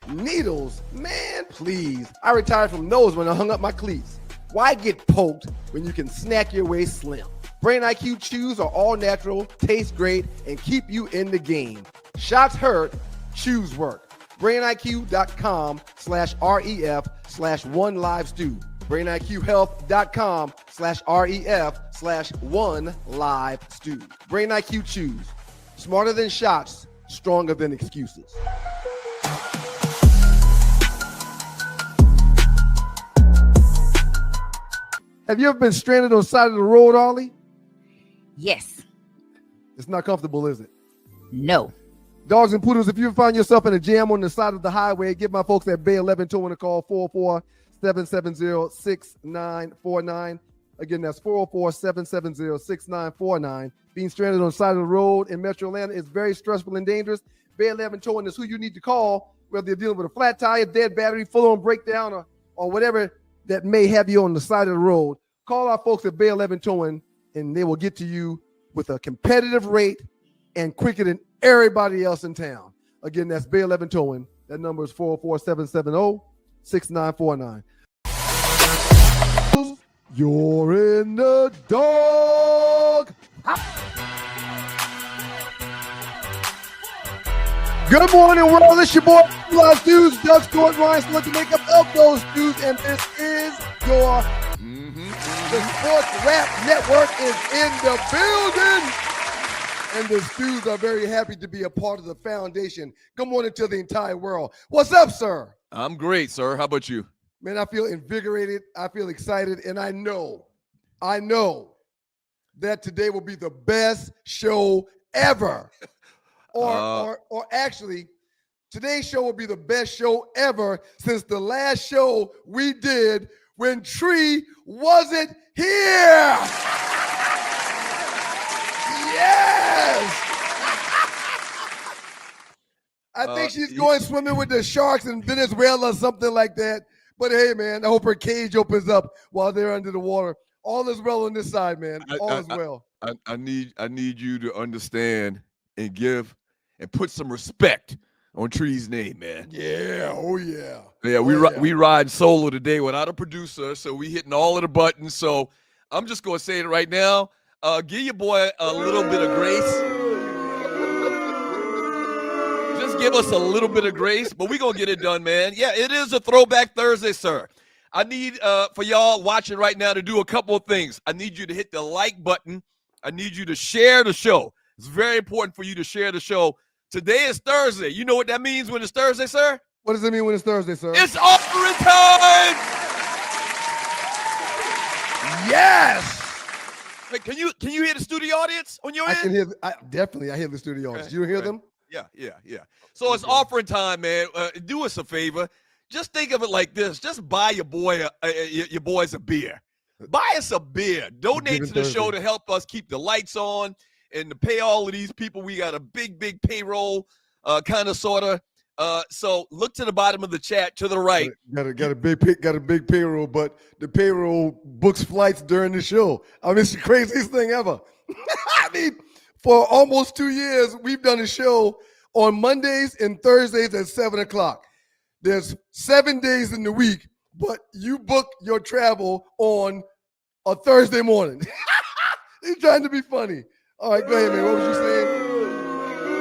Needles? Man, please. I retired from those when I hung up my cleats. Why get poked when you can snack your way slim? Brain IQ chews are all natural, taste great, and keep you in the game. Shots hurt, chews work. BrainIQ.com/REF/OneLiveStew. BrainIQHealth.com/REF/OneLiveStew. Brain IQ chews. Smarter than shots, stronger than excuses. Have you ever been stranded on the side of the road, Ollie? Yes. It's not comfortable, is it? No. Dogs and poodles, if you find yourself in a jam on the side of the highway, give my folks at Bay 11 Towing a call, 404-770-6949. Again, that's 404-770-6949. Being stranded on the side of the road in Metro Atlanta is very stressful and dangerous. Bay 11 Towing is who you need to call, whether you're dealing with a flat tire, dead battery, full-on breakdown, or whatever that may have you on the side of the road. Call our folks at Bay 11 Towing, and they will get to you with a competitive rate and quicker than everybody else in town. Again, that's Bay 11 Towing. That number is 404-770-6949. You're in the dog. Good morning, world. It's your boy, Live Stews, Doug Stewart, Ryan Stewart, to make up of those stews, and this is your The Sports Rap Network is in the building. And the Stews are very happy to be a part of the foundation. Good morning to the entire world. What's up, sir? I'm great, sir. How about you? Man, I feel invigorated. I feel excited. And I know that today will be the best show ever. Or actually, today's show will be the best show ever since the last show we did when Tree wasn't here. Yes! I think she's going swimming with the sharks in Venezuela or something like that. But hey, man, I hope her cage opens up while they're under the water. All is well on this side, man. All is well. I need you to understand and give and put some respect on Tree's name, man. Yeah, oh yeah. Yeah, we ride solo today without a producer, so we hitting all of the buttons. So I'm just gonna say it right now. Give your boy a little bit of grace. Just give us a little bit of grace, but we're gonna get it done, man. Yeah, it is a Throwback Thursday, sir. I need for y'all watching right now to do a couple of things. I need you to hit the like button. I need you to share the show. It's very important for you to share the show. Today is Thursday. You know what that means when it's Thursday, sir? What does it mean when it's Thursday, sir? It's offering time! Yes! Wait, can you hear the studio audience on your end? I can hear. I hear the studio audience. You hear them? Yeah. So it's offering time, man. Do us a favor. Just think of it like this. Just buy your boys a beer. Buy us a beer. Donate to the show to help us keep the lights on and to pay all of these people. We got a big payroll, kind of, sort of. So look to the bottom of the chat to the right. Got a big payroll, but the payroll books flights during the show. I mean, it's the craziest thing ever. I mean, for almost 2 years, we've done a show on Mondays and Thursdays at 7:00. There's 7 days in the week, but you book your travel on a Thursday morning. He's trying to be funny. All right, go ahead, man. What was you saying?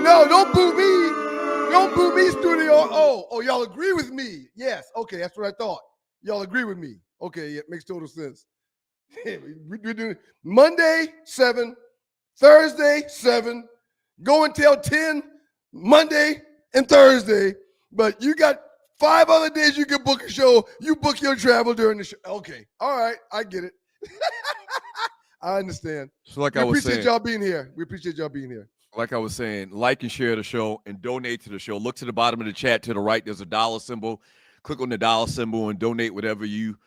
No, don't boo me. Don't boo me, studio. Oh, y'all agree with me? Yes. Okay, that's what I thought. Y'all agree with me? Okay, yeah, makes total sense. We're doing Monday 7, Thursday 7, go until 10, Monday and Thursday. But you got 5 other days you can book a show. You book your travel during the show. Okay, all right, I get it. I understand. So like we appreciate y'all being here. We appreciate y'all being here. Like I was saying, like and share the show and donate to the show. Look to the bottom of the chat to the right. There's a dollar symbol. Click on the dollar symbol and donate whatever you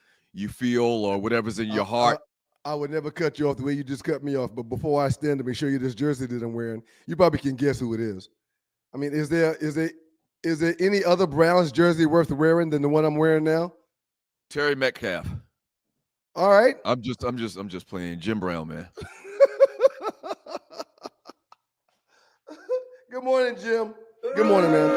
feel or whatever's in your heart. I would never cut you off the way you just cut me off. But before I stand up and show you this jersey that I'm wearing, you probably can guess who it is. I mean, is there any other Browns jersey worth wearing than the one I'm wearing now? Terry Metcalf. All right. I'm just playing Jim Brown, man. Good morning, Jim. Good morning, man.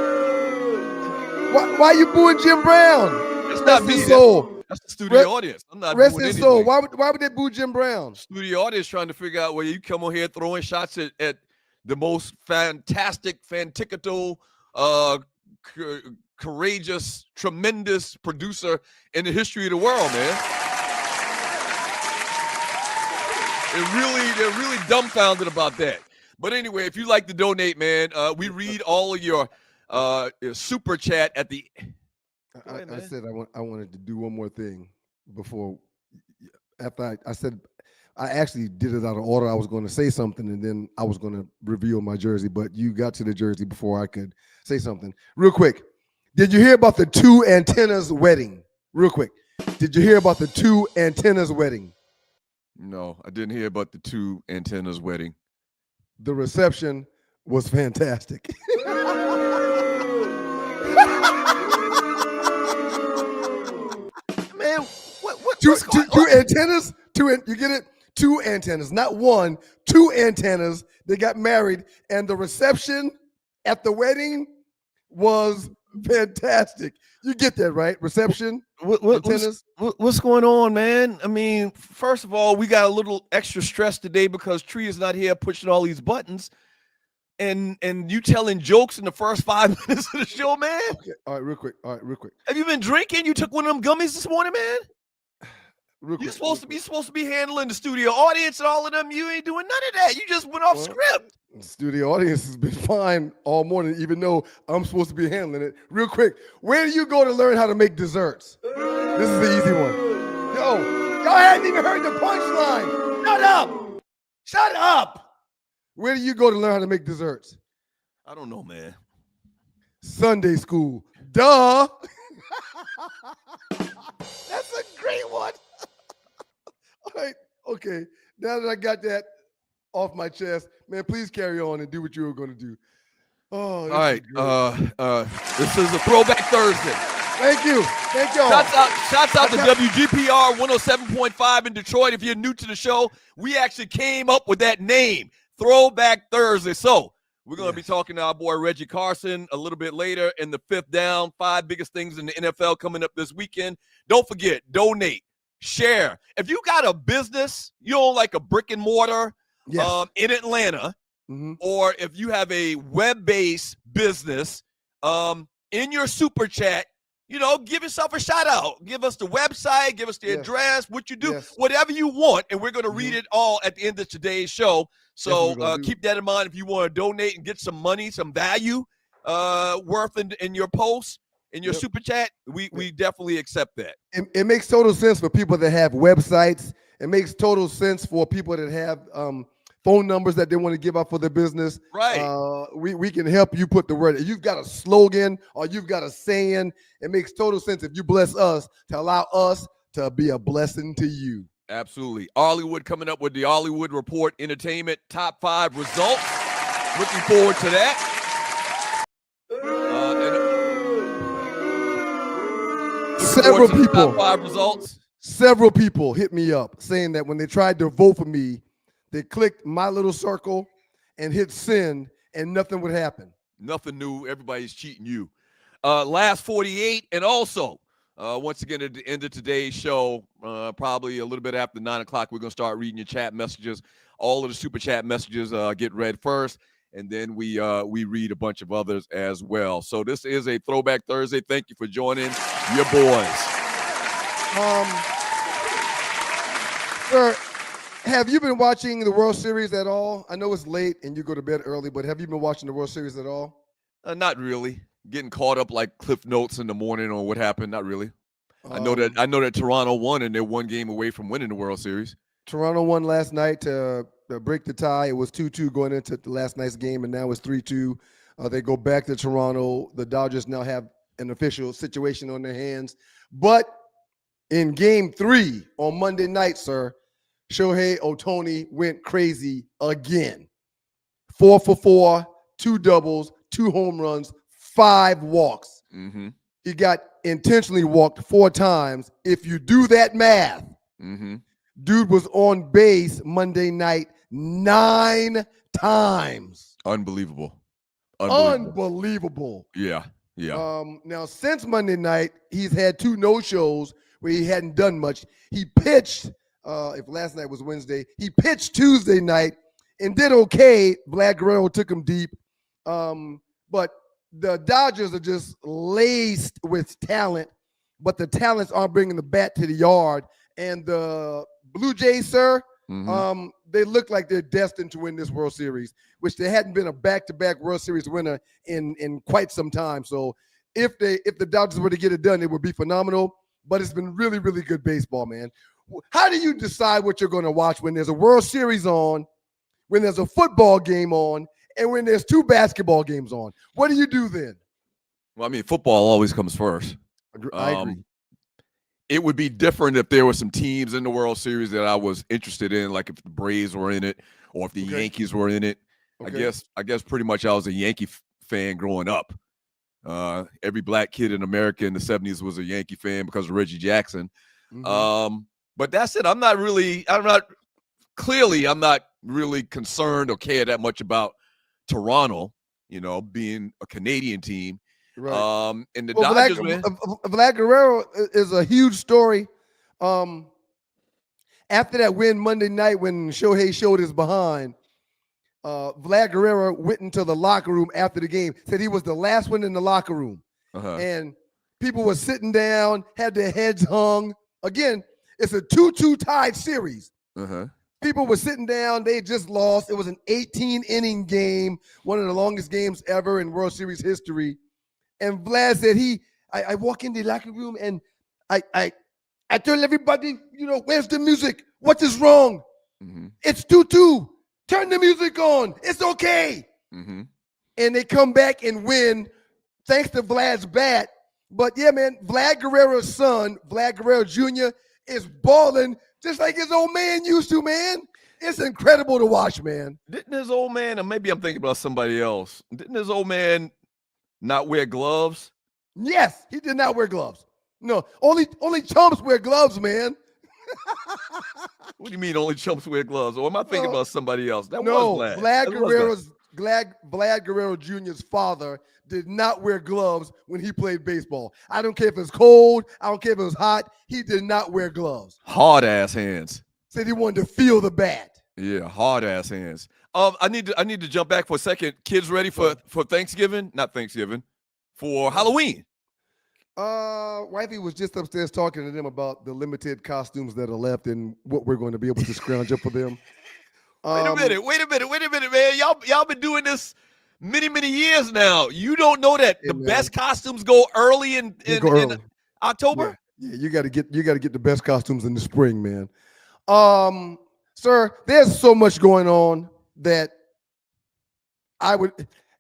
Why you booing Jim Brown? It's not me. That's the studio audience. I'm not Rest booing his anything. soul. Why would they boo Jim Brown? Studio audience trying to figure out where you come on here throwing shots at the most fantastic, fanticato, courageous, tremendous producer in the history of the world, man. They're really dumbfounded about that. But anyway, if you like to donate, man, we read all of your super chat at the. I said I wanted to do one more thing before. After I said, I actually did it out of order. I was going to say something and then I was going to reveal my jersey, but you got to the jersey before I could say something. Real quick, did you hear about the 2 antennas wedding? Real quick, did you hear about the 2 antennas wedding? No, I didn't hear about the 2 antennas wedding. The reception was fantastic. Man, two antennas? You get it? 2 antennas, not 1, 2 antennas. They got married, and the reception at the wedding was fantastic. You get that, right? Reception, antennas. What's going on, man? I mean, first of all, we got a little extra stress today because Tree is not here pushing all these buttons. And you telling jokes in the first 5 minutes of the show, man. Okay, all right, real quick. Have you been drinking? You took one of them gummies this morning, man. You're supposed to be handling the studio audience and all of them. You ain't doing none of that. You just went off script. The studio audience has been fine all morning, even though I'm supposed to be handling it. Real quick, where do you go to learn how to make desserts? This is the easy one. Yo, y'all hadn't even heard the punchline. Shut up. Where do you go to learn how to make desserts? I don't know, man. Sunday school. Duh. That's a great one. All right. Okay. Now that I got that off my chest, man, please carry on and do what you were going to do. Oh, all right. This is a Throwback Thursday. Thank you. Thank y'all. Shouts out to WGPR 107.5 in Detroit. If you're new to the show, we actually came up with that name, Throwback Thursday. So we're going to be talking to our boy Reggie Carson a little bit later in the 5th down. 5 biggest things in the NFL coming up this weekend. Don't forget, donate, share. If you got a business, you own like a brick and mortar in Atlanta, or if you have a web-based business in your super chat, give yourself a shout out. Give us the website, give us the address, what you do, whatever you want, and we're going to read it all at the end of today's show. So keep that in mind if you want to donate and get some money, some value worth in your post, in your super chat. We definitely accept that. It makes total sense for people that have websites. It makes total sense for people that have phone numbers that they want to give out for their business. Right. We can help you put the word. If you've got a slogan or you've got a saying, it makes total sense if you bless us to allow us to be a blessing to you. Absolutely. Hollywood coming up with the Hollywood Report Entertainment Top 5 results. Looking forward to that. Top 5 results. Several people hit me up saying that when they tried to vote for me, they clicked my little circle and hit send, and nothing would happen. Nothing new. Everybody's cheating you. Last 48, and also, once again, at the end of today's show, probably a little bit after 9 o'clock, we're going to start reading your chat messages. All of the super chat messages get read first, and then we read a bunch of others as well. So this is a Throwback Thursday. Thank you for joining your boys. Sir, have you been watching the World Series at all? I know it's late and you go to bed early, but have you been watching the World Series at all? Not really. Getting caught up like Cliff Notes in the morning on what happened. Not really. I know that Toronto won and they're 1 game away from winning the World Series. Toronto won last night to break the tie. It was 2-2 going into the last night's game, and now it's 3-2. They go back to Toronto. The Dodgers now have an official situation on their hands. But in Game 3 on Monday night, sir, Shohei Ohtani went crazy again. 4 for 4, 2 doubles, 2 home runs, 5 walks. Mm-hmm. He got intentionally walked 4 times. If you do that math, dude was on base Monday night 9 times. Unbelievable. Unbelievable. Yeah. Yeah. Now, since Monday night, he's had 2 no-shows where he hadn't done much. He pitched, if last night was Wednesday, he pitched Tuesday night and did okay. Vlad Guerrero took him deep. But the Dodgers are just laced with talent, but the talents aren't bringing the bat to the yard. And the Blue Jays, sir, they look like they're destined to win this World Series, which they hadn't been a back-to-back World Series winner in quite some time. So if the Dodgers were to get it done, it would be phenomenal. But it's been really, really good baseball, man. How do you decide what you're going to watch when there's a World Series on, when there's a football game on, and when there's 2 basketball games on? What do you do then? Well, I mean, football always comes first. I agree. It would be different if there were some teams in the World Series that I was interested in, like if the Braves were in it or if the Yankees were in it. Okay. I guess pretty much I was a Yankee fan growing up. Every black kid in America in the 70s was a Yankee fan because of Reggie Jackson. But that's it. I'm not really concerned or care that much about Toronto, being a Canadian team. Right. And the Dodgers, man. Vlad Guerrero is a huge story. After that win Monday night when Shohei showed his behind, Vlad Guerrero went into the locker room after the game, said he was the last one in the locker room. And people were sitting down, had their heads hung. Again, it's a 2-2 tied series. People were sitting down. They just lost. It was an 18-inning game, one of the longest games ever in World Series history. And Vlad said I walk in the locker room and I tell everybody, where's the music? What is wrong? It's 2-2. Turn the music on. It's okay. And they come back and win thanks to Vlad's bat. But yeah, man, Vlad Guerrero's son, Vlad Guerrero Jr., is balling just like his old man used to, man. It's incredible to watch, man. Didn't his old man, or maybe I'm thinking about somebody else, didn't his old man not wear gloves? Yes, he did not wear gloves. No, only chumps wear gloves, man. What do you mean only chumps wear gloves? Or am I thinking about somebody else? That no, was Vlad. Vlad Guerrero Jr.'s father did not wear gloves when he played baseball. I don't care if it's cold. I don't care if it was hot. He did not wear gloves. Hard ass hands. Said he wanted to feel the bat. Yeah, hard ass hands. I need to jump back for a second. Kids ready for Thanksgiving? Not Thanksgiving. For Halloween. Wifey was just upstairs talking to them about the limited costumes that are left and what we're going to be able to scrounge up for them. Wait a minute, man. Y'all been doing this many years now. You don't know that the best costumes go early in October? Yeah, you got to get the best costumes in the spring, man. Sir, there's so much going on that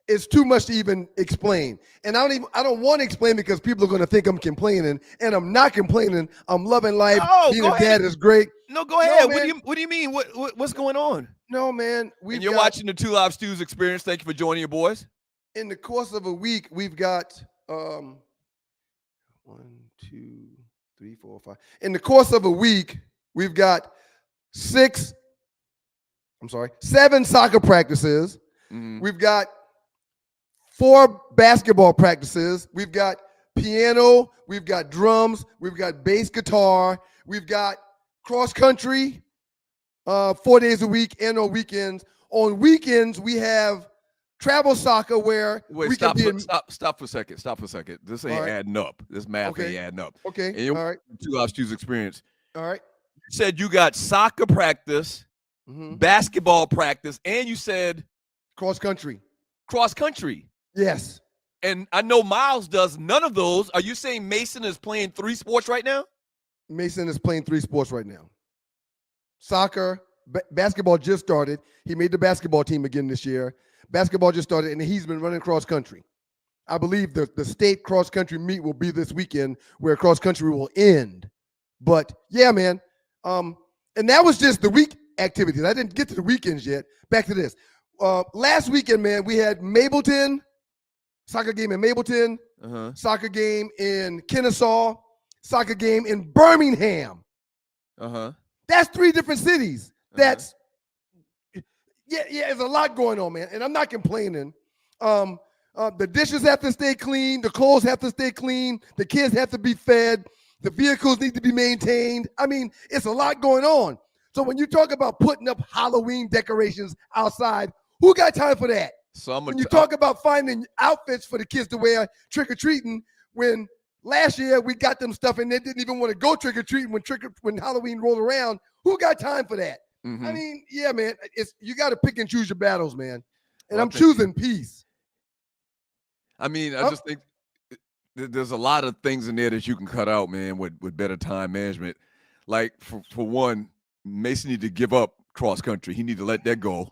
it's too much to even explain. And I don't want to explain because people are going to think I'm complaining, and I'm not complaining. I'm loving life. Being a dad is great. No, go ahead. What do you mean? What's going on? No, man. And you're watching the Two Live Stews experience. Thank you for joining your boys. In the course of a week, we've got 1, 2, 3, 4, 5. In the course of a week, we've got 7 soccer practices. We've got 4 basketball practices. We've got piano. We've got drums. We've got bass guitar. We've got cross country 4 days a week and on weekends. On weekends, we have travel soccer where stop for a second. Stop for a second. This ain't adding up. This math ain't adding up. Okay. And all right. Two Live Stews experience. All right. You said you got soccer practice, basketball practice, and you said cross country. Cross country. Yes. And I know Miles does none of those. Are you saying Mason is playing 3 sports right now? Mason is playing 3 sports right now. Soccer, basketball just started. He made the basketball team again this year. Basketball just started, and he's been running cross country. I believe the state cross country meet will be this weekend where cross country will end. But yeah, man. And that was just the week activities. I didn't get to the weekends yet. Back to this. Last weekend, man, we had Mableton, soccer game in Mableton, soccer game in Kennesaw, soccer game in Birmingham. That's 3 different cities. That's there's a lot going on, man. And I'm not complaining. The dishes have to stay clean. The clothes have to stay clean. The kids have to be fed. The vehicles need to be maintained. I mean, it's a lot going on. So when you talk about putting up Halloween decorations outside, who got time for that? When you talk about finding outfits for the kids to wear trick-or-treating, when last year we got them stuff and they didn't even want to go trick-or-treating when Halloween rolled around, who got time for that? Mm-hmm. I mean, yeah, man, you got to pick and choose your battles, man. And I'm choosing peace. I mean, I just think there's a lot of things in there that you can cut out, man, with better time management. Like, for one, Mason need to give up cross country. He need to let that go.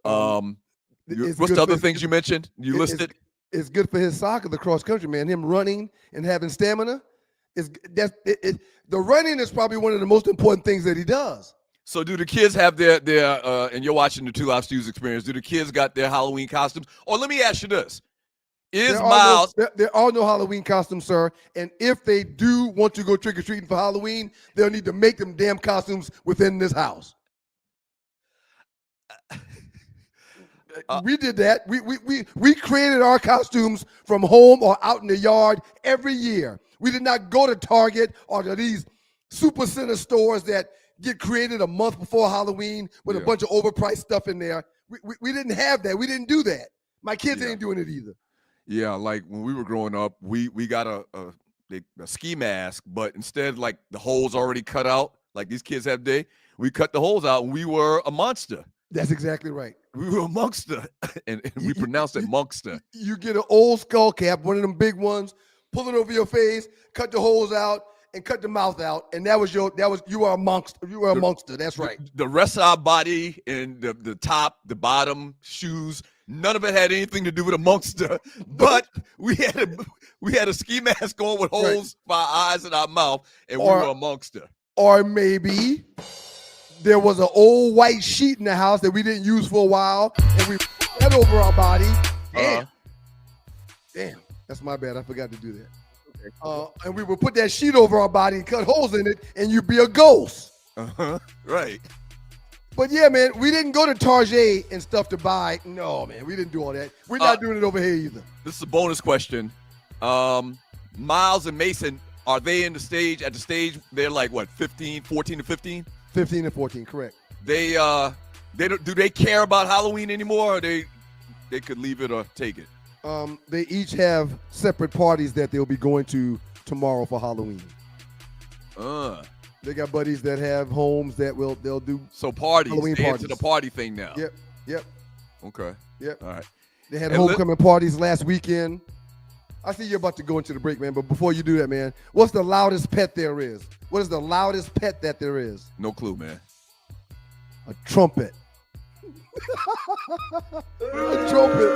What's the other things you mentioned? You listed? It's good for his soccer, the cross country, man. Him running and having stamina. The running is probably one of the most important things that he does. So do the kids have their and you're watching the Two Live Stews experience, do the kids got their Halloween costumes? Or let me ask you this. There are no Halloween costumes, sir. And if they do want to go trick-or-treating for Halloween, they'll need to make them damn costumes within this house. We did that. We created our costumes from home or out in the yard every year. We did not go to Target or to these super center stores that get created a month before Halloween with a bunch of overpriced stuff in there. We didn't have that. We didn't do that. My kids ain't doing it either. Yeah, like when we were growing up, we got a ski mask, but instead, like the holes already cut out, like these kids have today, we cut the holes out and we were a monster. That's exactly right. We were a monster, and we pronounced it monster. You get an old skull cap, one of them big ones, pull it over your face, cut the holes out, and cut the mouth out, and you were a monster. You were a monster. That's right. The rest of our body and the top, the bottom, shoes, none of it had anything to do with a monster. But we had a ski mask on with holes for our eyes and our mouth, and we were a monster. Or maybe there was an old white sheet in the house that we didn't use for a while, and we put that over our body. Damn, that's my bad. I forgot to do that. And we would put that sheet over our body and cut holes in it, and you'd be a ghost. Right. But yeah, man, we didn't go to Target and stuff to buy. No, man, we didn't do all that. We're not doing it over here either. This is a bonus question. Miles and Mason, are they at the stage? They're like what, 14 to 15? 15 and 14, correct. They do they care about Halloween anymore, or they could leave it or take it? They each have separate parties that they'll be going to tomorrow for Halloween. They got buddies that have homes that they'll do parties. Halloween They're parties. into the party thing now. Yep. Okay. Yep. All right. They had homecoming parties last weekend. I see you're about to go into the break, man, but before you do that, man, what's the loudest pet there is? What is the loudest pet that there is? No clue, man. A trumpet. A trumpet.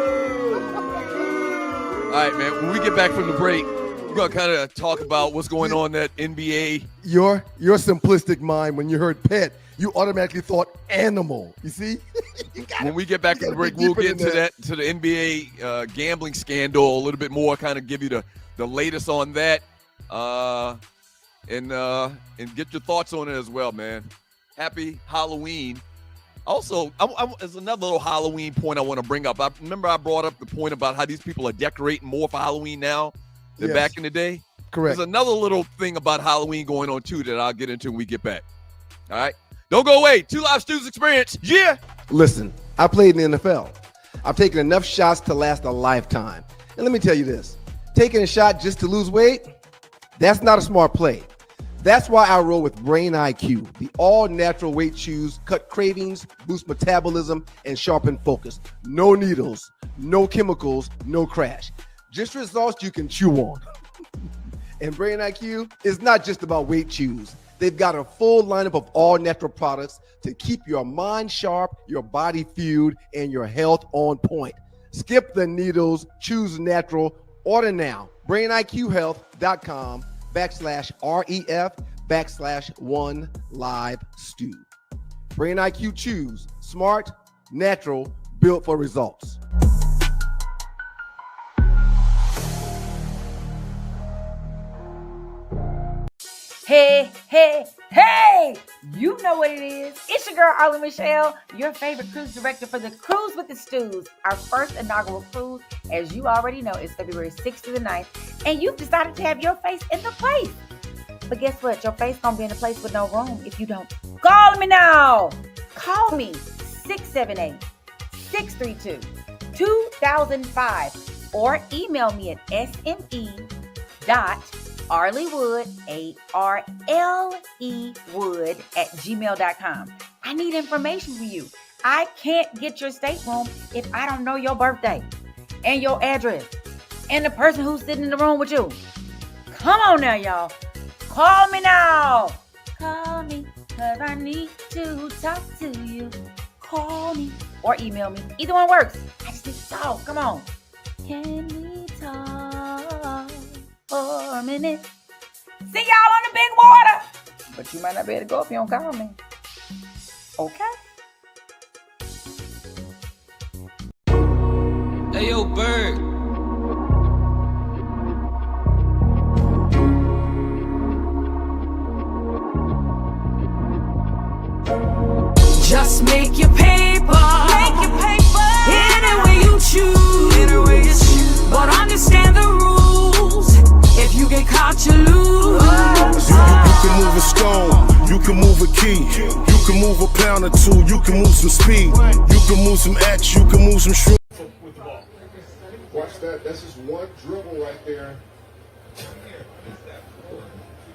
All right, man. When we get back from the break, we're gonna kind of talk about what's going on that NBA. Your simplistic mind, when you heard pet, you automatically thought animal. You see? When we get back from the break, we'll get into the NBA gambling scandal a little bit more. Kind of give you the latest on that, and get your thoughts on it as well, man. Happy Halloween. Also, there's another little Halloween point I want to bring up. I remember I brought up the point about how these people are decorating more for Halloween now than back in the day. Correct. There's another little thing about Halloween going on, too, that I'll get into when we get back. All right? Don't go away. Two Live Stews experience. Yeah. Listen, I played in the NFL. I've taken enough shots to last a lifetime. And let me tell you this. Taking a shot just to lose weight, that's not a smart play. That's why I roll with Brain IQ, the all-natural weight chews, cut cravings, boost metabolism, and sharpen focus. No needles, no chemicals, no crash. Just results you can chew on. And Brain IQ is not just about weight chews. They've got a full lineup of all-natural products to keep your mind sharp, your body fueled, and your health on point. Skip the needles, choose natural. Order now. BrainIQHealth.com/REF/1LiveStew. Brain IQ Chews. Smart, natural, built for results. Hey, Hey, you know what it is. It's your girl, Arlen Michelle, your favorite cruise director for the Cruise with the Stews. Our first inaugural cruise, as you already know, is February 6th to the 9th, and you've decided to have your face in the place. But guess what? Your face gonna be in a place with no room if you don't. Call me now. Call me 678-632-2005 or email me at sme.arleywood, ARLE @gmail.com. I need information for you. I can't get your stateroom if I don't know your birthday and your address and the person who's sitting in the room with you. Come on now, y'all. Call me now. Call me, cause I need to talk to you. Call me or email me. Either one works. I just need to talk. Come on. Can we talk for a minute? See y'all on the big water. But you might not be able to go if you don't call me. Okay? Hey, yo, Bird. Just make your paper. Make your paper. Any way you choose. Any way you choose. But understand the rules. If you get caught, you lose. You can move a stone. You can move a key. You can move a pound or two. You can move some speed. You can move some X. You can move some shroom. With the ball. Watch that. That's just one dribble right there.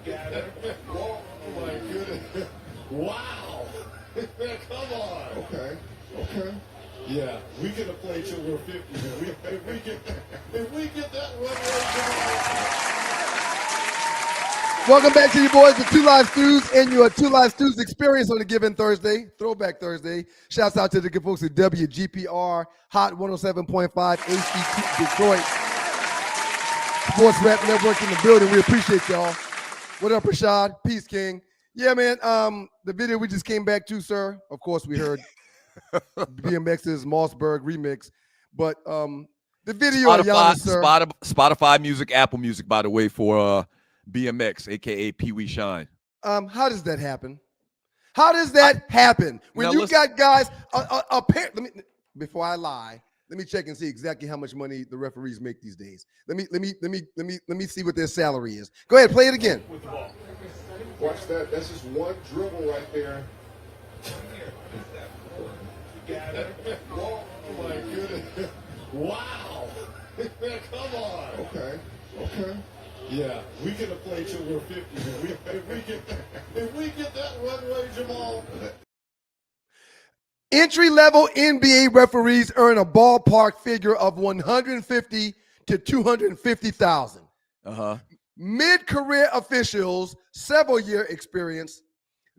Got it. Oh my goodness. Wow. Come on. Okay. Yeah, we could have played till we're 50. If we get that one right. Welcome back to you boys, the Two Live Stews and your Two Live Stews experience on a given Thursday, Throwback Thursday. Shouts out to the good folks at WGPR, Hot 107.5, HD2 Detroit. Sports Rap Network in the building. We appreciate y'all. What up, Rashad? Peace, King. Yeah, man, the video we just came back to, sir, of course we heard BMX's Mossberg remix, but the video of Giannis, sir. Spotify Music, Apple Music, by the way, for BMX, a.k.a. Pee Wee Shine. How does that happen? How does that happen? When you got guys, before I lie, let me check and see exactly how much money the referees make these days. Let me see what their salary is. Go ahead, play it again. With the ball. Watch that. That's just one dribble right there. Got it. Oh my goodness. Wow. Come on. Okay. Yeah, we could have played till we're 50. If we get that one right, Jamal. Entry-level NBA referees earn a ballpark figure of $150,000 to $250,000. Mid-career officials, several-year experience,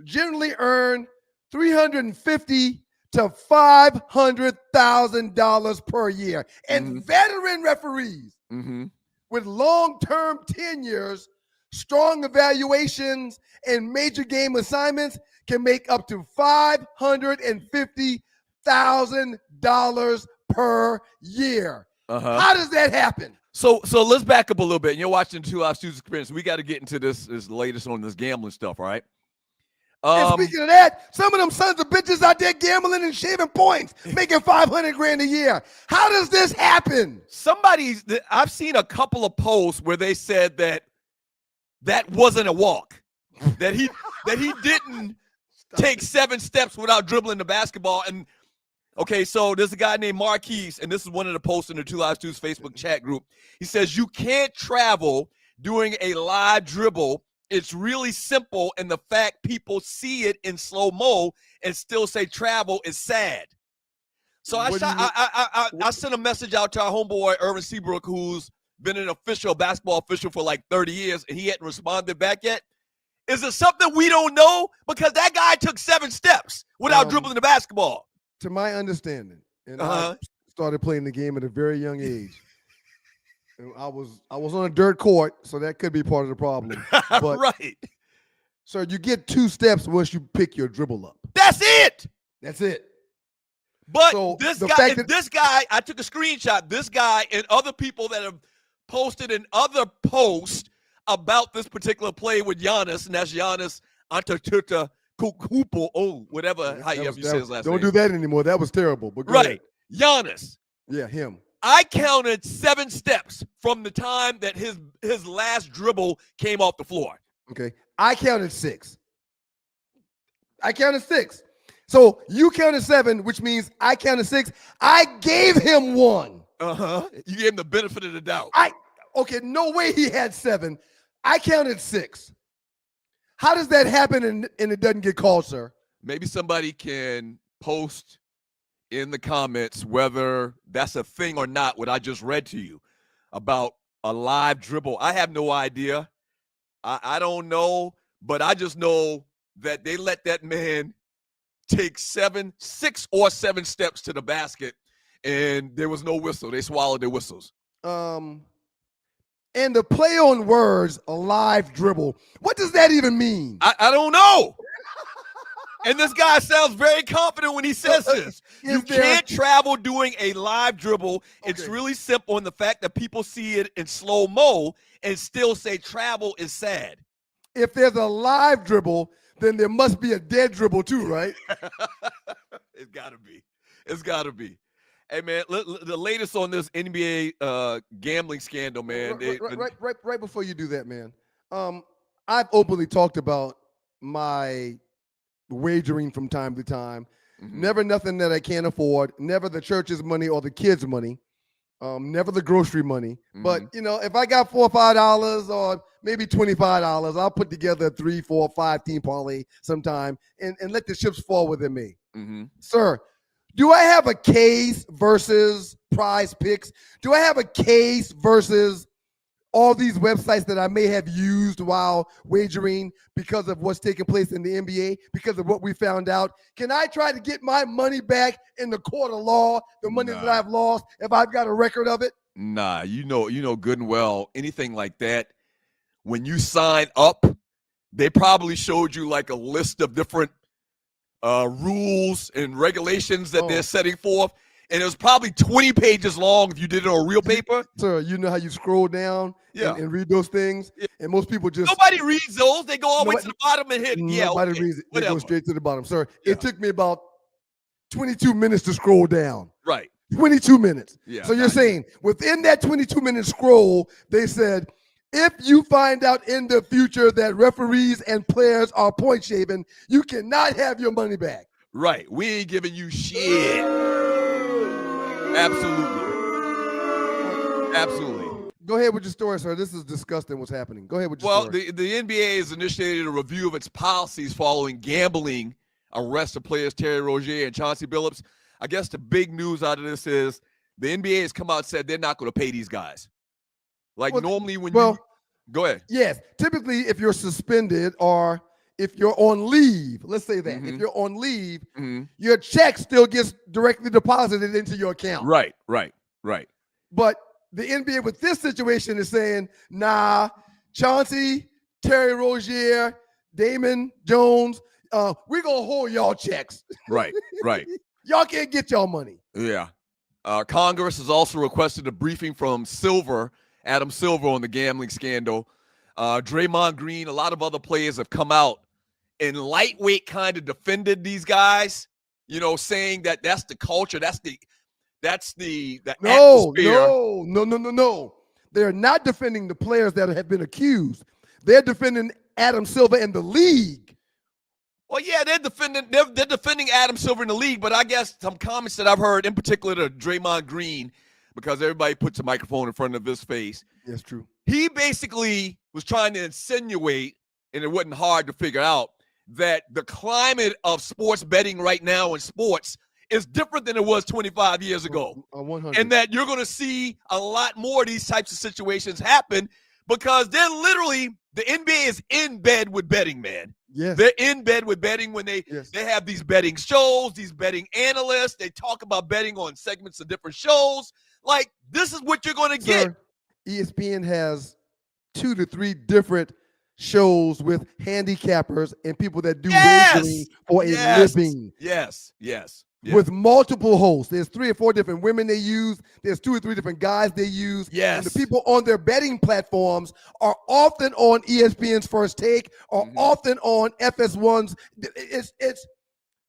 generally earn $350,000 to $500,000 per year. And veteran referees with long-term tenures, strong evaluations, and major game assignments can make up to $550,000 per year. How does that happen? So let's back up a little bit. You're watching Two Live Stews experience. We got to get into this latest on this gambling stuff, all right? And speaking of that, some of them sons of bitches out there gambling and shaving points, making $500,000 a year. How does this happen? I've seen a couple of posts where they said that wasn't a walk, that he didn't take 7 steps without dribbling the basketball. And okay, so there's a guy named Marquise, and this is one of the posts in the Two Live Stews Facebook chat group. He says you can't travel doing a live dribble. It's really simple, and the fact people see it in slow-mo and still say travel is sad. So I sent a message out to our homeboy, Irvin Seabrook, who's been an basketball official for like 30 years, and he hadn't responded back yet. Is it something we don't know? Because that guy took 7 steps without dribbling the basketball. To my understanding, and I started playing the game at a very young age. I was on a dirt court, so that could be part of the problem. But, right. Sir, you get 2 steps once you pick your dribble up. That's it. But So this the guy, fact that- this guy, I took a screenshot. This guy and other people that have posted in other posts about this particular play with Giannis, and that's Giannis Antetokounmpo, whatever how you say his last name. Don't do that anymore. That was terrible. But go Right. ahead. Giannis. Yeah, him. I counted 7 steps from the time that his last dribble came off the floor. Okay. I counted 6. So you counted 7, which means I counted 6. I gave him 1. Uh-huh. You gave him the benefit of the doubt. Okay, no way he had 7. I counted 6. How does that happen and it doesn't get called, sir? Maybe somebody can post in the comments whether that's a thing or not, what I just read to you about a live dribble. I have no idea. I don't know, but I just know that they let that man take 6 or 7 steps to the basket, and there was no whistle. They swallowed their whistles. And the play on words, a live dribble. What does that even mean? I don't know. And this guy sounds very confident when he says this. You can't travel doing a live dribble. It's really simple in the fact that people see it in slow-mo and still say travel is sad. If there's a live dribble, then there must be a dead dribble too, right? It's got to be. It's got to be. Hey, man, the latest on this NBA gambling scandal, man. Right before you do that, man. I've openly talked about my wagering from time to time. Mm-hmm. Never nothing that I can't afford. Never the church's money or the kids' money. Never the grocery money. Mm-hmm. But, if I got $4 or $5 or maybe $25, I'll put together a 3, 4, 5 team parlay sometime and let the chips fall within me. Mm-hmm. Sir, do I have a case versus Prize Picks? Do I have a case versus all these websites that I may have used while wagering because of what's taking place in the NBA, because of what we found out? Can I try to get my money back in the court of law, the money that I've lost, if I've got a record of it? Nah, you know good and well, anything like that, when you sign up, they probably showed you like a list of different rules and regulations that they're setting forth. And it was probably 20 pages long if you did it on real paper. Sir, you know how you scroll down and read those things? Yeah. And most people just... Nobody reads those. They go all the way to the bottom and hit. Nobody reads it. They Whatever. go straight to the bottom. Sir, it took me about 22 minutes to scroll down. Right. 22 minutes. Yeah. So you're saying within that 22-minute scroll, they said, if you find out in the future that referees and players are point shaving, you cannot have your money back. Right. We ain't giving you shit. Absolutely. Go ahead with your story, sir. This is disgusting what's happening. Go ahead with your story. Well, the NBA has initiated a review of its policies following gambling arrest of players Terry Rozier and Chauncey Billups. I guess the big news out of this is the NBA has come out and said they're not going to pay these guys. Normally when you – go ahead. Yes. Typically, if you're suspended or if you're on leave, let's say that. Mm-hmm. If you're on leave, your check still gets directly deposited into your account. Right. But the NBA with this situation is saying, nah, Chauncey, Terry Rozier, Damon Jones, we're going to hold y'all checks. Right. Y'all can't get y'all money. Yeah. Congress has also requested a briefing from Adam Silver on the gambling scandal. Draymond Green, a lot of other players have come out and lightweight kind of defended these guys, saying that that's the culture, that's the atmosphere. No. They're not defending the players that have been accused. They're defending Adam Silver and the league. Well, yeah, they're defending Adam Silver in the league, but I guess some comments that I've heard, in particular to Draymond Green, because everybody puts a microphone in front of his face. That's true. He basically was trying to insinuate, and it wasn't hard to figure out, that the climate of sports betting right now in sports is different than it was 25 years ago. 100. And that you're going to see a lot more of these types of situations happen because they're literally, the NBA is in bed with betting, man. Yes. They're in bed with betting when they have these betting shows, these betting analysts. They talk about betting on segments of different shows. Like, this is what you're going to get. ESPN has 2 to 3 different shows with handicappers and people that do wagering for a living. Yes. with multiple hosts. There's 3 or 4 different women they use. There's 2 or 3 different guys they use. Yes. And the people on their betting platforms are often on ESPN's First Take or often on FS1's.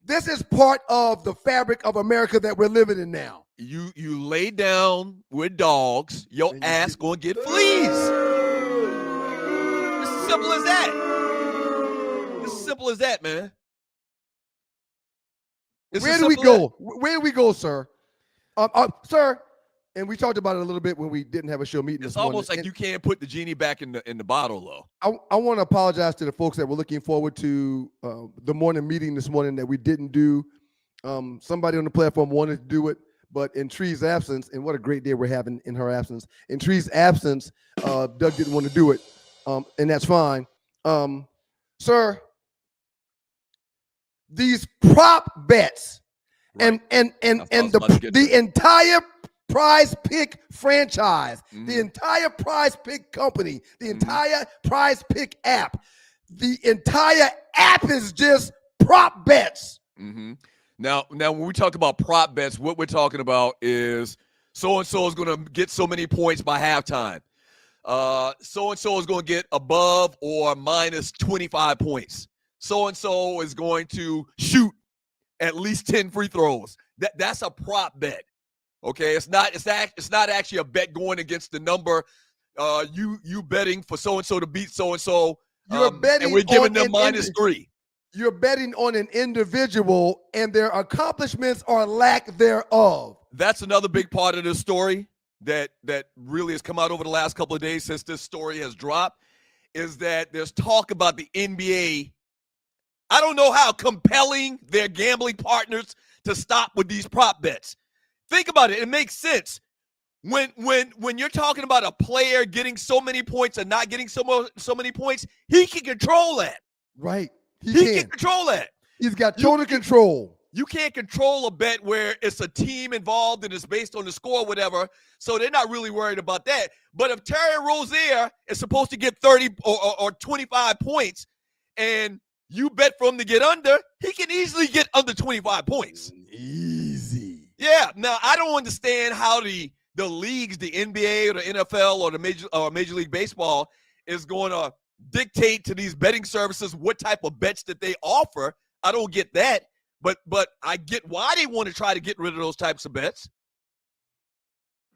This is part of the fabric of America that we're living in now. You lay down with dogs, your ass gonna get fleas. It's as simple as that. It's as simple as that, man. Where do we go? Where do we go, sir? Sir, and we talked about it a little bit when we didn't have a show meeting It's this morning. almost like you can't put the genie back in the bottle, though. I want to apologize to the folks that were looking forward to the morning meeting this morning that we didn't do. Somebody on the platform wanted to do it, but in Tree's absence, and what a great day we're having in her absence. In Tree's absence, Doug didn't want to do it, and that's fine. Sir, these prop bets and the entire Prize Pick franchise, the entire Prize Pick company, the entire Prize Pick app, the entire app is just prop bets. Now, when we talk about prop bets, what we're talking about is so-and-so is going to get so many points by halftime. So-and-so is going to get above or minus 25 points. So-and-so is going to shoot at least 10 free throws. That's a prop bet. Okay, it's not actually a bet going against the number. You betting for so-and-so to beat so-and-so. You're betting and we're giving them -3. You're betting on an individual and their accomplishments or lack thereof. That's another big part of this story that really has come out over the last couple of days since this story has dropped, is that there's talk about the NBA. I don't know how compelling their gambling partners to stop with these prop bets. Think about it. It makes sense. When you're talking about a player getting so many points and not getting so many points, he can control that. Right. He can control that. He's got total control. You can't control a bet where it's a team involved and it's based on the score or whatever, so they're not really worried about that. But if Terry Rozier is supposed to get 30 or 25 points and you bet for him to get under, he can easily get under 25 points. Easy. Yeah. Now, I don't understand how the leagues, the NBA or the NFL or the Major League Baseball is going to dictate to these betting services what type of bets that they offer. I don't get that. But I get why they want to try to get rid of those types of bets.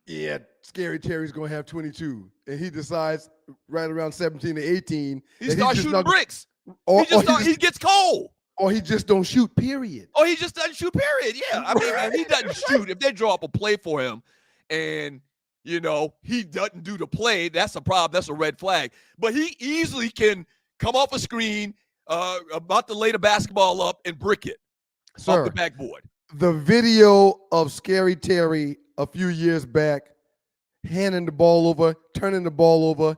Yeah, Scary Terry's going to have 22, and he decides right around 17 to 18. He starts shooting bricks. He gets cold. Or he just don't shoot, period. Or he just doesn't shoot, period. Yeah, I mean, if he doesn't shoot, if they draw up a play for him and, he doesn't do the play, that's a problem. That's a red flag. But he easily can come off a screen, about to lay the basketball up and brick it. Sir, off the backboard. The video of Scary Terry a few years back, handing the ball over, turning the ball over,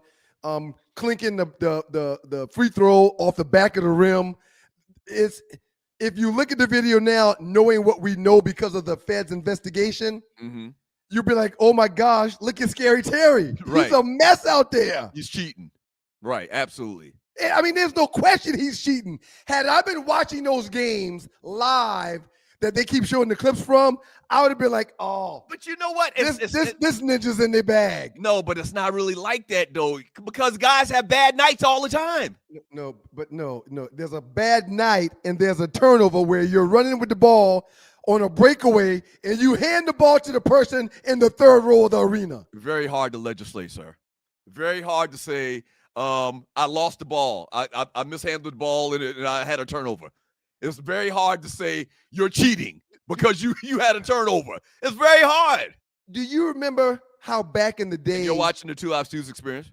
clinking the free throw off the back of the rim. If you look at the video now, knowing what we know because of the Fed's investigation, you'll be like, oh my gosh, look at Scary Terry. Right. He's a mess out there. He's cheating. Right, absolutely. I mean, there's no question he's cheating. Had I been watching those games live that they keep showing the clips from, I would have been like, oh. But you know what? This ninja's in their bag. No, but it's not really like that, though, because guys have bad nights all the time. No. There's a bad night and there's a turnover where you're running with the ball on a breakaway and you hand the ball to the person in the third row of the arena. Very hard to legislate, sir. Very hard to say, I lost the ball. I mishandled the ball and I had a turnover. It's very hard to say you're cheating because you had a turnover. It's very hard. Do you remember how back in the day you're watching the 2 Live Stews experience?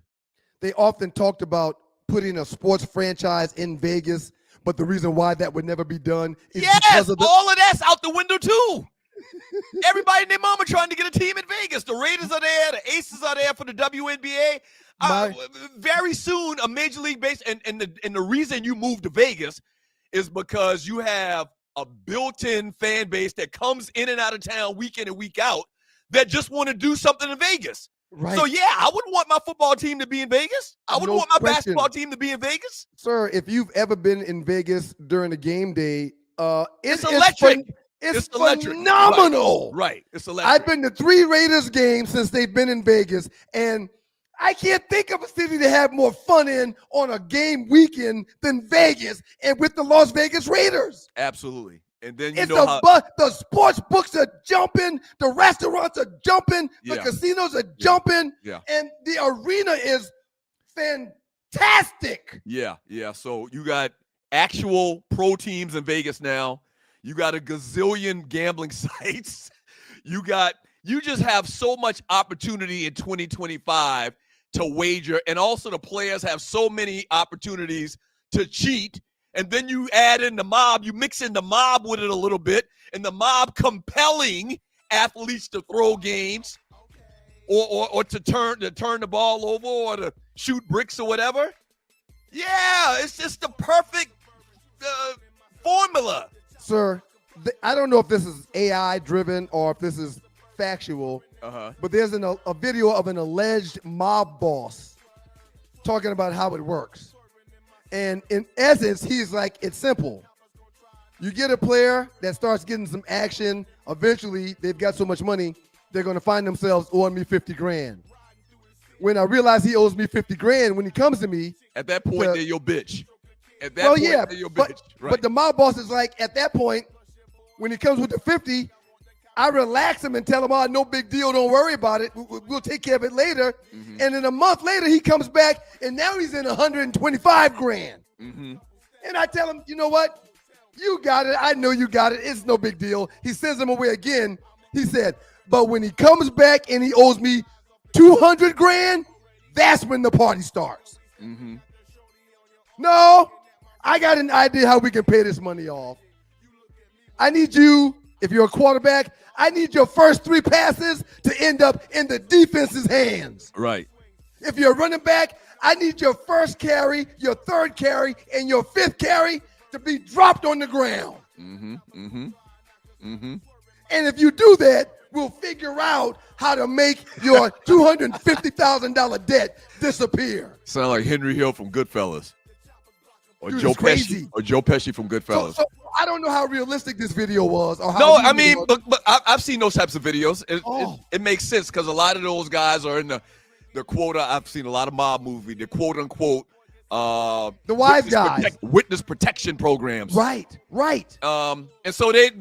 They often talked about putting a sports franchise in Vegas, but the reason why that would never be done is because of all of that's out the window too. Everybody and their mama trying to get a team in Vegas. The Raiders are there. The Aces are there for the WNBA. Very soon, a Major League Base, and the reason you moved to Vegas is because you have a built-in fan base that comes in and out of town week in and week out that just want to do something in Vegas. Right. So, yeah, I wouldn't want my football team to be in Vegas. I wouldn't want my basketball team to be in Vegas. Sir, if you've ever been in Vegas during a game day, it's electric. It's electric. phenomenal. Right. It's electric. I've been to 3 Raiders games since they've been in Vegas, and I can't think of a city to have more fun in on a game weekend than Vegas, and with the Las Vegas Raiders. Absolutely. And then the sports books are jumping, the restaurants are jumping, the casinos are jumping, and the arena is fantastic. Yeah. So you got actual pro teams in Vegas now. You got a gazillion gambling sites. You just have so much opportunity in 2025 to wager, and also the players have so many opportunities to cheat. And then you add in the mob, you mix in the mob with it a little bit, and the mob compelling athletes to throw games or to turn the ball over or to shoot bricks or whatever. Yeah, it's just the perfect formula. Sir, I don't know if this is AI driven or if this is factual, but there's a video of an alleged mob boss talking about how it works. And in essence, he's like, it's simple. You get a player that starts getting some action. Eventually, they've got so much money, they're going to find themselves owing me 50 grand. When I realize he owes me 50 grand, when he comes to me. At that point, they're your bitch. At that point, they're your bitch. Right. But the mob boss is like, at that point, when he comes with the 50, I relax him and tell him, oh, no big deal, don't worry about it. We'll take care of it later. Mm-hmm. And then a month later, he comes back, and now he's in 125 grand. Mm-hmm. And I tell him, you know what? You got it. I know you got it. It's no big deal. He sends him away again. He said, but when he comes back and he owes me 200 grand, that's when the party starts. Mm-hmm. No, I got an idea how we can pay this money off. I need you, if you're a quarterback, I need your first 3 passes to end up in the defense's hands. Right. If you're a running back, I need your first carry, your 3rd carry, and your 5th carry to be dropped on the ground. Mm-hmm. Mm-hmm. Mm-hmm. And if you do that, we'll figure out how to make your $250,000 debt disappear. Sound like Henry Hill from Goodfellas. Or Dude, Joe Pesci. Or Joe Pesci from Goodfellas. So I don't know how realistic this video was. Or how no, I mean, but I've seen those types of videos. It makes sense because a lot of those guys are in the quote. I've seen a lot of mob movie, the quote unquote. The wise guys. Witness protection programs. Right. And so they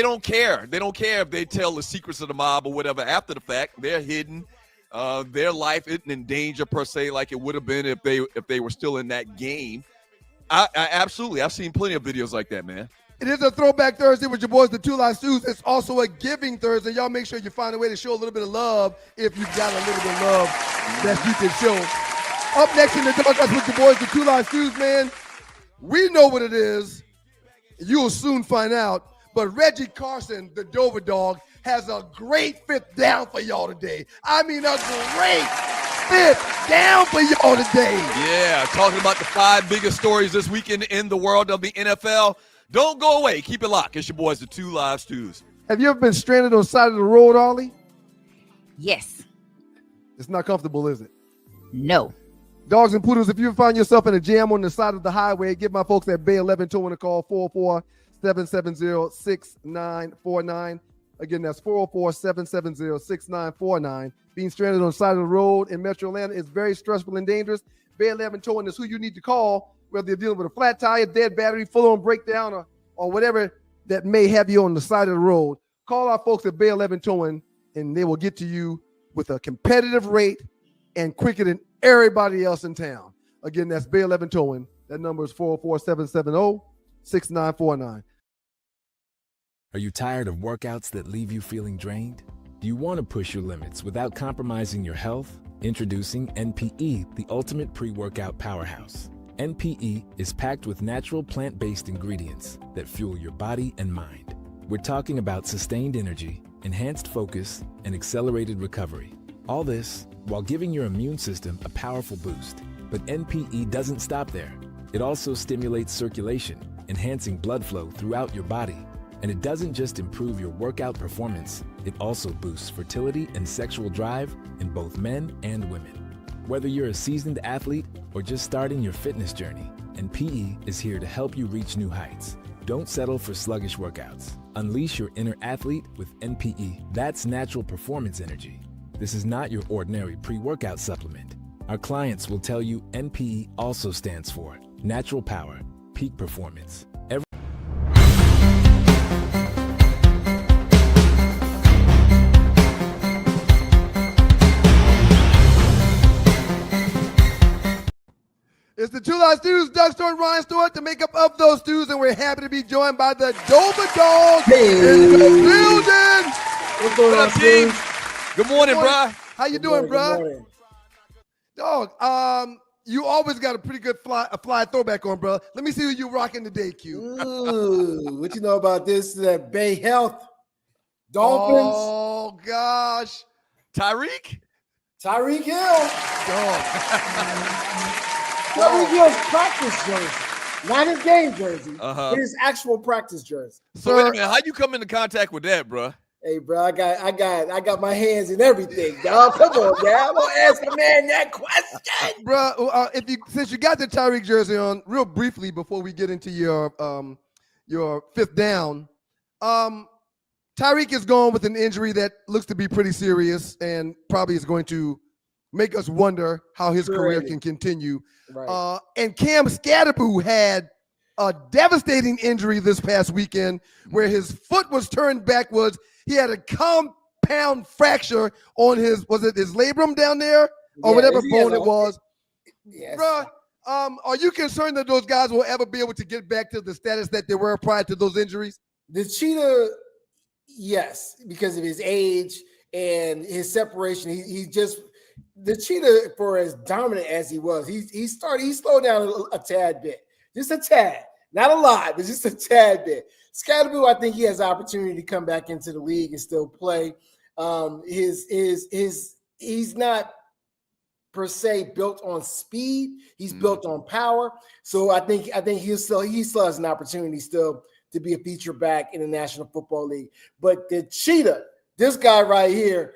don't care. They don't care if they tell the secrets of the mob or whatever after the fact. They're hidden. Their life isn't in danger per se like it would have been if they were still in that game. I absolutely. I've seen plenty of videos like that, man. It is a Throwback Thursday with your boys, the Two Live Stews. It's also a Giving Thursday. Y'all make sure you find a way to show a little bit of love if you've got a little bit of love that you can show. Up next in the Doghouse with your boys, the Two Live Stews, man. We know what it is. You'll soon find out. But Reggie Carson, the Dover Dog, has a great 5th down for y'all today. I mean, a great 5th down for y'all today. Yeah, talking about the 5 biggest stories this weekend in the world of the NFL. Don't go away. Keep it locked. It's your boys, the Two Live Stews. Have you ever been stranded on the side of the road, Ollie? Yes. It's not comfortable, is it? No. Dogs and Poodles, if you find yourself in a jam on the side of the highway, give my folks at Bay 11 Towing a call, 404-770-6949. Again, that's 404-770-6949. Being stranded on the side of the road in Metro Atlanta is very stressful and dangerous. Bay 11 Towing is who you need to call, whether you're dealing with a flat tire, dead battery, full-on breakdown, or whatever that may have you on the side of the road. Call our folks at Bay 11 Towing, and they will get to you with a competitive rate and quicker than everybody else in town. Again, that's Bay 11 Towing. That number is 404-770-6949. Are you tired of workouts that leave you feeling drained? Do you want to push your limits without compromising your health? Introducing NPE, the ultimate pre-workout powerhouse. NPE is packed with natural plant-based ingredients that fuel your body and mind. We're talking about sustained energy, enhanced focus, and accelerated recovery. All this while giving your immune system a powerful boost. But NPE doesn't stop there. It also stimulates circulation, enhancing blood flow throughout your body. And it doesn't just improve your workout performance, it also boosts fertility and sexual drive in both men and women. Whether you're a seasoned athlete or just starting your fitness journey, NPE is here to help you reach new heights. Don't settle for sluggish workouts. Unleash your inner athlete with NPE. That's natural performance energy. This is not your ordinary pre-workout supplement. Our clients will tell you NPE also stands for natural power, peak performance. It's the Two Live Stews, Doug Stewart, Ryan Stewart, the makeup of those stews, and we're happy to be joined by the Dover Dogs in the building. What's going on, team? team? Good morning, bro. How you Good doing, morning, bro? good morning. Dog, you always got a pretty good fly throwback on, bro. Let me see who you rocking today, Q. Ooh, what you know about this? That Bay Health Dolphins, Oh gosh, Tyreek Hill. dog. Tyreek Hill's practice jersey, not his game jersey, but his actual practice jersey. So wait a minute, how you come into contact with that, bro? Hey, bro, I got my hands in everything, dog. Come on, dog. I'm gonna ask a man that question. Bro, since you got the Tyreek jersey on, real briefly before we get into your fifth down, Tyreek is gone with an injury that looks to be pretty serious and probably is going to make us wonder how his career can continue. Right. And Cam Scatterboo had a devastating injury this past weekend where his foot was turned backwards. He had a compound fracture on his labrum down there or whatever bone it was. Yes. Bruh, are you concerned that those guys will ever be able to get back to the status that they were prior to those injuries? The Cheetah, yes, because of his age and his separation. He just the Cheetah, for as dominant as he was, he slowed down a tad bit, just a tad, not a lot, but just a tad bit. Scatterboo, I think he has the opportunity to come back into the league and still play. He's not per se built on speed. He's built on power. So I think he still has an opportunity still to be a feature back in the National Football League. But the Cheetah, this guy right here,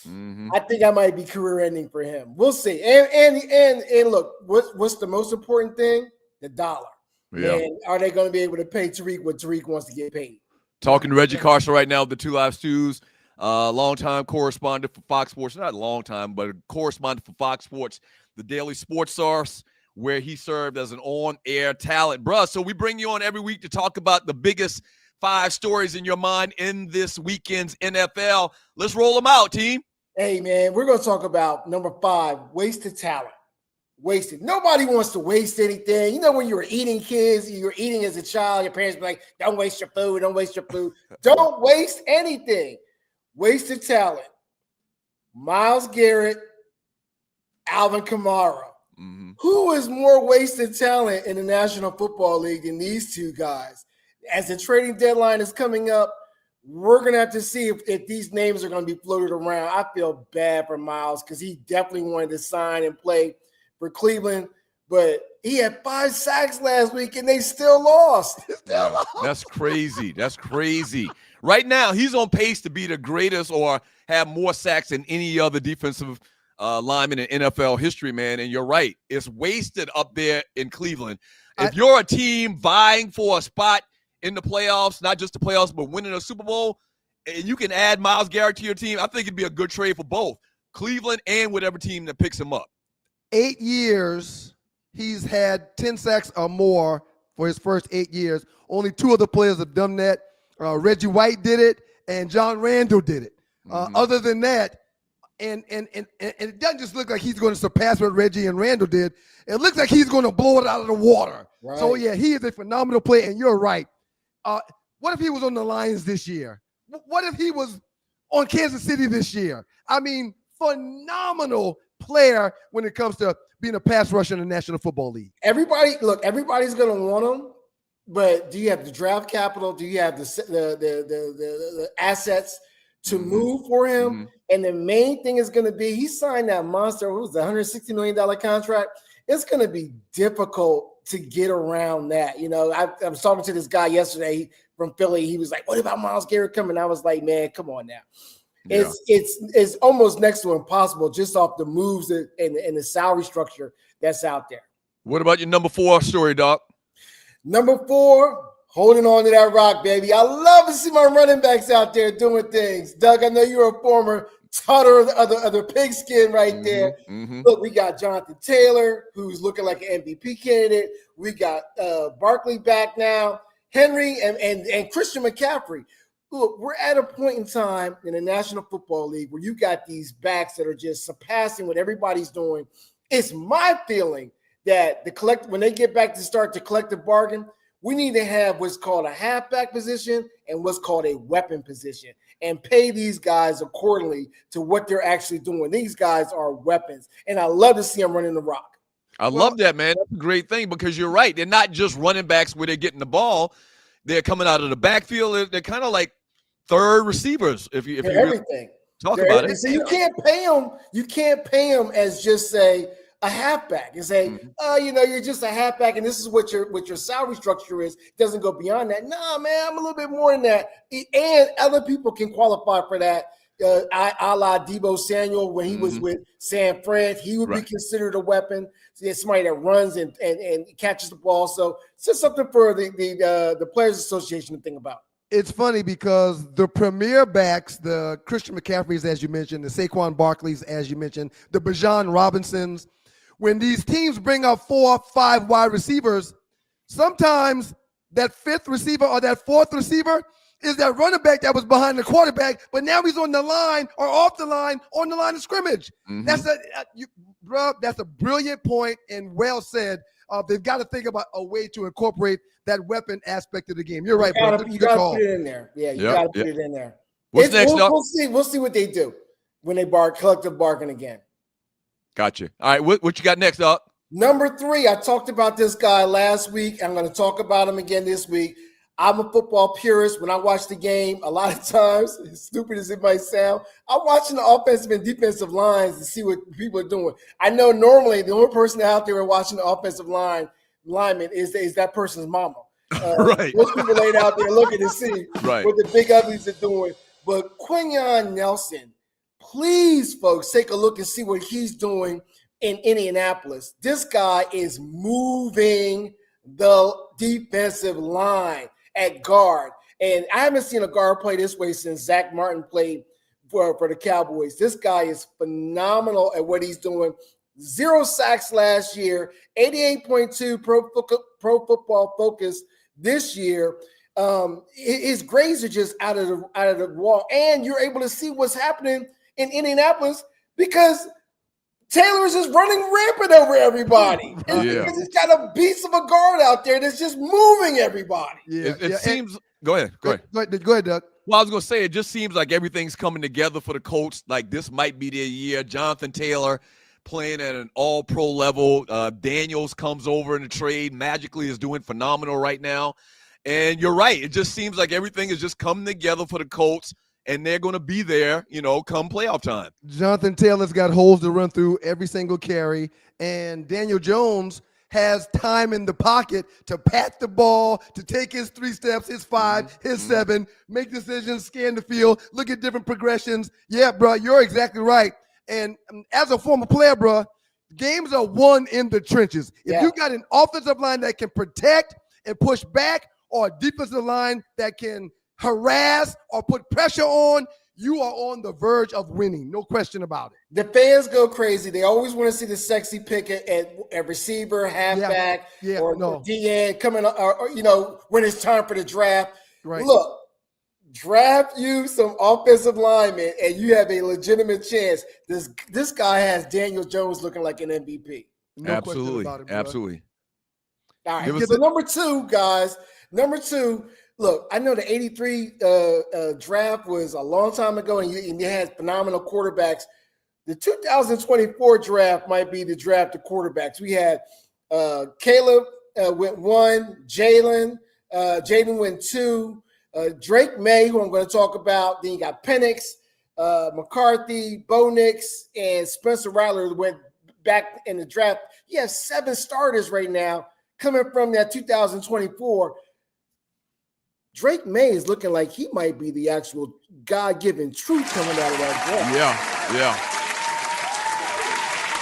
I think I might be career ending for him. We'll see. And look, what's the most important thing? The dollar. Yeah. And are they going to be able to pay Tariq what Tariq wants to get paid? Talking to Reggie Carson right now, the Two Live Stews, longtime correspondent for Fox Sports, not a long time, but a correspondent for Fox Sports, the daily sports source, where he served as an on-air talent. Bruh, so we bring you on every week to talk about the biggest 5 stories in your mind in this weekend's NFL. Let's roll them out, team. Hey, man, we're going to talk about number 5, wasted talent. Wasted. Nobody wants to waste anything. You know, when you were eating kids, you were eating as a child, your parents were like, don't waste your food, don't waste your food. Don't waste anything. Wasted talent. Myles Garrett, Alvin Kamara. Who is more wasted talent in the National Football League than these two guys? As the trading deadline is coming up, we're going to have to see if these names are going to be floated around. I feel bad for Myles because he definitely wanted to sign and play for Cleveland, but he had 5 sacks last week and they still lost. That's crazy. That's crazy. Right now, he's on pace to be the greatest or have more sacks than any other defensive lineman in NFL history, man. And you're right. It's wasted up there in Cleveland. If you're a team vying for a spot in the playoffs, not just the playoffs, but winning a Super Bowl, and you can add Myles Garrett to your team, I think it'd be a good trade for both Cleveland and whatever team that picks him up. 8 years, he's had 10 sacks or more for his first 8 years. Only 2 other players have done that. Reggie White did it, and John Randall did it. Other than that, and it doesn't just look like he's going to surpass what Reggie and Randall did. It looks like he's going to blow it out of the water. Right. So, yeah, he is a phenomenal player, and you're right. What if he was on the Lions this year? What if he was on Kansas City this year? I mean, phenomenal player when it comes to being a pass rusher in the National Football League. Everybody's going to want him, but do you have the draft capital? Do you have the assets to move for him? And the main thing is going to be he signed that monster, what was the $160 million contract? It's going to be difficult to get around that. You know, I was talking to this guy yesterday from Philly. He was like, what about Myles Garrett coming? I was like, man, come on now. Yeah. It's almost next to impossible just off the moves and the salary structure that's out there. What about your number 4 story, Doc? Number 4, Holding on to that rock, baby. I love to see my running backs out there doing things. Doug, I know you're a former tutter of the pigskin right there. Look, we got Jonathan Taylor, who's looking like an MVP candidate. We got Barkley back now, Henry, and Christian McCaffrey. Look, we're at a point in time in the National Football League where you got these backs that are just surpassing what everybody's doing. It's my feeling that when they get back to start the collective bargain, we need to have what's called a halfback position and what's called a weapon position and pay these guys accordingly to what they're actually doing. These guys are weapons, and I love to see them running the rock. I love that, man. That's a great thing because you're right. They're not just running backs where they're getting the ball. They're coming out of the backfield. They're kind of like third receivers if you everything. Talk about it. So you can't pay them. You can't pay them as just say a halfback and say, you're just a halfback, and this is what your salary structure is. It doesn't go beyond that. Nah, man, I'm a little bit more than that. And other people can qualify for that. A la Deebo Samuel when he was with San Fran, he would be considered a weapon. So somebody that runs and catches the ball. So it's just something for the Players Association to think about. It's funny because the premier backs, the Christian McCaffreys, as you mentioned, the Saquon Barkleys, as you mentioned, the Bijan Robinsons, when these teams bring up 4 or 5 wide receivers, sometimes that fifth receiver or that fourth receiver is that running back that was behind the quarterback, but now he's on the line or off the line, on the line of scrimmage. That's a brilliant point and well said. They've got to think about a way to incorporate that weapon aspect of the game. You're right, bro. You got to put it in there. Yeah, you got to put it in there. What's next up? We'll see what they do when they collective bargain again. Gotcha. All right, what you got next up? Number 3, I talked about this guy last week. I'm going to talk about him again this week. I'm a football purist. When I watch the game, a lot of times, as stupid as it might sound, I'm watching the offensive and defensive lines to see what people are doing. I know normally the only person out there watching the offensive lineman is that person's mama. Right. Most people laid out there looking to see what the big uglies are doing. But Quinyon Nelson, please, folks, take a look and see what he's doing in Indianapolis. This guy is moving the defensive line at guard. And I haven't seen a guard play this way since Zach Martin played for the Cowboys. This guy is phenomenal at what he's doing. 0 sacks last year, 88.2 pro football focus this year. His grades are just out of the wall. And you're able to see what's happening in Indianapolis because Taylor is just running rampant over everybody. Because he's got a beast of a guard out there that's just moving everybody. It seems – go ahead, Doug. Well, I was going to say, it just seems like everything's coming together for the Colts. Like this might be their year. Jonathan Taylor playing at an all-pro level. Daniels comes over in the trade. Magically is doing phenomenal right now. And you're right. It just seems like everything is just coming together for the Colts. And they're going to be there, come playoff time. Jonathan Taylor's got holes to run through every single carry. And Daniel Jones has time in the pocket to pat the ball, to take his 3 steps, his 5, his 7, make decisions, scan the field, look at different progressions. Yeah, bro, you're exactly right. And as a former player, bro, games are won in the trenches. If you got an offensive line that can protect and push back, or a defensive line that can harass or put pressure on, you are on the verge of winning. No question about it. The fans go crazy. They always want to see the sexy pick at receiver, halfback, or DN coming, or when it's time for the draft. Right. Look, draft you some offensive linemen, and you have a legitimate chance. This guy has Daniel Jones looking like an MVP. No question about it, bro. Absolutely. All right. So number 2, guys. Number 2. Look, I know the 83 draft was a long time ago, and you had phenomenal quarterbacks. The 2024 draft might be the draft of quarterbacks. We had Caleb went 1, Jaden went 2, Drake May, who I'm going to talk about. Then you got Penix, McCarthy, Bo Nix, and Spencer Rattler went back in the draft. You have 7 starters right now coming from that 2024. Drake May is looking like he might be the actual God-given truth coming out of that draft.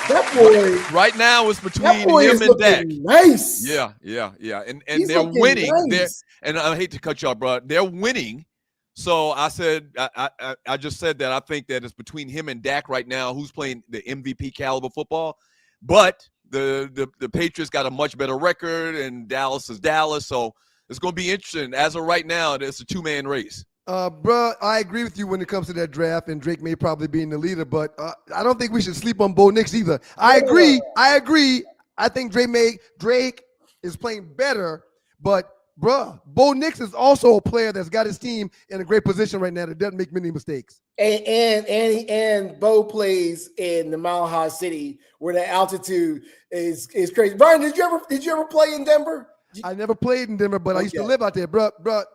That boy. Right now, it's That between boy is him and Dak. looking nice. Yeah. And He's they're looking winning. nice. And I hate to cut you off, bro. They're winning. So I said, I just said that I think that it's between him and Dak right now, who's playing the MVP caliber football. But the Patriots got a much better record, and Dallas is Dallas. So it's going to be interesting. As of right now, it's a two-man race. Bro, I agree with you when it comes to that draft, and Drake may probably be in the leader, but I don't think we should sleep on Bo Nix either. I agree. I think Drake is playing better, but bro, Bo Nix is also a player that's got his team in a great position right now that doesn't make many mistakes. And Bo plays in the Mile High City where the altitude is crazy. Brian, did you ever play in Denver? I never played in Denver, but I used to live out there, bro.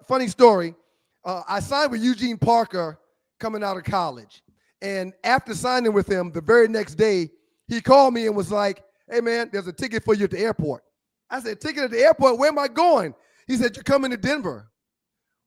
Funny story. I signed with Eugene Parker coming out of college. And after signing with him, the very next day, he called me and was like, hey, man, there's a ticket for you at the airport. I said, ticket at the airport? Where am I going? He said, you're coming to Denver.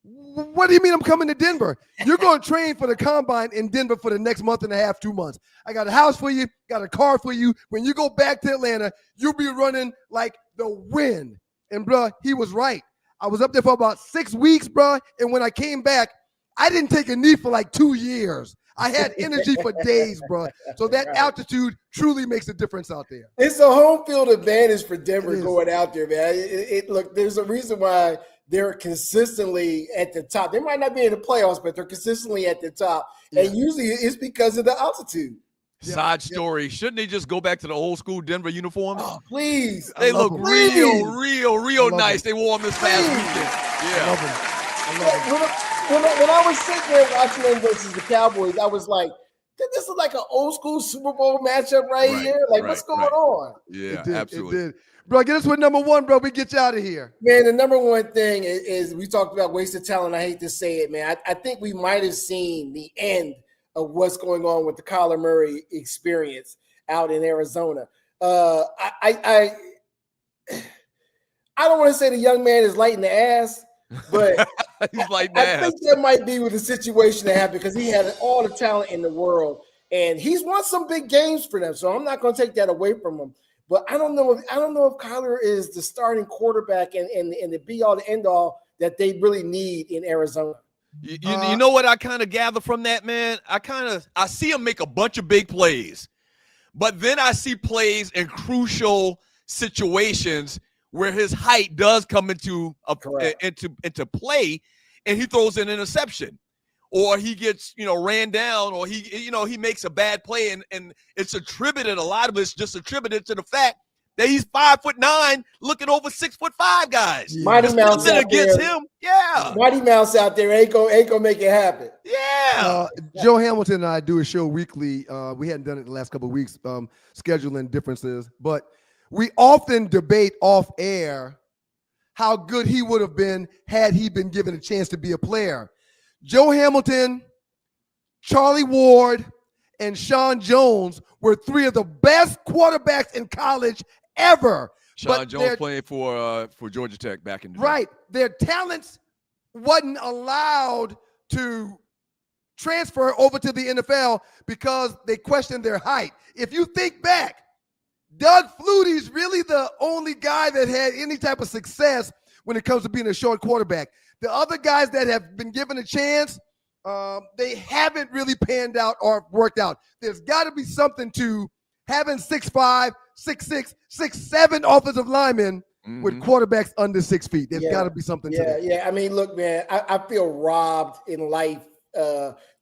What do you mean I'm coming to Denver? You're going to train for the combine in Denver for the next month and a half, 2 months. I got a house for you, got a car for you. When you go back to Atlanta, you'll be running like the wind. And, bro, he was right. I was up there for about 6 weeks, bro. And when I came back, I didn't take a knee for like 2 years. I had energy for days, bro. So that altitude truly makes a difference out there. It's a home field advantage for Denver going out there, man. Look, there's a reason why they're consistently at the top. They might not be in the playoffs, but they're consistently at the top. Yeah. And usually it's because of the altitude. Side story. Shouldn't they just go back to the old school Denver uniforms? Oh, please. They look real nice. They wore them this past weekend. Yeah. When I was sitting there watching them versus the Cowboys, I was like, this is like an old school Super Bowl matchup right here. Like, what's going on? Yeah, absolutely. It did. Bro, get us with number one, bro. We get you out of here. Man, the number one thing is we talked about wasted talent. I hate to say it, man. I think we might have seen the end of what's going on with the Kyler Murray experience out in Arizona. I don't want to say the young man is light in the ass, but he's light in I the ass. think that might be with the situation that happened because he had all the talent in the world and he's won some big games for them. So I'm not going to take that away from him. But I don't know if Kyler is the starting quarterback and the be all the end all that they really need in Arizona. You know what I kind of gather from that, man? I see him make a bunch of big plays, but then I see plays in crucial situations where his height does come into play, and he throws an interception, or he gets ran down, or he makes a bad play, and it's attributed. A lot of it's just attributed to the fact that he's 5'9", looking over 6'5" guys. Mighty Mouse out against there. him, yeah. Mighty Mouse out there ain't gonna make it happen. Yeah. Joe Hamilton and I do a show weekly. We hadn't done it the last couple of weeks, scheduling differences, but we often debate off air how good he would have been had he been given a chance to be a player. Joe Hamilton, Charlie Ward, and Sean Jones were three of the best quarterbacks in college ever. Sean Jones playing for Georgia Tech back in the day. Right. Their talents wasn't allowed to transfer over to the NFL because they questioned their height. If you think back, Doug Flutie's really the only guy that had any type of success when it comes to being a short quarterback. The other guys that have been given a chance, they haven't really panned out or worked out. There's got to be something to having 6'5", 6'6", 6'7" offensive linemen with quarterbacks under 6 feet. There's got to be something to that. Yeah. I mean, look, man, I feel robbed in life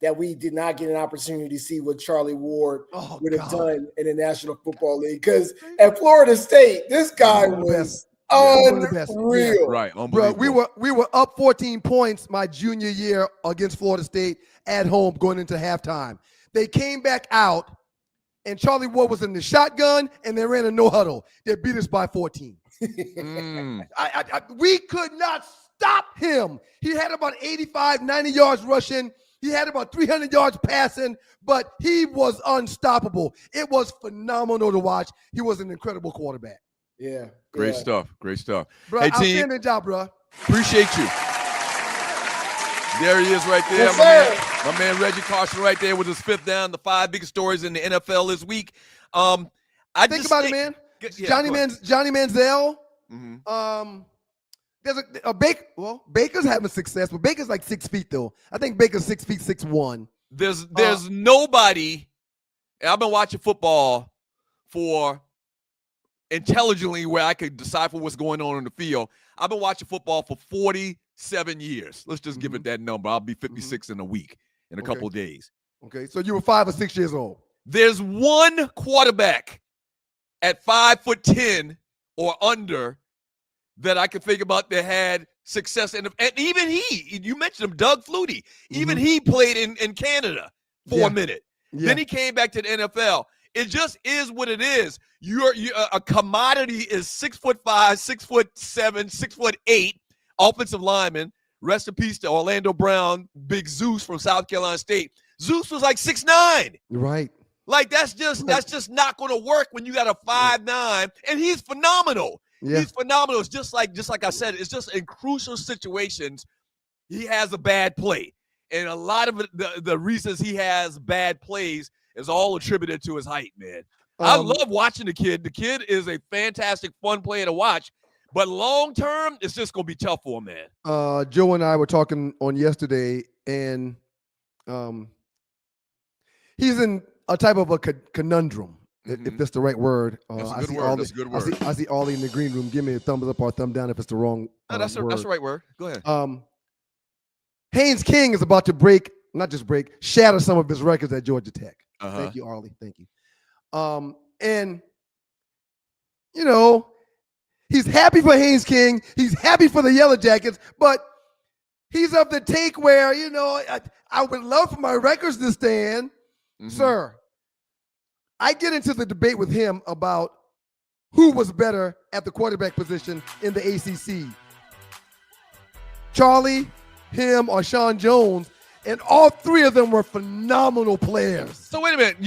that we did not get an opportunity to see what Charlie Ward would have done in the National Football League. Because at Florida State, this guy was unreal. Right. Bro, we were up 14 points my junior year against Florida State at home going into halftime. They came back out, and Charlie Ward was in the shotgun, and they ran a no huddle. They beat us by 14. We could not stop him. He had about 85, 90 yards rushing. He had about 300 yards passing, but he was unstoppable. It was phenomenal to watch. He was an incredible quarterback. Yeah. Great stuff. Bro, hey, team. Outstanding job, bro. Appreciate you. There he is right there. My man Reggie Carson right there with his fifth down, the 5 biggest stories in the NFL this week. Think about it, man. Johnny Manziel. There's a Baker. Well, Baker's having success, but Baker's like 6 feet though. I think Baker's 6 feet 6'1". There's nobody. And I've been watching football for intelligently where I could decipher what's going on in the field. I've been watching football for 47 years. Let's just give it that number. I'll be 56 in a week, in a couple of days. Okay, so you were 5 or 6 years old. There's one quarterback at 5'10" or under that I could think about that had success. And even you mentioned him, Doug Flutie. Even he played in Canada for a minute. Yeah. Then he came back to the NFL. It just is what it is. You're a commodity is 6'5", 6'7", 6'8" offensive lineman. Rest in peace to Orlando Brown, Big Zeus from South Carolina State. Zeus was like 6'9". Right. Like that's just not going to work when you got a 5'9", and he's phenomenal. Yeah. He's phenomenal. It's just like I said, it's just in crucial situations he has a bad play. And a lot of the reasons he has bad plays is all attributed to his height, man. I love watching the kid. The kid is a fantastic, fun player to watch. But long term, it's just going to be tough for him, man. Joe and I were talking on yesterday, and he's in a type of a conundrum, if that's the right word. That's a good word. That's a good word. I see Ollie in the green room. Give me a thumbs up or a thumb down if it's the wrong word. That's the right word. Go ahead. Haynes King is about to shatter some of his records at Georgia Tech. Thank you, Ollie. Thank you. And, you know, he's happy for Haynes King. He's happy for the Yellow Jackets, but he's of the take where, you know, I would love for my records to stand. Sir, I get into the debate with him about who was better at the quarterback position in the ACC. Charlie, him, or Sean Jones, and all three of them were phenomenal players. So wait a minute,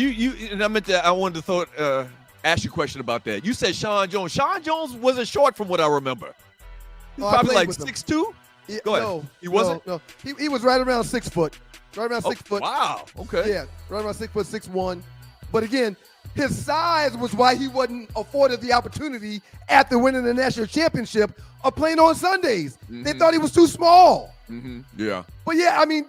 and I wanted to ask you a question about that. You said Sean Jones. Sean Jones wasn't short from what I remember. He's probably like 6'2". Go ahead. No, he wasn't. No, he was right around 6 foot. Right around 6 foot. Wow. Okay. Yeah, right around 6 foot 6'1". But again, his size was why he wasn't afforded the opportunity after winning the national championship of playing on Sundays. They thought he was too small. Yeah. But yeah, I mean,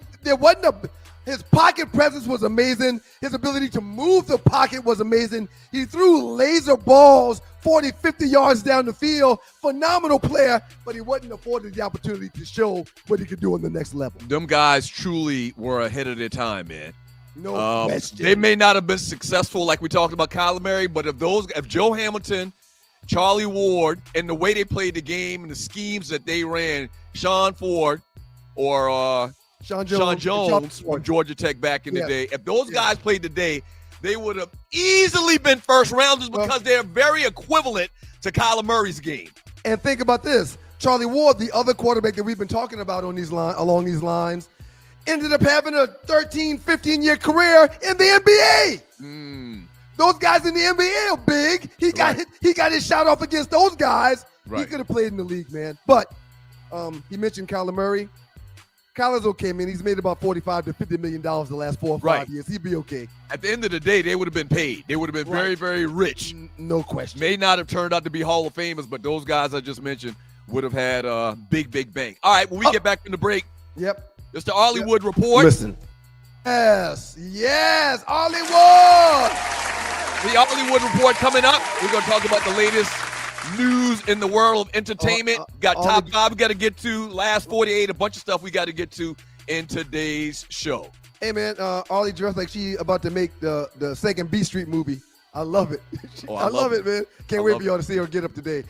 his pocket presence was amazing. His ability to move the pocket was amazing. He threw laser balls 40, 50 yards down the field. Phenomenal player, but he wasn't afforded the opportunity to show what he could do on the next level. Them guys truly were ahead of their time, man. No question. They may not have been successful like we talked about Kyler Murray, but if Joe Hamilton, Charlie Ward, and the way they played the game and the schemes that they ran, Sean Ford or Sean Jones from Georgia Tech back in the day, if those guys played today, they would have easily been first rounders because they're very equivalent to Kyler Murray's game. And think about this. Charlie Ward, the other quarterback that we've been talking about along these lines, ended up having a 13, 15-year career in the NBA. Those guys in the NBA are big. He got his shot off against those guys. He could have played in the league, man. But he mentioned Kyler Murray. Kyler's okay, man. He's made about $45 to $50 million the last 4 or 5 years. He'd be okay. At the end of the day, they would have been paid. They would have been very, very rich. No question. May not have turned out to be Hall of Famers, but those guys I just mentioned would have had a big, big bank. All right, when we get back from the break, it's the Hollywood Report. Listen. Yes, Hollywood. The Hollywood Report coming up. We're going to talk about the latest news in the world of entertainment. Got top 5 we got to get to. Last 48, a bunch of stuff we got to get to in today's show. Hey, man, Ollie dressed like she about to make the second B Street movie. I love it. I love it, man. Can't wait for y'all to see her get up today.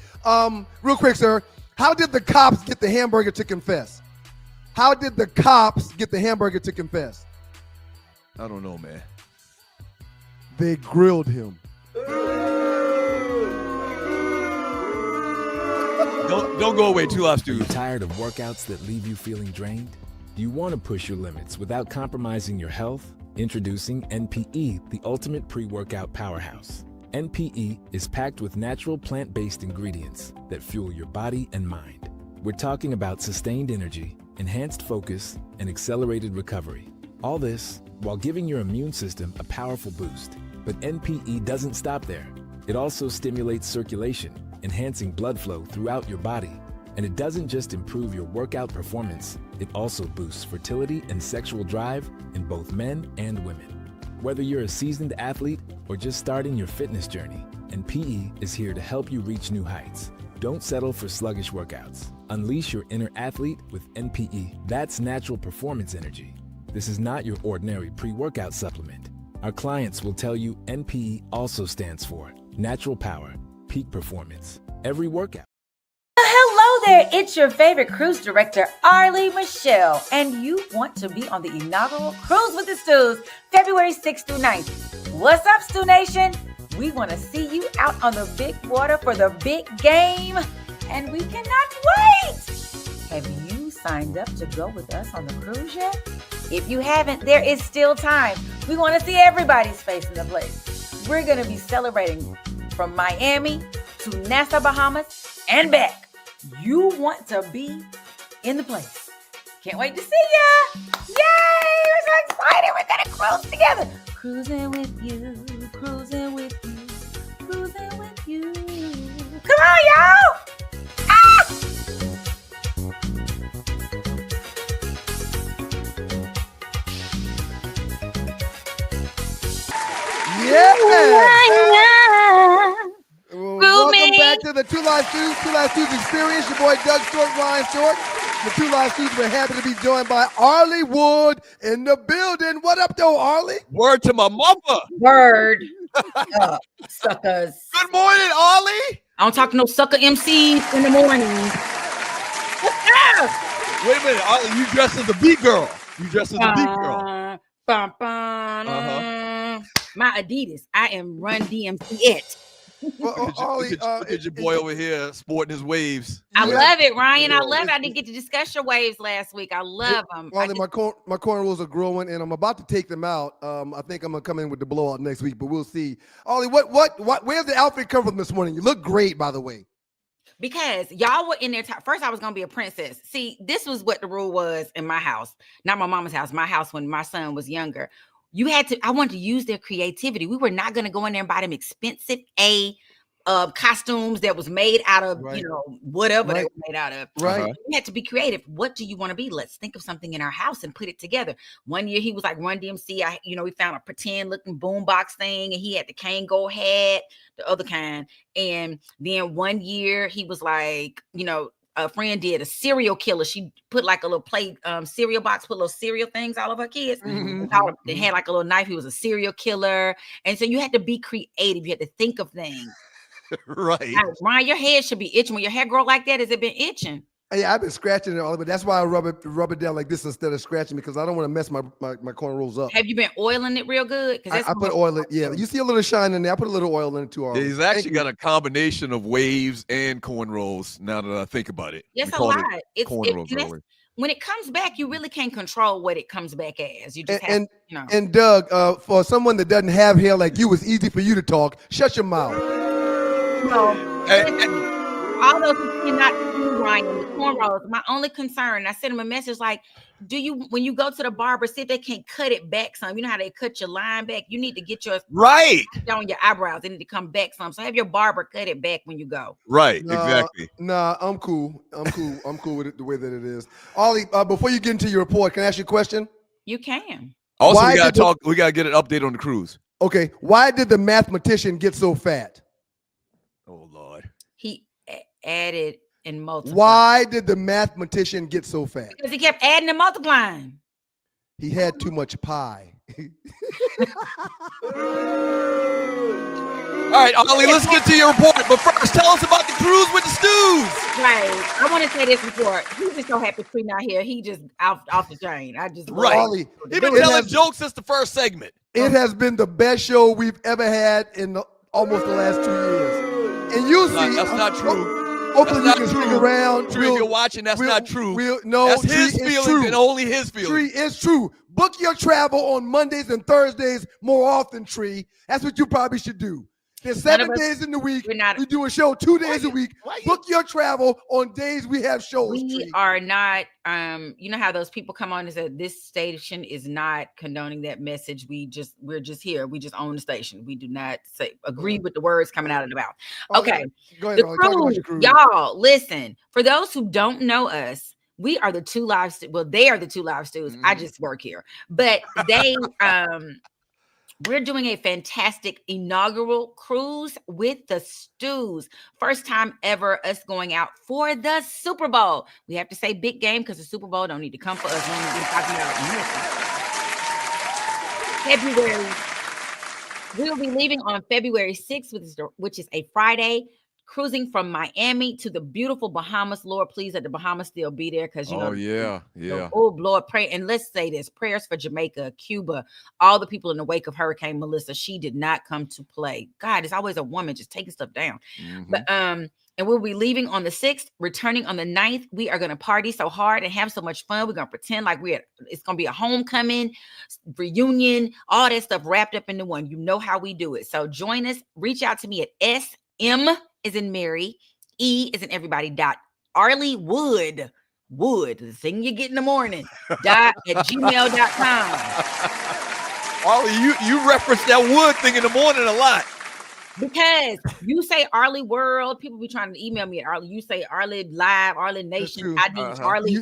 Real quick, sir. How did the cops get the hamburger to confess? I don't know, man. They grilled him. Don't go away. 2 Live Are you Stews. tired of workouts that leave you feeling drained? Do you want to push your limits without compromising your health? Introducing NPE, the ultimate pre-workout powerhouse. NPE is packed with natural plant-based ingredients that fuel your body and mind. We're talking about sustained energy, enhanced focus, and accelerated recovery. All this while giving your immune system a powerful boost. But NPE doesn't stop there. It also stimulates circulation, enhancing blood flow throughout your body. And it doesn't just improve your workout performance, it also boosts fertility and sexual drive in both men and women. Whether you're a seasoned athlete or just starting your fitness journey, NPE is here to help you reach new heights. Don't settle for sluggish workouts. Unleash your inner athlete with NPE. That's natural performance energy. This is not your ordinary pre-workout supplement. Our clients will tell you NPE also stands for natural power, peak performance, every workout. Hello there, it's your favorite cruise director, Arlie Michelle, and you want to be on the inaugural Cruise with the Stews, February 6th through 9th. What's up, Stew Nation? We want to see you out on the big water for the big game, and we cannot wait! Have you signed up to go with us on the cruise yet? If you haven't, there is still time. We want to see everybody's face in the place. We're going to be celebrating from Miami to Nassau, Bahamas, and back. You want to be in the place. Can't wait to see ya. Yay! We're so excited. We're going to cruise together. Cruising with you, cruising with you, cruising with you. Come on, y'all. Ah! Welcome back to the Two Live Stews Experience. Your boy Doug Stewart, Ryan Stewart. The Two Live Stews, we're happy to be joined by Arlie Wood in the building. What up, though, Arlie? Word to my mother. Word up, suckers. Good morning, Arlie. I don't talk to no sucker MCs in the morning. Wait a minute, Arlie, you dressed as a B girl. You dressed as a B girl. My Adidas. I am Run DMC it. Well, Arlie, Look at your boy over here sporting his waves. I love it, Ryan. I love it. I didn't get to discuss your waves last week. I love them. Arlie, my cornrows are growing, and I'm about to take them out. I think I'm gonna come in with the blowout next week, but we'll see. Arlie, where's the outfit come from this morning? You look great, by the way. Because y'all were in there. First, I was going to be a princess. See, this was what the rule was in my house. Not my mama's house. My house when my son was younger. I wanted to use their creativity. We were not going to go in there and buy them expensive costumes that was made out of, whatever they were made out of. Right. We had to be creative. What do you want to be? Let's think of something in our house and put it together. One year he was like Run DMC. We found a pretend looking boombox thing, and he had the Kango hat, the other kind. And then one year he was like, a friend did a serial killer. She put like a little plate cereal box, put little cereal things all of her kids. They had like a little knife. He was a serial killer. And so you had to be creative. You had to think of things. Right. Ryan, your head should be itching. When your hair grow like that, has it been itching? Yeah, I've been scratching it all, but that's why I rub it down like this instead of scratching, because I don't want to mess my cornrows up. Have you been oiling it real good? I put oil in. Yeah, you see a little shine in there. I put a little oil in it too. Yeah, he's actually got a combination of waves and cornrows. Now that I think about it, yes, a lot. Cornrows. When it comes back, you really can't control what it comes back as. You just have, And Doug, for someone that doesn't have hair like you, it's easy for you to talk. Shut your mouth. Although he cannot see Ryan the cornrows, my only concern, I sent him a message like, when you go to the barber, see if they can cut it back some. You know how they cut your line back? You need to get yours right on your eyebrows. They need to come back some. So have your barber cut it back when you go. Right, exactly. Nah, I'm cool. I'm cool with it the way that it is. Ollie, before you get into your report, can I ask you a question? You can. Also, we gotta get an update on the cruise. Okay. Why did the mathematician get so fat? Oh Lord. He added and multiplied. Why did the mathematician get so fat? Because he kept adding and multiplying. He had too much pie. All right, Ollie, let's get to your report. But first, tell us about the cruise with the Stews. Right. I want to say this report. He's just so happy Tree not here. He just off the chain. Right. Ollie, he's been telling jokes since the first segment. It has been the best show we've ever had in almost the last 2 years. And you see, that's not true. Hopefully you can stick around. Tree, if you're watching, that's not true. No, that's his feelings and only his feelings. Tree, it's true. Book your travel on Mondays and Thursdays more often, Tree. That's what you probably should do. There's None of 7 us- days in the week. we're not- We do a show 2 days a week. Book your travel on days we have shows. We are not, you know how those people come on and say this station is not condoning that message. We're just here. We just own the station. We do not agree with the words coming out of the mouth. Okay. Go ahead. The Talk about cruise, your cruise. y'all, listen. For those who don't know us, we are the two live. Well, they are the two live stews. I just work here, but they we're doing a fantastic inaugural cruise with the Stews. First time ever us going out for the Super Bowl. We have to say big game because the Super Bowl don't need to come for us. We don't need to be talking about February. We will be leaving on February 6th, which is a Friday, cruising from Miami to the beautiful Bahamas. Lord, please let the Bahamas still be there because you know. Oh Lord, pray and let's say this: prayers for Jamaica, Cuba, all the people in the wake of Hurricane Melissa. She did not come to play. God, it's always a woman just taking stuff down. But and we'll be leaving on the 6th, returning on the 9th. We are going to party so hard and have so much fun. We're going to pretend like it's going to be a homecoming, reunion, all that stuff wrapped up into one. You know how we do it. So join us. Reach out to me at SM is in Mary, E is in everybody, Arlie Wood, the thing you get in the morning, at gmail.com. Arlie, you reference that wood thing in the morning a lot. Because you say Arlie World, people be trying to email me at Arlie. You say Arlie Live, Arlie Nation. I need Arlie.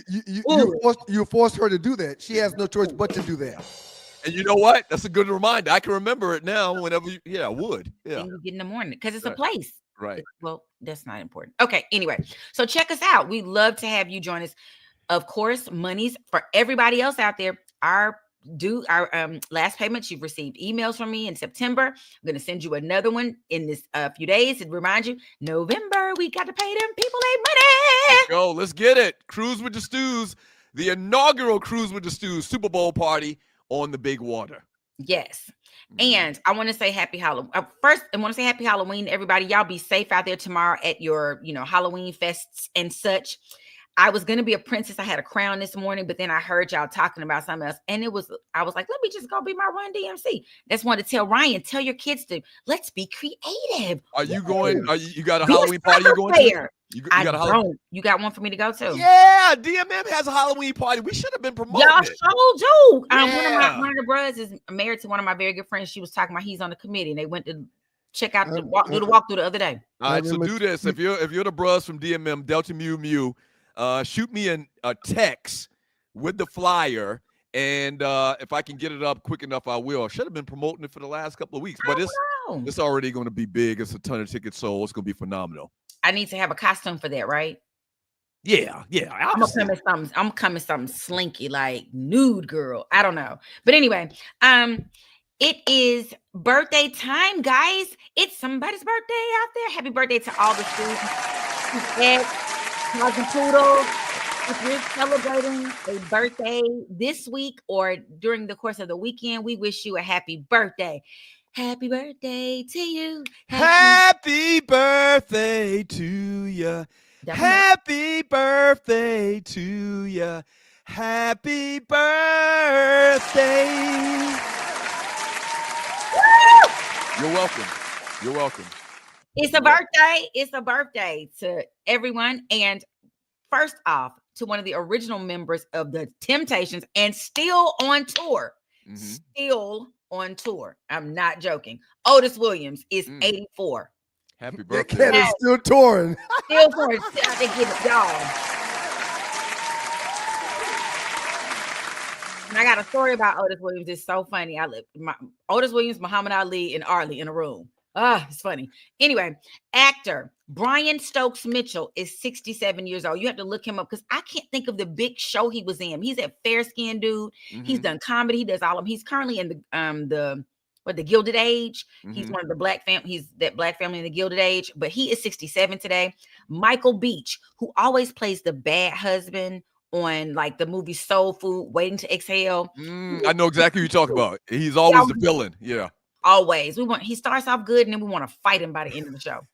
You forced her to do that. She has no choice but to do that. And you know what? That's a good reminder. I can remember it now whenever wood. Yeah. You get in the morning because it's a place. Right. Well, that's not important. Okay. Anyway, so check us out. We'd love to have you join us. Of course, monies for everybody else out there. Our last payments, you've received emails from me in September. I'm going to send you another one in this few days and remind you, November, we got to pay them people their money. Let's go. Let's get it. Cruise with the Stews, the inaugural Cruise with the Stews Super Bowl party on the big water. Yes. And I want to say happy Halloween. First, I want to say happy Halloween, everybody. Y'all be safe out there tomorrow at your, Halloween fests and such. I was going to be a princess. I had a crown this morning, but then I heard y'all talking about something else. And I was like, let me just go be my Run DMC. That's one to tell Ryan, tell your kids to let's be creative. Are you going? You got a Halloween party you're going to? You got a Halloween? You got one for me to go to? Yeah, DMM has a Halloween party. We should have been promoting Y'all it. sure do. Yeah. One of the brothers is married to one of my very good friends. She was talking about he's on the committee, and they went to check out do the walkthrough the other day. All right, so do this. If you're the bros from DMM, Delta Mu Mu, shoot me a text with the flyer, and if I can get it up quick enough, I will. I should have been promoting it for the last couple of weeks, but it's already going to be big. It's a ton of tickets sold. It's going to be phenomenal. I need to have a costume for that, right? Yeah. I'm coming something slinky, like nude girl. I don't know. But anyway, it is birthday time, guys. It's somebody's birthday out there. Happy birthday to all the students. Cousin Poodle. If you're celebrating a birthday this week or during the course of the weekend, we wish you a happy birthday. Happy birthday to you. Happy birthday to you. Happy birthday to you. Happy birthday. You're welcome. You're welcome. It's a birthday. It's a birthday to everyone. And first off, to one of the original members of the Temptations and still on tour. Still on tour. I'm not joking. Otis Williams is 84. Happy birthday. That cat is still touring. Still touring. Still out there getting y'all. And I got a story about Otis Williams. It's so funny. Otis Williams, Muhammad Ali, and Arlie in a room. It's funny. Anyway, actor Brian Stokes Mitchell is 67 years old. You have to look him up because I can't think of the big show he was in. He's a fair-skinned dude. He's done comedy. He does all of them. He's currently in the Gilded Age. He's one of the black family. He's that black family in the Gilded Age. But he is 67 today. Michael Beach, who always plays the bad husband on like the movie Soul Food, Waiting to Exhale. I know exactly who you're talking about. He's always the villain. Yeah. Always. He starts off good and then we want to fight him by the end of the show.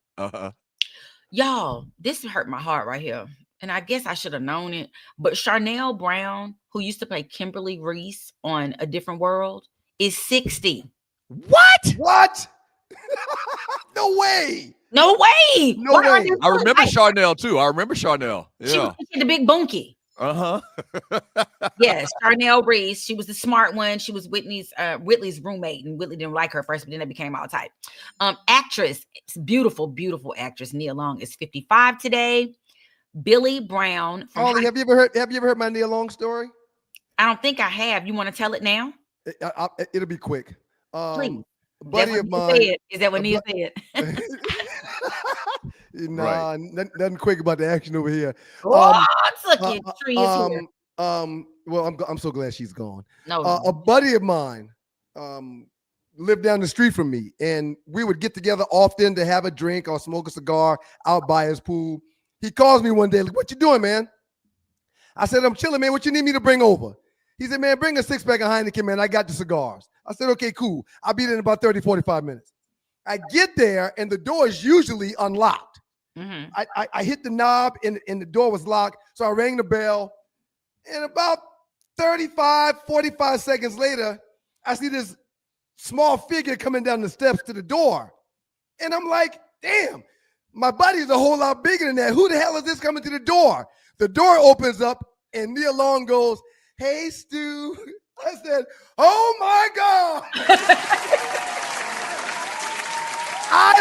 Y'all, this hurt my heart right here. And I guess I should have known it. But Charnel Brown, who used to play Kimberly Reese on A Different World, is 60. What? No No way. No way. No Why are way. they I remember like- Charnel too. I remember Charnel. She Yeah. was the big bunkie. Uh-huh. Yes, Charnel Reese. She was the smart one. She was Whitney's roommate, and Whitney didn't like her first, but then they became all tight. Actress, beautiful, beautiful actress. Nia Long is 55 today. Billy Brown. Ollie, have you ever heard my Nia Long story? I don't think I have. You want to tell it now? It'll be quick. Please. A buddy of mine. Is that what Nia said? Nah, nothing quick about the action over here. Oh, look, tree is here. Well, I'm so glad she's gone. No, A buddy of mine lived down the street from me, and we would get together often to have a drink or smoke a cigar out by his pool. He calls me one day, like, "What you doing, man?" I said, "I'm chilling, man. What you need me to bring over?" He said, "Man, bring a 6-pack of Heineken, man. I got the cigars." I said, "Okay, cool. I'll be there in about 30, 45 minutes." I get there, and the door is usually unlocked. Mm-hmm. I hit the knob, and the door was locked, so I rang the bell. And about 35, 45 seconds later, I see this small figure coming down the steps to the door. And I'm like, damn, my buddy's a whole lot bigger than that. Who the hell is this coming to the door? The door opens up, and Nia Long goes, "Hey, Stu." I said, "Oh, my God." I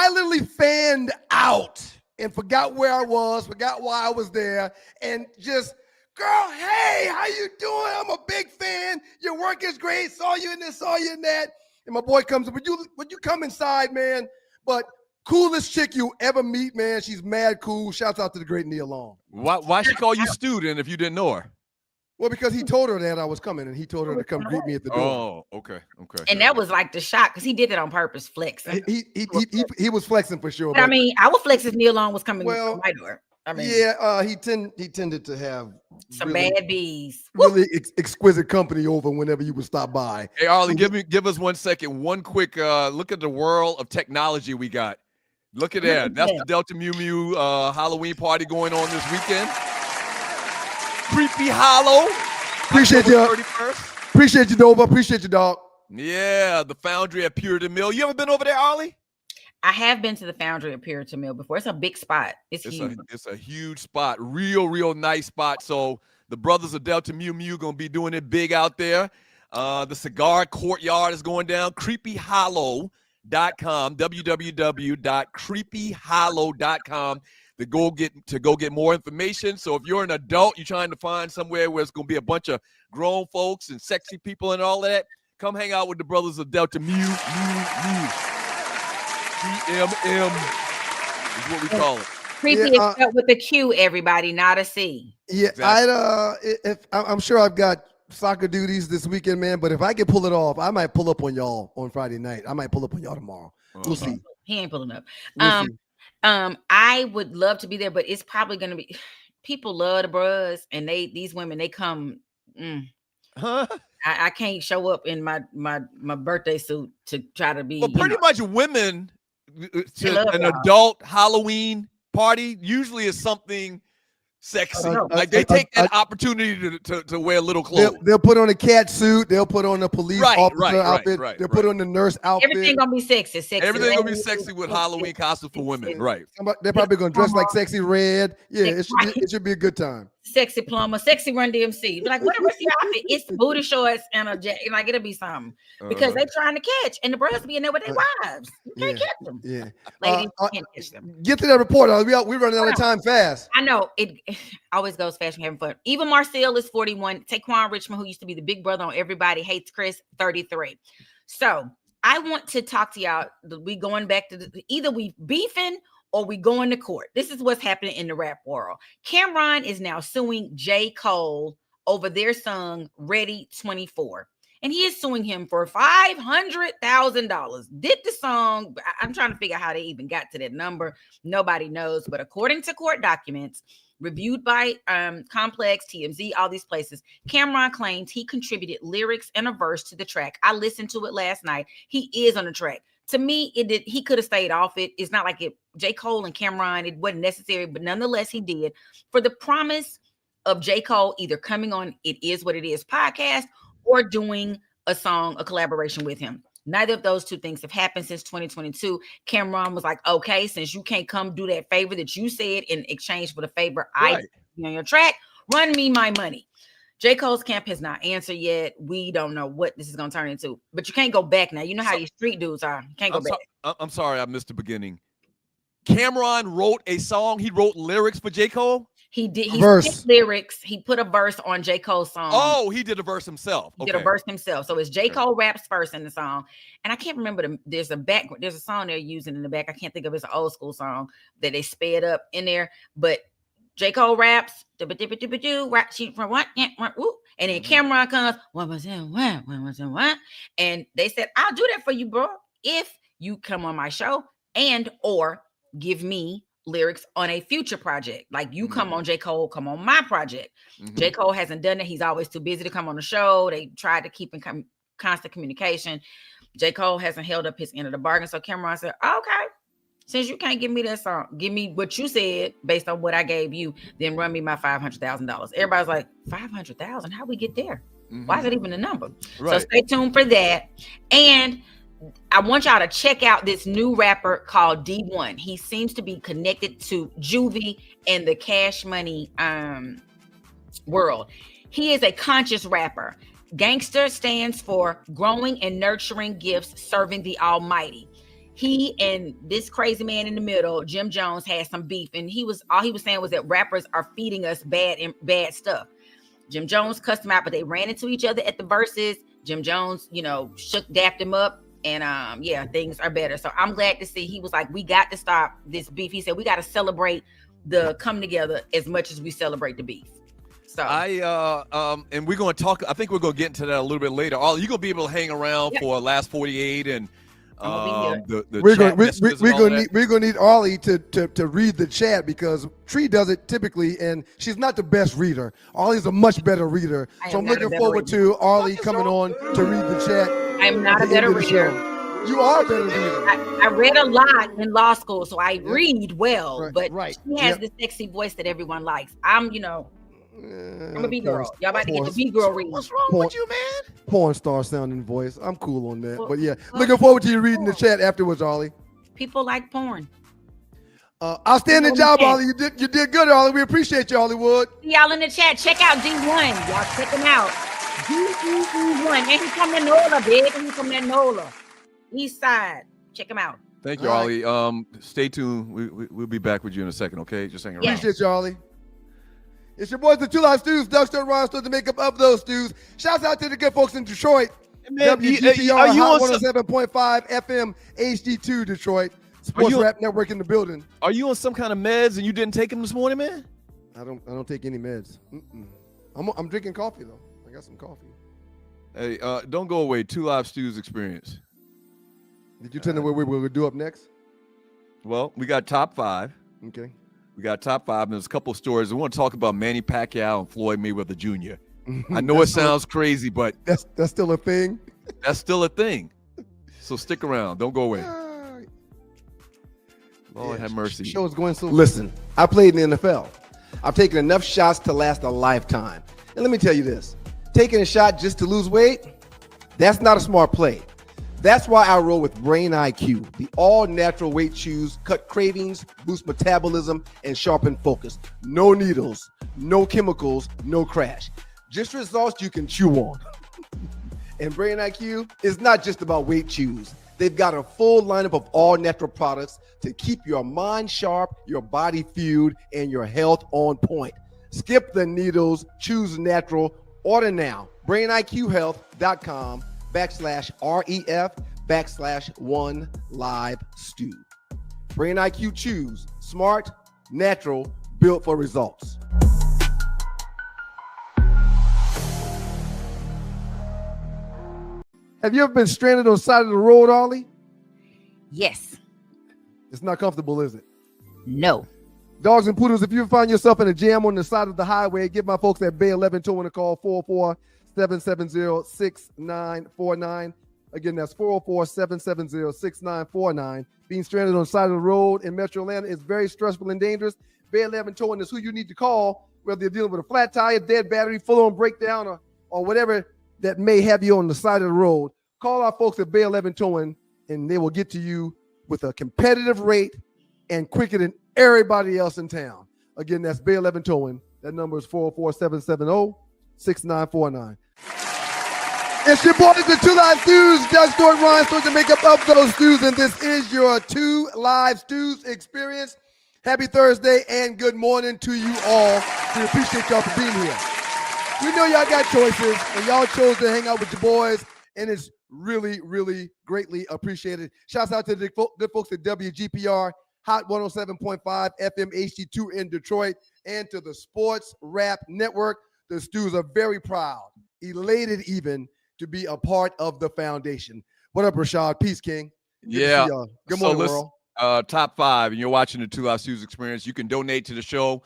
literally fanned out and forgot where I was, forgot why I was there, and just, "Girl, hey, how you doing? I'm a big fan. Your work is great. Saw you in this, saw you in that." And my boy comes up, would you come inside, man? But coolest chick you ever meet, man. She's mad cool. Shouts out to the great Nia Long. Why she call you student if you didn't know her? Well, because he told her that I was coming, and he told her to come greet me at the door. Oh, okay. And that was like the shock, because he did it on purpose, flexing. He was flexing for sure. But I mean, I would flex if Nia Long was coming to my door. I mean, yeah, he tended to have some bad bees. Really exquisite company over whenever you would stop by. Hey, Arlie, give us 1 second. One quick look at the world of technology we got. Look at that. That's the Delta Mu Mu Halloween party going on this weekend. Creepy Hollow. Appreciate you. 31st. Appreciate you, Nova. Appreciate you, dog. Yeah, the Foundry at Puritan Mill. You ever been over there, Arlie? I have been to the Foundry at Puritan Mill before. It's a big spot. It's huge. It's a huge spot. Real nice spot. So the brothers of Delta Mu Mu going to be doing it big out there. The Cigar Courtyard is going down. CreepyHollow.com. www.creepyhollow.com to go get more information. So if you're an adult, you're trying to find somewhere where it's going to be a bunch of grown folks and sexy people and all that, come hang out with the brothers of Delta Mu Mu. PMM is what we call it. Creepy is spelled with a Q, everybody, not a C. Yeah, exactly. I'm sure I've got soccer duties this weekend, man. But if I can pull it off, I might pull up on y'all on Friday night. I might pull up on y'all tomorrow. We'll see. He ain't pulling up. We'll see. I would love to be there, but it's probably gonna be. People love the bros, and these women they come. I can't show up in my birthday suit to try to be. Well, pretty much women to an adult Halloween party usually is something sexy. Like they take that opportunity to wear little clothes. They'll put on a cat suit. They'll put on a police officer outfit. They'll put on the nurse outfit. Everything gonna be sexy. Everything gonna be sexy with Halloween costumes for women. Right. They're probably gonna dress like Sexy Red. Yeah, it should be a good time. Sexy plumber, sexy Run DMC. Like, whatever's your outfit, it's booty shorts and a jacket. Like, it'll be something because they're trying to catch, and the bros be in there with their wives. You can't catch them. Yeah, ladies, can't catch them. Get to that report. We're running out of time fast. I know it always goes fast when having fun. Eva Marcel is 41. Taquan Richmond, who used to be the big brother on Everybody Hates Chris, 33. So I want to talk to y'all. We going back to either we beefing or we going to court. This is what's happening in the rap world. Cameron is now suing J. Cole over their song Ready 24. And he is suing him for $500,000. Did the song, I'm trying to figure out how they even got to that number. Nobody knows. But according to court documents reviewed by Complex, TMZ, all these places, Cameron claims he contributed lyrics and a verse to the track. I listened to it last night. He is on the track. To me, he could have stayed off it. It's not like it. J. Cole and Cameron, it wasn't necessary, but nonetheless, he did. For the promise of J. Cole either coming on It Is What It Is podcast or doing a song, a collaboration with him. Neither of those two things have happened since 2022. Cameron was like, okay, since you can't come do that favor that you said in exchange for the favor I did on your track, run me my money. J. Cole's camp has not answered yet. We don't know what this is going to turn into. But you can't go back now. You know how these street dudes are. You can't go back. I'm sorry I missed the beginning. Cameron wrote a song. He wrote lyrics for J. Cole? He did. He did lyrics. He put a verse on J. Cole's song. Oh, he did a verse himself. He did a verse himself. So it's J. Cole raps first in the song. And I can't remember there's a song they're using in the back. I can't think of it. It's an old school song that they sped up in there. But J. Cole raps, and then Cameron comes, what? And they said, I'll do that for you, bro, if you come on my show and or give me lyrics on a future project. Like you come on J. Cole, come on my project. J. Cole hasn't done it. He's always too busy to come on the show. They tried to keep in constant communication. J. Cole hasn't held up his end of the bargain. So Cameron said, okay, since you can't give me that song, give me what you said based on what I gave you, then run me my $500,000. Everybody's like, 500,000? How we get there? Why is it even a number? Right. So stay tuned for that. And I want y'all to check out this new rapper called D1. He seems to be connected to Juvie and the Cash Money world. He is a conscious rapper. Gangster stands for growing and nurturing gifts, serving the Almighty. He and this crazy man in the middle, Jim Jones, had some beef, and all he was saying was that rappers are feeding us bad stuff. Jim Jones cussed him out, but they ran into each other at the verses. Jim Jones, dapped him up, and things are better. So I'm glad to see. He was like, we got to stop this beef. He said we got to celebrate the come together as much as we celebrate the beef. So and we're going to talk. I think we're going to get into that a little bit later. You're going to be able to hang around for Last 48 and. We're gonna need Ollie to read the chat because Tree does it typically, and she's not the best reader. Ollie's a much better reader, so I'm looking forward to Ollie coming on to read the chat. I am not a better reader. You are a better reader. I read a lot in law school, so I read well. But she has the sexy voice that everyone likes. I'm a B-girl. Y'all about to get the B-girl read. What's wrong with you, man? Porn star sounding voice. I'm cool on that. But yeah, looking forward to you reading the chat afterwards, Ollie. People like porn. Outstanding job, Ollie. You did good, Ollie. We appreciate you, Hollywood. See y'all in the chat. Check out D1. Y'all check him out. D1. And he's from the NOLA, baby. He's from that NOLA. East side. Check him out. Thank you, Ollie. Stay tuned. We'll be back with you in a second, okay? Just hang around. Appreciate you, Ollie. It's your boys, the Two Live Stews. Doug Stern, Ron Stern, the makeup of those stews. Shouts out to the good folks in Detroit. Man, WGPR Hot 107.5 FM HD2 Detroit. Sports Rap Network in the building. Are you on some kind of meds and you didn't take them this morning, man? I don't take any meds. I'm drinking coffee though. I got some coffee. Hey, don't go away. Two Live Stews experience. Did you tell them what we will do up next? Well, we got top 5. Okay. We got top 5, and there's a couple of stories. We want to talk about Manny Pacquiao and Floyd Mayweather Jr. I know it sounds crazy, but that's still a thing. That's still a thing. So stick around. Don't go away. Lord have mercy. Show is going so. Listen, I played in the NFL. I've taken enough shots to last a lifetime. And let me tell you this: taking a shot just to lose weight, that's not a smart play. That's why I roll with Brain IQ, the all-natural weight chews, cut cravings, boost metabolism, and sharpen focus. No needles, no chemicals, no crash. Just results you can chew on. And Brain IQ is not just about weight chews. They've got a full lineup of all-natural products to keep your mind sharp, your body fueled, and your health on point. Skip the needles, choose natural. Order now. BrainIQHealth.com/REF/1LiveStew. Brain IQ Chews. Smart, natural, built for results. Have you ever been stranded on the side of the road, Ollie? Yes. It's not comfortable, is it? No. Dogs and poodles, if you find yourself in a jam on the side of the highway, give my folks at Bay 11 Towing a call, 404-770-6949. Again, that's 404-770-6949. Being stranded on the side of the road in Metro Atlanta is very stressful and dangerous. Bay 11 Towing is who you need to call, whether you're dealing with a flat tire, dead battery, full-on breakdown, or whatever that may have you on the side of the road. call our folks at Bay 11 Towing, and they will get to you with a competitive rate and quicker than everybody else in town. Again, that's Bay 11 Towing. That number is 404-770-6949. It's your boys, the Two Live Stews. Doug Stewart, Ryan Stewart, the makeup of those stews, and this is your Two Live Stews experience. Happy Thursday and good morning to you all. We appreciate y'all for being here. We know y'all got choices, and y'all chose to hang out with your boys, and it's really, really greatly appreciated. Shouts out to the good folks at WGPR, Hot 107.5 FM HD2 in Detroit, and to the Sports Rap Network. The Stews are very proud, elated even, to be a part of the foundation. What up, Rashad? Peace, King. Yeah. Good morning, world. Top 5, and you're watching the Two Live Stews experience. You can donate to the show,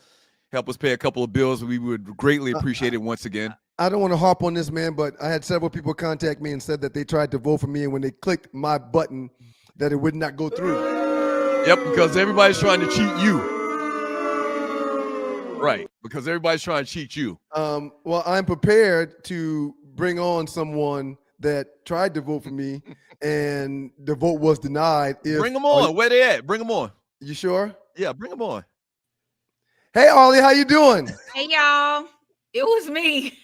help us pay a couple of bills. We would greatly appreciate it once again. I don't want to harp on this, man, but I had several people contact me and said that they tried to vote for me, and when they clicked my button, that it would not go through. Yep, because everybody's trying to cheat you. Right, because everybody's trying to cheat you. Well, I'm prepared to bring on someone that tried to vote for me, and the vote was denied. Bring them on. Where they at? Bring them on. You sure? Yeah, bring them on. Hey, Ollie, how you doing? Hey, y'all. It was me.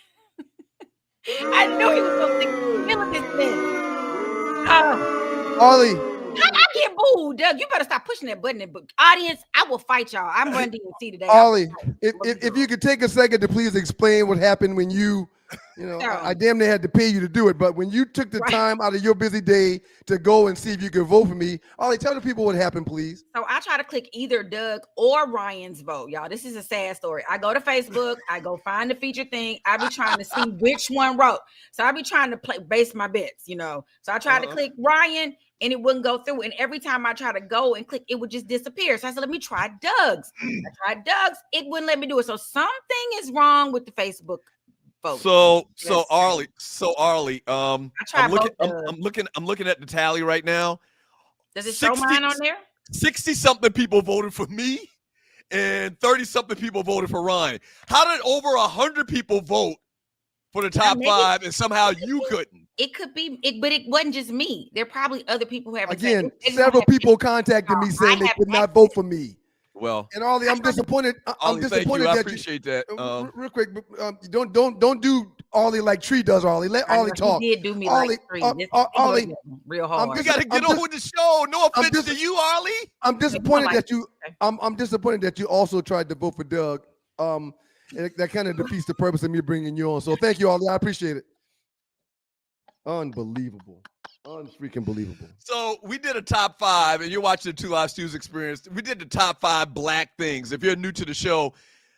I knew he was going to kill this thing. Ollie. I get booed, Doug. You better stop pushing that button. Audience, I will fight y'all. I'm running DNC today. Ollie, if you could take a second to please explain what happened when you I damn near had to pay you to do it, but when you took the time out of your busy day to go and see if you could vote for me, Ollie, tell the people what happened, please. So I try to click either Doug or Ryan's vote, y'all. This is a sad story. I go to Facebook, I go find the feature thing. I be trying to see which one wrote. So I be trying to base my bets, So I tried to click Ryan, and it wouldn't go through. And every time I try to go and click, it would just disappear. So I said, let me try Doug's. I tried Doug's. It wouldn't let me do it. So something is wrong with the Facebook vote. So Arlie, I'm looking at the tally right now. Does it show mine on there? 60-something people voted for me, and 30-something people voted for Ryan. How did over 100 people vote for the top 5, and somehow you couldn't? It could be, but it wasn't just me. There are probably other people who have. Again, several people contacted me saying they could not vote for me. Well, and Ollie, I'm disappointed. I'm disappointed I that appreciate that. Real quick, don't do Ollie like Tree does. Ollie, let Ollie talk. He did do me Ollie, like Tree. Ollie, real hard. You got to get on with the show. No offense to you, Ollie. I'm disappointed that you. I'm disappointed that you also tried to vote for Doug. And that kind of defeats the purpose of me bringing you on. So thank you, Ollie. I appreciate it. Unbelievable. Unfreaking believable. So we did a top 5, and you're watching the Two Live Stews experience. We did the top 5 black things. If you're new to the show,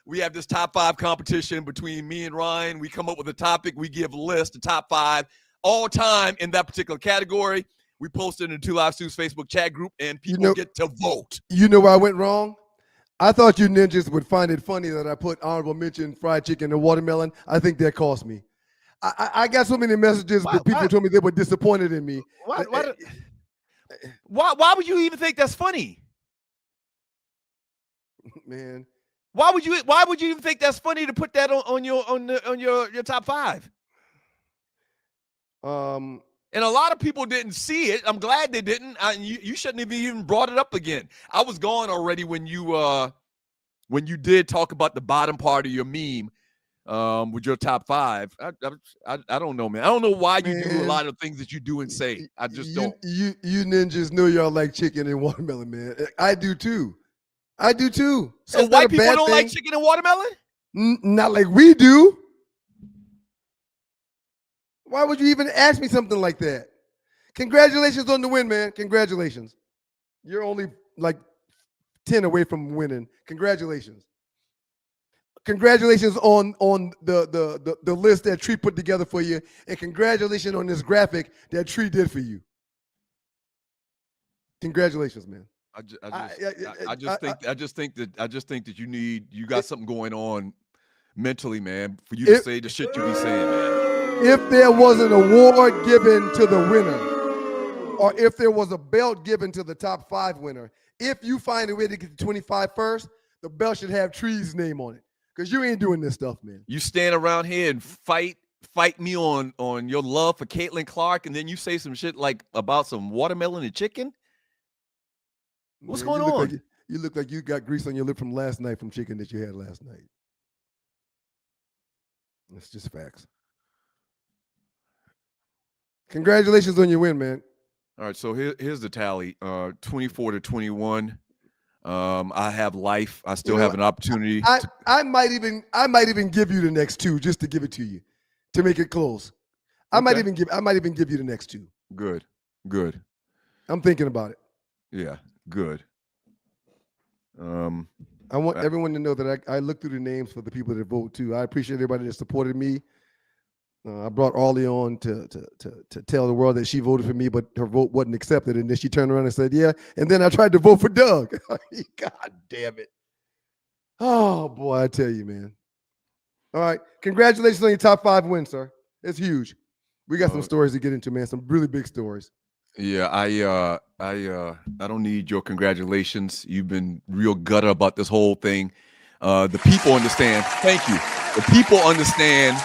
we have this top 5 competition between me and Ryan. We come up with a topic. We give a list, the top 5 all time in that particular category. We post it in the Two Live Stews Facebook chat group, and people get to vote. You know where I went wrong? I thought you ninjas would find it funny that I put honorable mention fried chicken and watermelon. I think that cost me. I got so many messages that people told me they were disappointed in me. Why would you even think that's funny? Man. Why would you even think that's funny to put that on your top 5? And a lot of people didn't see it. I'm glad they didn't. You shouldn't have even brought it up again. I was gone already when you did talk about the bottom part of your meme with your top 5. I don't know, man. I don't know why you do a lot of things that you do and say. I just don't. You ninjas know y'all like chicken and watermelon, man. I do too. So white people don't like chicken and watermelon? Not like we do. Why would you even ask me something like that? Congratulations on the win, man. Congratulations. You're only like 10 away from winning. Congratulations. Congratulations on the list that Tree put together for you, and congratulations on this graphic that Tree did for you. Congratulations, man. I just think that you got something going on mentally, man, for you to say the shit you be saying, man. If there was an award given to the winner, or if there was a belt given to the top 5 winner, if you find a way to get to 25 first, the belt should have Tree's name on it. Because you ain't doing this stuff, man. You stand around here and fight fight me on your love for Caitlin Clark, and then you say some shit like about some watermelon and chicken? What's going on? You look like you got grease on your lip from last night from chicken that you had last night. That's just facts. Congratulations on your win, man. All right, so here's the tally: 24-21. I have life. I still have an opportunity. I might even give you the next two just to give it to you, to make it close. I might even give you the next two. Good. I'm thinking about it. Yeah, good. I want everyone to know that I looked through the names for the people that vote too. I appreciate everybody that supported me. I brought Ollie on to tell the world that she voted for me, but her vote wasn't accepted. And then she turned around and said, yeah. And then I tried to vote for Doug. God damn it. Oh, boy, I tell you, man. All right. Congratulations on your top 5 wins, sir. It's huge. We got some stories to get into, man. Some really big stories. Yeah, I don't need your congratulations. You've been real gutter about this whole thing. The people understand. Thank you. The people understand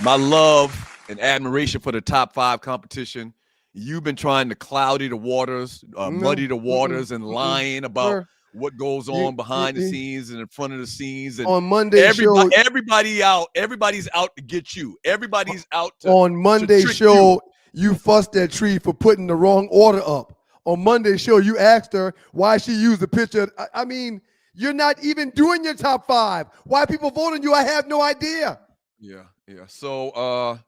my love and admiration for the top 5 competition. You've been trying to cloudy the waters, muddy the waters, and lying about what goes on behind the scenes and in front of the scenes. And on Monday, everybody's out to get you. Everybody's out to on Monday show. You. You fussed that tree for putting the wrong order up. On Monday show, you asked her why she used the picture. I mean, you're not even doing your top 5. Why people vote on you, I have no idea. Yeah. So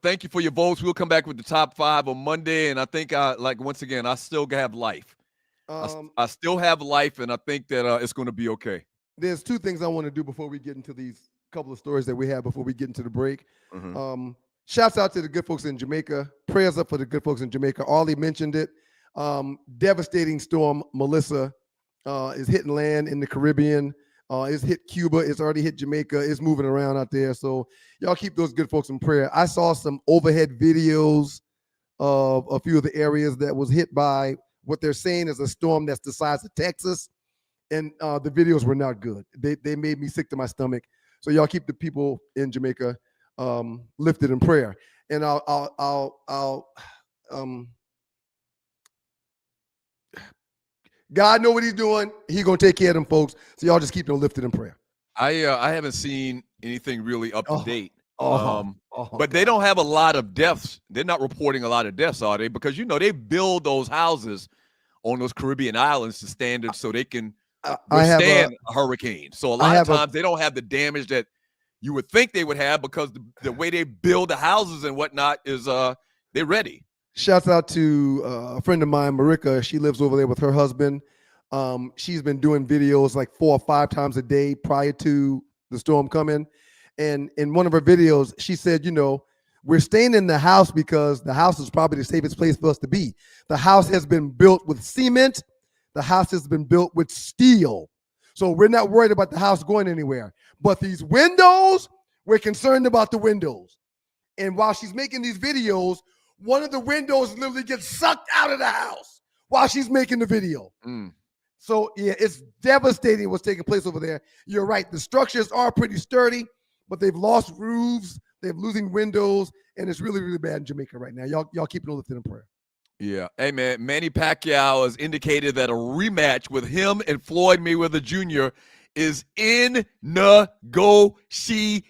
thank you for your votes. We'll come back with the top 5 on Monday, and I think once again, I still have life. I still have life, and I think that it's going to be okay. There's 2 things I want to do before we get into these couple of stories that we have before we get into the break. Shouts out to the good folks in Jamaica. Prayers up for the good folks in Jamaica. Ollie mentioned it. Devastating storm Melissa is hitting land in the Caribbean. It's hit Cuba. It's already hit Jamaica. It's moving around out there. So y'all keep those good folks in prayer. I saw some overhead videos of a few of the areas that was hit by what they're saying is a storm that's the size of Texas. And the videos were not good. They made me sick to my stomach. So y'all keep the people in Jamaica lifted in prayer. And God know what he's doing. He gonna take care of them folks. So y'all just keep them lifted in prayer. I haven't seen anything really up to date. But they don't have a lot of deaths. They're not reporting a lot of deaths, are they? Because they build those houses on those Caribbean islands to standards so they can withstand a hurricane. So a lot of times they don't have the damage that you would think they would have because the way they build the houses and whatnot is they're ready. Shouts out to a friend of mine, Marika. She lives over there with her husband. She's been doing videos like 4 or 5 times a day prior to the storm coming. And in one of her videos, she said, we're staying in the house because the house is probably the safest place for us to be. The house has been built with cement. The house has been built with steel. So we're not worried about the house going anywhere. But these windows, we're concerned about the windows. And while she's making these videos, one of the windows literally gets sucked out of the house while she's making the video. So, yeah, it's devastating what's taking place over there. You're right. The structures are pretty sturdy, but they've lost roofs. They're losing windows, and it's really, really bad in Jamaica right now. Y'all keep it lifted in prayer. Yeah. Hey, man, Manny Pacquiao has indicated that a rematch with him and Floyd Mayweather Jr. is in negotiations.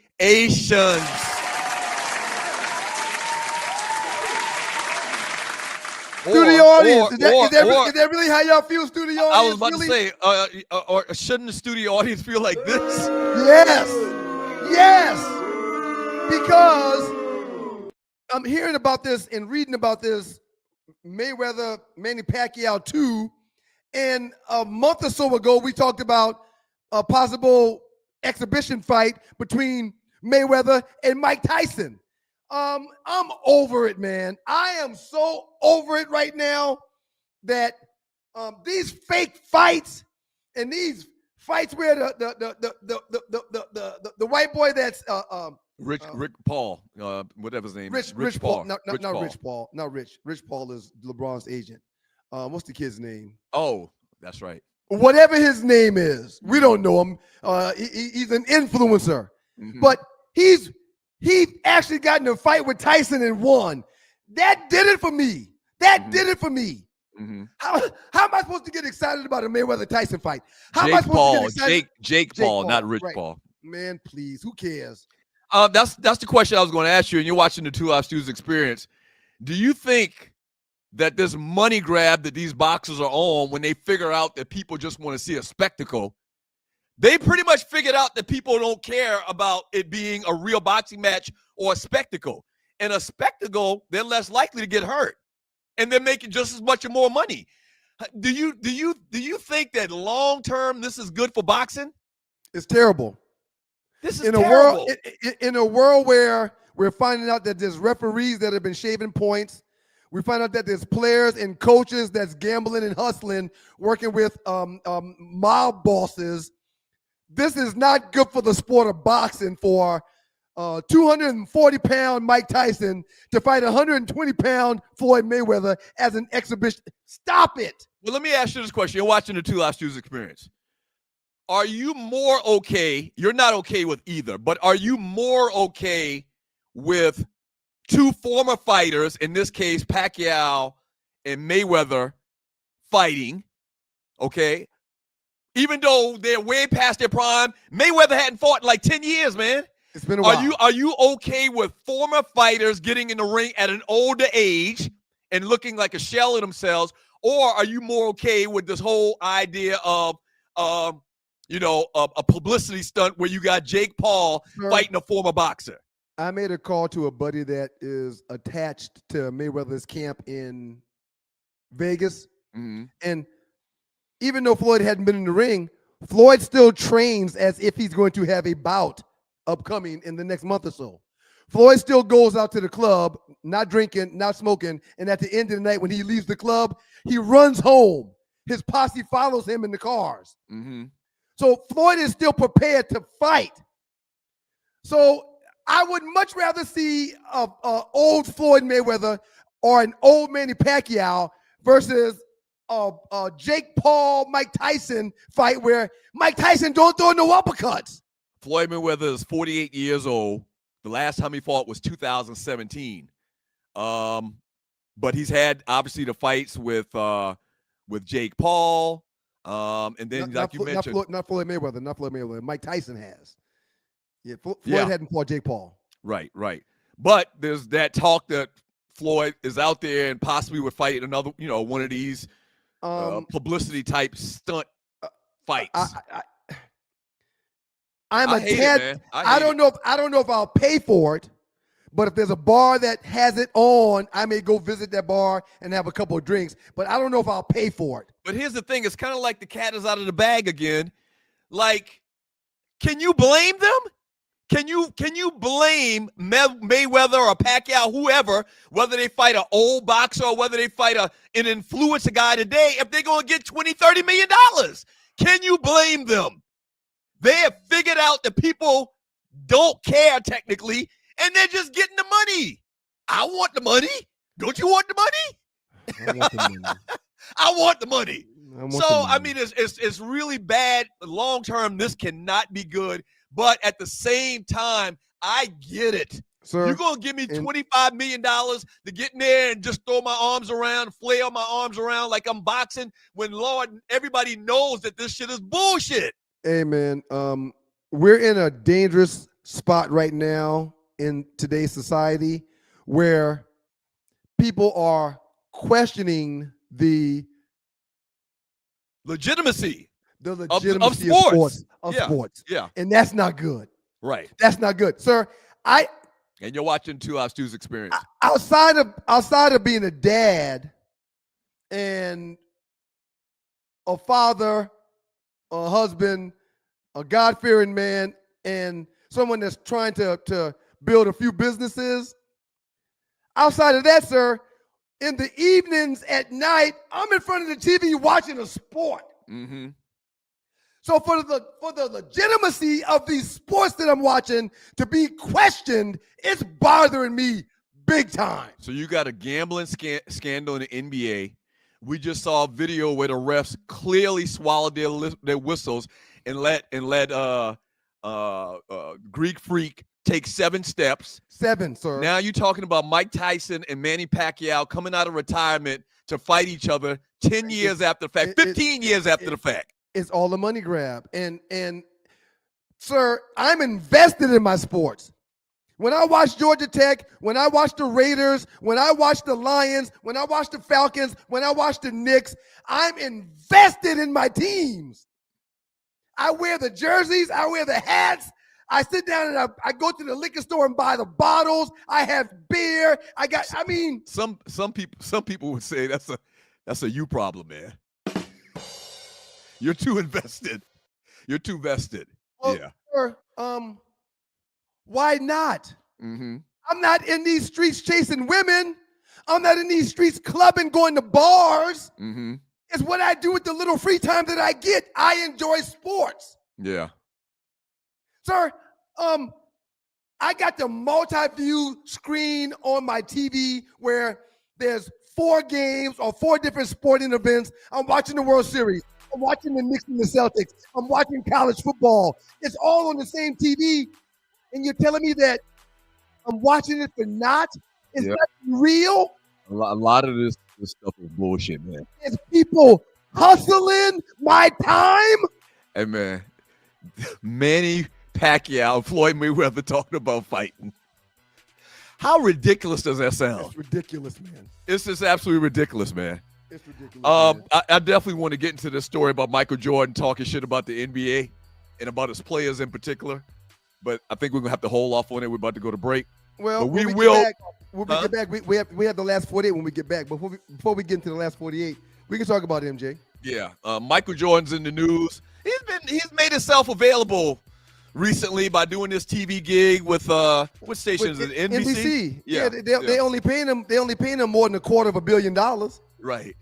Studio audience, is that really how y'all feel, studio audience? I was about to say, or shouldn't the studio audience feel like this? Yes, because I'm hearing about this and reading about this Mayweather, Manny Pacquiao 2, and a month or so ago, we talked about a possible exhibition fight between Mayweather and Mike Tyson. I'm over it, man. I am so over it right now that these fake fights and these fights where the white boy that's Rick Paul, whatever his name is. Rich Paul. Not Rich Paul. Not Rich. Rich Paul is LeBron's agent. What's the kid's name? Oh, that's right. Whatever his name is, we don't know him. He's an influencer. But he actually got in a fight with Tyson and won. That did it for me. That did it for me. Mm-hmm. How am I supposed to get excited about a Mayweather Tyson fight? How am I Jake supposed Paul, to get excited? Jake Paul, not Rich Paul. Man, please, who cares? That's the question I was going to ask you, and you're watching the 2 Live Stews Experience. Do you think that this money grab that these boxers are on, when they figure out that people just want to see a spectacle, they pretty much figured out that people don't care about it being a real boxing match or a spectacle. And a spectacle, they're less likely to get hurt, and they're making just as much or more money. Do you think that long term this is good for boxing? It's terrible. This is in terrible. In a world where we're finding out that there's referees that have been shaving points, we find out that there's players and coaches that's gambling and hustling, working with mob bosses. This is not good for the sport of boxing for 240-pound Mike Tyson to fight 120-pound Floyd Mayweather as an exhibition. Stop it. Well, let me ask you this question. You're watching the 2 Live Stews Experience. Are you more okay? You're not okay with either, but are you more okay with 2 former fighters, in this case, Pacquiao and Mayweather, fighting, okay? Even though they're way past their prime, Mayweather hadn't fought in like 10 years, man. It's been a while. Are you okay with former fighters getting in the ring at an older age and looking like a shell of themselves, or are you more okay with this whole idea of a publicity stunt where you got Jake Paul fighting a former boxer? I made a call to a buddy that is attached to Mayweather's camp in Vegas. Mm-hmm. And even though Floyd hadn't been in the ring, Floyd still trains as if he's going to have a bout upcoming in the next month or so. Floyd still goes out to the club, not drinking, not smoking, and at the end of the night when he leaves the club, he runs home. His posse follows him in the cars. Mm-hmm. So Floyd is still prepared to fight. So I would much rather see a old Floyd Mayweather or an old Manny Pacquiao versus a Jake Paul, Mike Tyson fight where Mike Tyson don't throw no uppercuts. Floyd Mayweather is 48 years old. The last time he fought was 2017. But he's had obviously the fights with Jake Paul. And then you mentioned, not Floyd Mayweather. Mike Tyson has. Yeah, Floyd hadn't fought Jake Paul. Right. But there's that talk that Floyd is out there and possibly would fight another, one of these publicity type stunt fights. I don't know if I'll pay for it, but if there's a bar that has it on, I may go visit that bar and have a couple of drinks. But I don't know if I'll pay for it. But here's the thing: it's kind of like the cat is out of the bag again. Like, can you blame them? Can you blame Mayweather or Pacquiao, whoever, whether they fight an old boxer or whether they fight an influencer guy today, if they're going to get $20-30 million? Can you blame them? They have figured out that people don't care technically, and they're just getting the money. I want the money. Don't you want the money? I want the money. I want the money. I mean, it's really bad. Long term, this cannot be good. But at the same time, I get it. Sir, you're going to give me $25 million to get in there and just throw my arms around, flail my arms around like I'm boxing when, Lord, everybody knows that this shit is bullshit. Hey, man, we're in a dangerous spot right now in today's society where people are questioning the legitimacy of sports. Yeah. And that's not good. Right. That's not good. Sir, and you're watching 2 Live Stews Experience. Outside of being a dad and a father, a husband, a God-fearing man, and someone that's trying to build a few businesses. Outside of that, sir, in the evenings at night, I'm in front of the TV watching a sport. Mm-hmm. So for the legitimacy of these sports that I'm watching to be questioned, it's bothering me big time. So you got a gambling scandal in the NBA. We just saw a video where the refs clearly swallowed their whistles and let Greek Freak take 7 steps. 7, sir. Now you're talking about Mike Tyson and Manny Pacquiao coming out of retirement to fight each other 10 years after the fact, 15 years after the fact. It's all a money grab. And sir, I'm invested in my sports. When I watch Georgia Tech, when I watch the Raiders, when I watch the Lions, when I watch the Falcons, when I watch the Knicks, I'm invested in my teams. I wear the jerseys, I wear the hats. I sit down and I go to the liquor store and buy the bottles. I have beer. Some people would say that's a you problem, man. You're too invested. You're too vested. Well, yeah. Sir, why not? Mm-hmm. I'm not in these streets chasing women. I'm not in these streets clubbing, going to bars. Mm-hmm. It's what I do with the little free time that I get. I enjoy sports. Yeah. Sir, I got the multi-view screen on my TV where there's 4 games or 4 different sporting events. I'm watching the World Series. I'm watching the Knicks and the Celtics. I'm watching college football. It's all on the same TV. And you're telling me that I'm watching it for naught? It's not real? A lot of this stuff is bullshit, man. There's people hustling my time? Hey, man. Manny Pacquiao, Floyd Mayweather talking about fighting. How ridiculous does that sound? It's ridiculous, man. It's just absolutely ridiculous, man. It's ridiculous. Man. I definitely want to get into this story about Michael Jordan talking shit about the NBA and about his players in particular. But I think we're gonna have to hold off on it. We're about to go to break. Well, but we when will. Get back, we have the last 48 when we get back. But before we get into the last 48, we can talk about MJ. Yeah, Michael Jordan's in the news. He's made himself available recently by doing this TV gig with what station is it? NBC. Yeah, they only paying him. They only paying him more than $250 million. Right.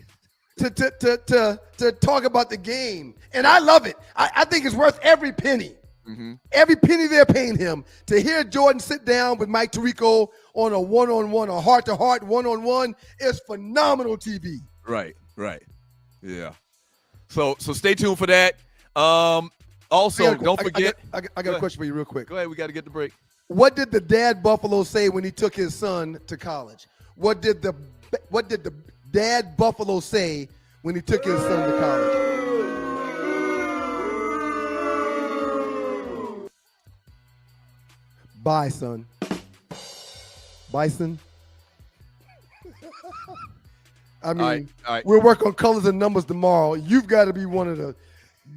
To talk about the game, and I love it. I think it's worth every penny. Mm-hmm. Every penny they're paying him to hear Jordan sit down with Mike Tirico on a one-on-one, a heart-to-heart one-on-one is phenomenal TV. Right. Yeah. So stay tuned for that. Also, don't forget. I got a question for you real quick. Go ahead. We got to get the break. What did the dad Buffalo say when he took his son to college? What did the dad Buffalo say when he took his son to college? Bye, son. Bison. I mean, all right. We'll work on colors and numbers tomorrow. You've got to be one of the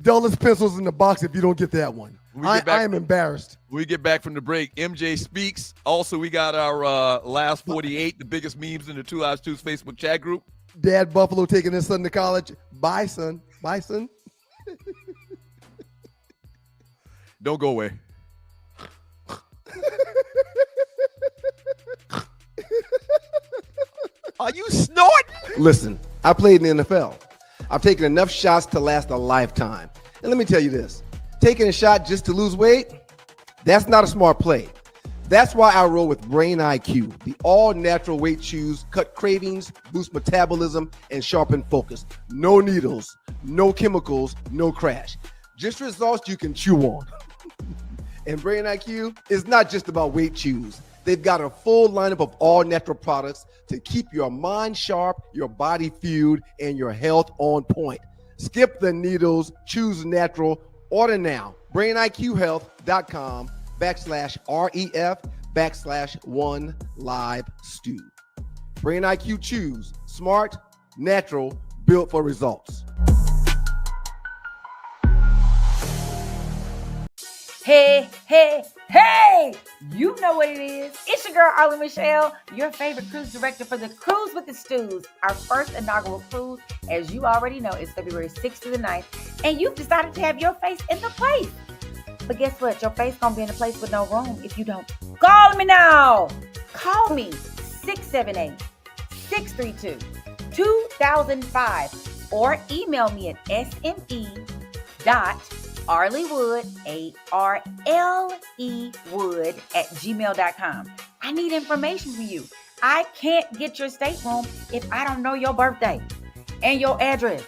dullest pencils in the box if you don't get that one. I am embarrassed. When we get back from the break, MJ speaks. Also, we got our last 48, the biggest memes in the 2 Hours 2's Facebook chat group. Dad Buffalo taking his son to college. Bye, son. Bye, son. Don't go away. Are you snorting? Listen, I played in the NFL. I've taken enough shots to last a lifetime. And let me tell you this, taking a shot just to lose weight, that's not a smart play. That's why I roll with Brain IQ. The all-natural weight chews cut cravings, boost metabolism, and sharpen focus. No needles, no chemicals, no crash. Just results you can chew on. And Brain IQ is not just about weight chews. They've got a full lineup of all-natural products to keep your mind sharp, your body fueled, and your health on point. Skip the needles, choose natural. Order now. BrainIQHealth.com/REF/1LiveStew. Brain IQ Chews. Smart, natural, built for results. Hey, you know what it is. It's your girl, Arlie Michelle, your favorite cruise director for the Cruise with the Stews. Our first inaugural cruise, as you already know, is February 6th to the 9th, and you've decided to have your face in the place. But guess what? Your face gonna be in a place with no room if you don't. Call me now. Call me, 678-632-2005, or email me at sme.arleywood, ARLE Wood@gmail.com. I need information from you. I can't get your stateroom if I don't know your birthday and your address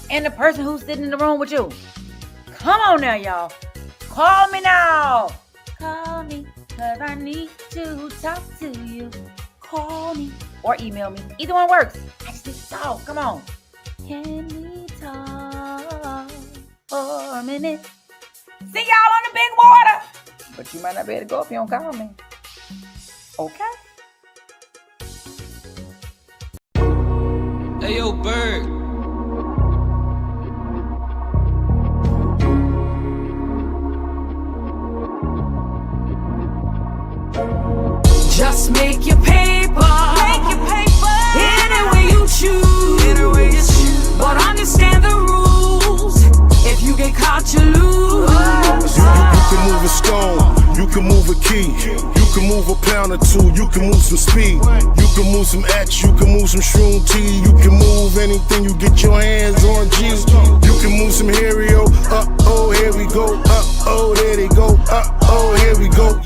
and the person who's sitting in the room with you. Come on now, y'all. Call me now. Call me. 'cause I need to talk to you. Call me or email me. Either one works. I just need to talk. Come on. Can we talk for a minute? See y'all on the big water. But you might not be able to go if you don't call me. Okay? Hey, yo, Bird. Just make your paper. Any way you choose. But understand the rules. If you get caught, you lose. You can move a stone, you can move a key, you can move a pound or two, you can move some speed, you can move some X, you can move some shroom T, you can move anything you get your hands on, G. You can move some Hario, uh-oh, here we go, uh-oh, there they go, uh-oh, here we go.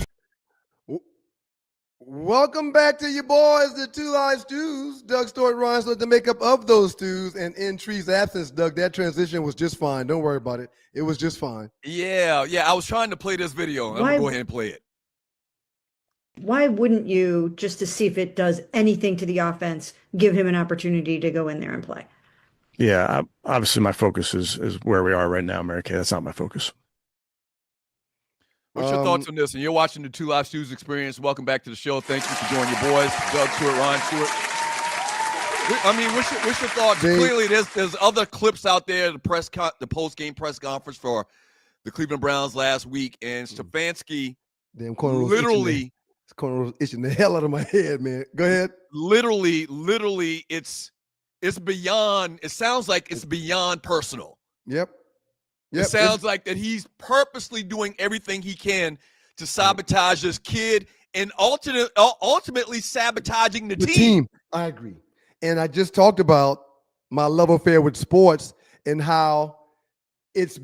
Welcome back to your boys, the Two Line Stews. Doug Stewart, Ron Stewart, the makeup of those stews. And in Tree's absence, Doug, that transition was just fine. Don't worry about it. It was just fine. Yeah. I was trying to play this video. I'm going to go ahead and play it. Why wouldn't you, just to see if it does anything to the offense, give him an opportunity to go in there and play? Yeah, obviously my focus is where we are right now, Mary Kay. That's not my focus. What's your thoughts on this? And you're watching the Two Live Stews Experience. Welcome back to the show. Thank you for joining your boys, Doug Stewart, Ron Stewart. I mean, what's your thoughts? Clearly, there's other clips out there. The post-game press conference for the Cleveland Browns last week, and Stefanski literally itching the hell out of my head, man. Go ahead. Literally, it's beyond. It sounds like it's beyond personal. Yep. It sounds like that he's purposely doing everything he can to sabotage this kid and ultimately sabotaging the team. I agree. And I just talked about my love affair with sports and how it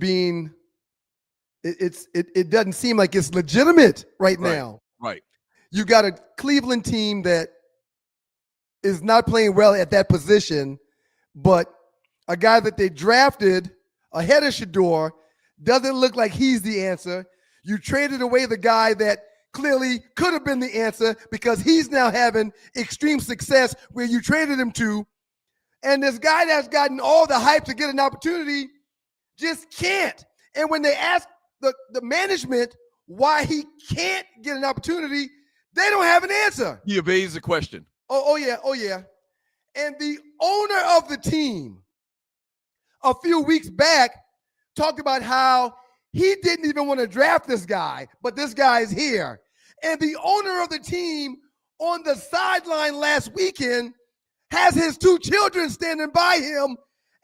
doesn't seem like it's legitimate right now. Right. You got a Cleveland team that is not playing well at that position, but a guy that they drafted ahead of Shador doesn't look like he's the answer. You traded away the guy that clearly could have been the answer because he's now having extreme success where you traded him to. And this guy that's gotten all the hype to get an opportunity just can't. And when they ask the management why he can't get an opportunity, they don't have an answer. He evades the question. Oh yeah. And the owner of the team a few weeks back talked about how he didn't even want to draft this guy, but this guy is here. And the owner of the team on the sideline last weekend has his two children standing by him,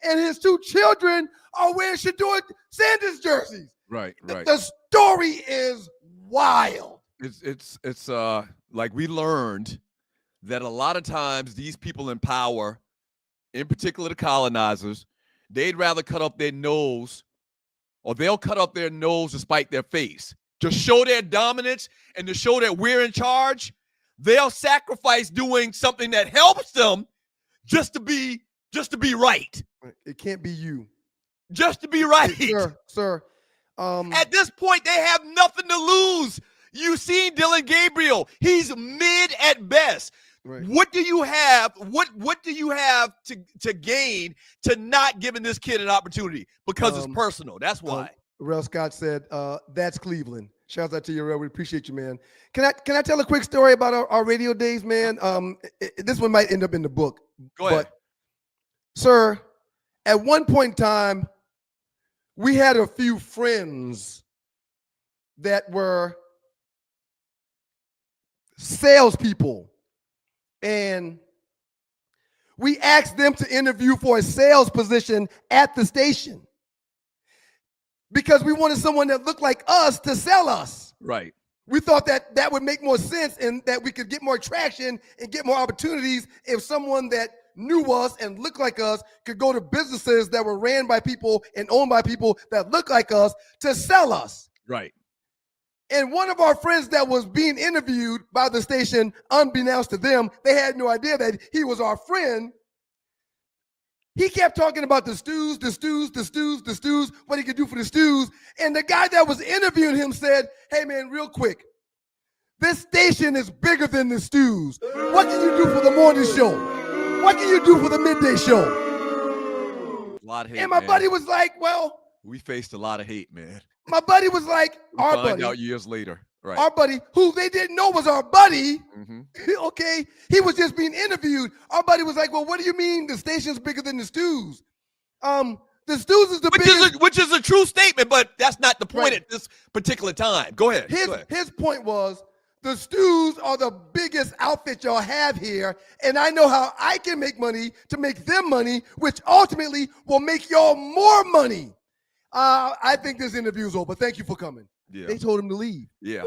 and his two children are wearing Shador Sanders jerseys. Right. The story is wild. It's like we learned that a lot of times these people in power, in particular the colonizers, they'd rather cut off their nose, or they'll cut off their nose to spite their face. To show their dominance and to show that we're in charge, they'll sacrifice doing something that helps them just to be right. It can't be you. Just to be right. Sir. At this point, they have nothing to lose. You've seen Dylan Gabriel. He's mid at best. Right. What do you have? What do you have to gain to not giving this kid an opportunity? Because it's personal. That's why. Rel Scott said, that's Cleveland. Shouts out to you, Rel. We appreciate you, man. Can I tell a quick story about our radio days, man? This one might end up in the book. Go ahead. But, sir, at one point in time, we had a few friends that were salespeople. And we asked them to interview for a sales position at the station because we wanted someone that looked like us to sell us. Right. We thought that would make more sense and that we could get more traction and get more opportunities if someone that knew us and looked like us could go to businesses that were ran by people and owned by people that look like us to sell us. Right. And one of our friends that was being interviewed by the station, unbeknownst to them, they had no idea that he was our friend. He kept talking about the stews, what he could do for the stews. And the guy that was interviewing him said, hey, man, real quick, This station is bigger than the Stews. What can you do for the morning show? What can you do for the midday show? A lot of hate, And my man. buddy was like, well, We faced a lot of hate, man. my buddy was like, We our find buddy, out years later. Right. our buddy, who they didn't know was our buddy, Mm-hmm. okay, he was just being interviewed. Our buddy was like, well, what do you mean the station's bigger than the Stews? The Stews is the biggest. Which is a true statement, but that's not the point Right. at this particular time. Go ahead. Go ahead. His point was the Stews are the biggest outfit y'all have here, and I know how I can make money to make them money, which ultimately will make y'all more money. I think this interview is over. Thank you for coming. Yeah. They told him to leave. Yeah.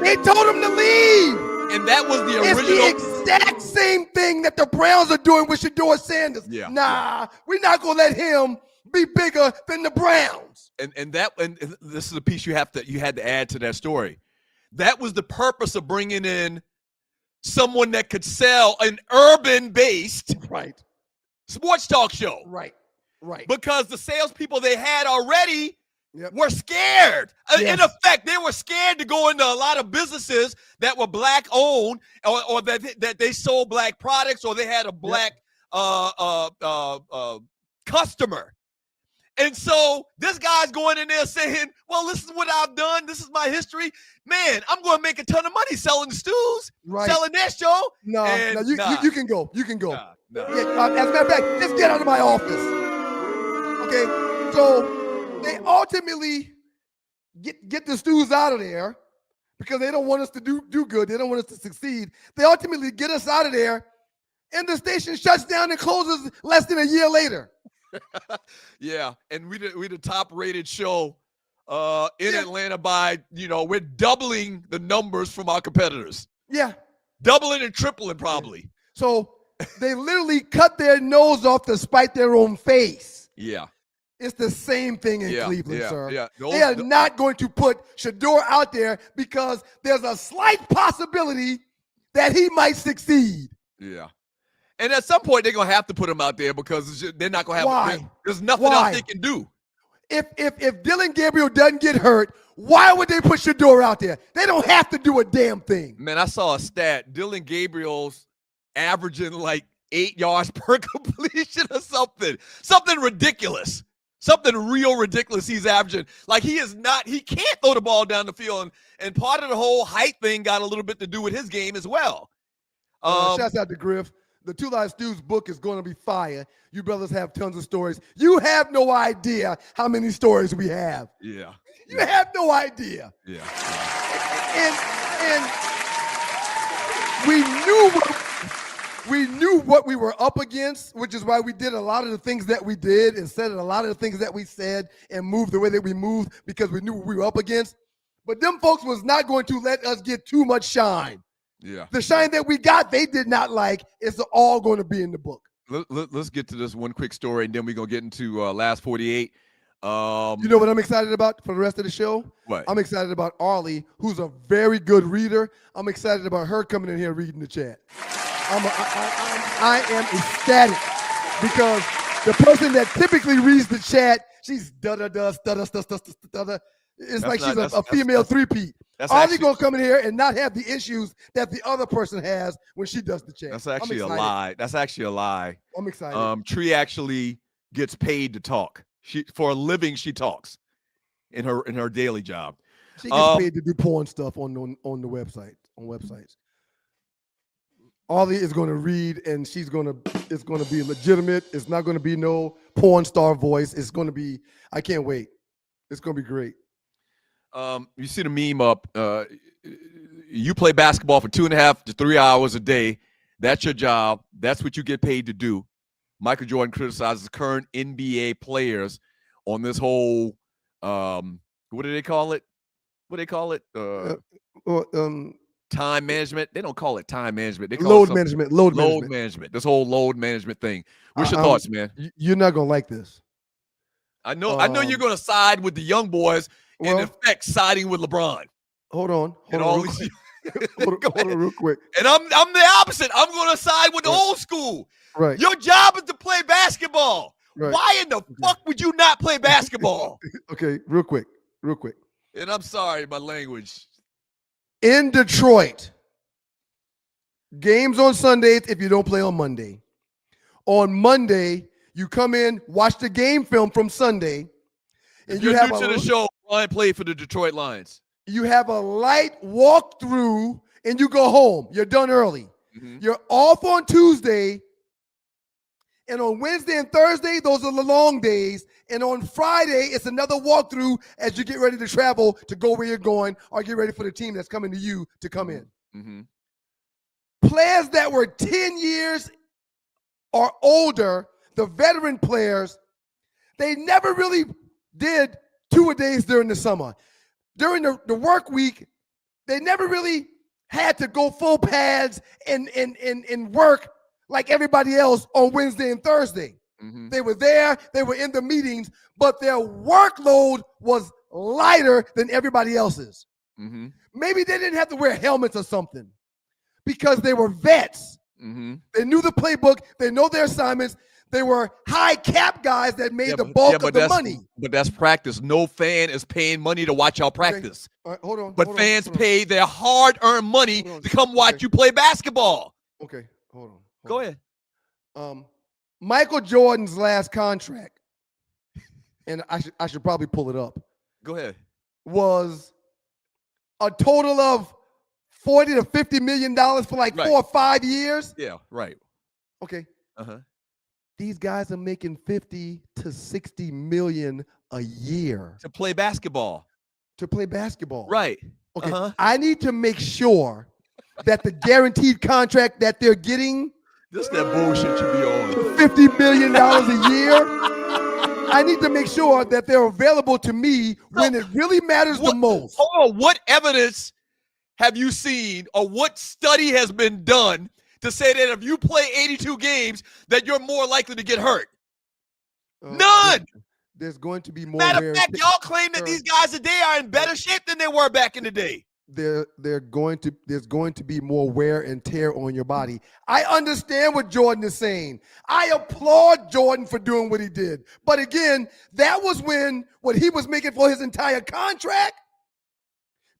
They told him to leave. And that was the It's original. the exact same thing that the Browns are doing with Shedeur Sanders. Yeah, Nah, we're not gonna let him be bigger than the Browns. And this is a piece you had to add to that story. That was the purpose of bringing in someone that could sell an urban-based Right, sports talk show. right. Because the salespeople they had already Yep. were scared. In Yes. effect, they were scared to go into a lot of businesses that were black owned, or that they sold black products, or they had a black customer. And so this guy's going in there saying, well, this is what I've done. This is my history. Man, I'm going to make a ton of money selling stews, Right. selling that show. No, And no, you can go. You can go. Nah. Yeah, as a matter of fact, just get out of my office. Okay, so they ultimately get the Stews out of there because they don't want us to do good. They don't want us to succeed. They ultimately get us out of there, and the station shuts down and closes less than a year later. Yeah, and we the top rated show in Atlanta by, we're doubling the numbers from our competitors. Yeah. Doubling and tripling probably. So they literally cut their nose off to spite their own face. Yeah. It's the same thing in Yeah, Cleveland, yeah, sir. yeah. They are not going to put Shedeur out there because there's a slight possibility that he might succeed. Yeah. And at some point, they're going to have to put him out there because they're not going to have Why? There's nothing Why? else they can do. If Dylan Gabriel doesn't get hurt, why would they put Shedeur out there? They don't have to do a damn thing. Man, I saw a stat. Dylan Gabriel's averaging like 8 yards per completion or something. Something ridiculous. Something real ridiculous he's averaging. Like he can't throw the ball down the field. And part of the whole height thing got a little bit to do with his game as well. Shouts out to Griff. The Two Live Stews book is going to be fire. You brothers have tons of stories. You have no idea how many stories we have. Yeah. You have no idea. Yeah. And we knew what we were up against, which is why we did a lot of the things that we did and said a lot of the things that we said and moved the way that we moved because we knew what we were up against. But them folks was not going to let us get too much shine. Yeah. The shine that we got, they did not like. It's all going to be in the book. Let's get to this one quick story, and then we're going to get into Last 48. You know what I'm excited about for the rest of the show? What? I'm excited about Arlie, who's a very good reader. I'm excited about her coming in here reading the chat. I am ecstatic because the person that typically reads the chat, she's da-da-da, da-da-da. It's like she's a female three-peat. Arlie gonna come in here and not have the issues that the other person has when she does the chat. That's actually a lie. That's actually a lie. I'm excited. Tree actually gets paid to talk. For a living, she talks in her daily job. She gets paid to do porn stuff on the website, on websites. Arlie is going to read, and it's going to be legitimate. It's not going to be no porn star voice. It's going to be, I can't wait. It's going to be great. You see the meme up. You play basketball for 2.5 to 3 hours a day. That's your job. That's what you get paid to do. Michael Jordan criticizes current NBA players on this whole, what do they call it? What do they call it? Time management. They don't call it time management. They call load it management. Load management. This whole load management thing. What's your thoughts, man? You're not going to like this. I know you're going to side with the young boys, in effect siding with LeBron. Hold on real quick. And I'm the opposite. I'm going to side with the old school. Right. Your job is to play basketball. Right. Why in the fuck would you not play basketball? Okay, real quick. And I'm sorry, my language. In Detroit, games on Sundays if you don't play on Monday. On Monday, you come in, watch the game film from Sunday. And you're new to the show, Brian played for the Detroit Lions. You have a light walkthrough and you go home. You're done early. Mm-hmm. You're off on Tuesday. And on Wednesday and Thursday, those are the long days. And on Friday, it's another walkthrough as you get ready to travel to go where you're going or get ready for the team that's coming to you to come in. Mm-hmm. Players that were 10 years or older, the veteran players, they never really did 2-a-days during the summer. During the work week, they never really had to go full pads and work like everybody else on Wednesday and Thursday. Mm-hmm. They were there, they were in the meetings, but their workload was lighter than everybody else's. Mm-hmm. Maybe they didn't have to wear helmets or something because they were vets. Mm-hmm. They knew the playbook, they know their assignments. They were high cap guys that made the bulk of the money. But that's practice. No fan is paying money to watch y'all practice. Okay. All right, hold on. But fans pay their hard-earned money to come watch you play basketball. Okay, hold on. Go ahead. Michael Jordan's last contract, and I should probably pull it up, Go ahead. was a total of $40 to $50 million for like 4 or 5 years. Yeah, right. Okay. Uh-huh. These guys are making $50 to $60 million a year To play basketball. to play basketball. Right. Okay. Uh-huh. I need to make sure that the guaranteed contract that they're getting, This that bullshit you be on. $50 million a year, I need to make sure that they're available to me when it really matters the most. Hold on. What evidence have you seen or what study has been done to say that if you play 82 games, that you're more likely to get hurt? None. There's going to be more. Matter of fact, y'all claim that these guys today are in better shape than they were back in the day. There's going to be more wear and tear on your body. I understand what Jordan is saying. I applaud Jordan for doing what he did. But again, that was when what he was making for his entire contract.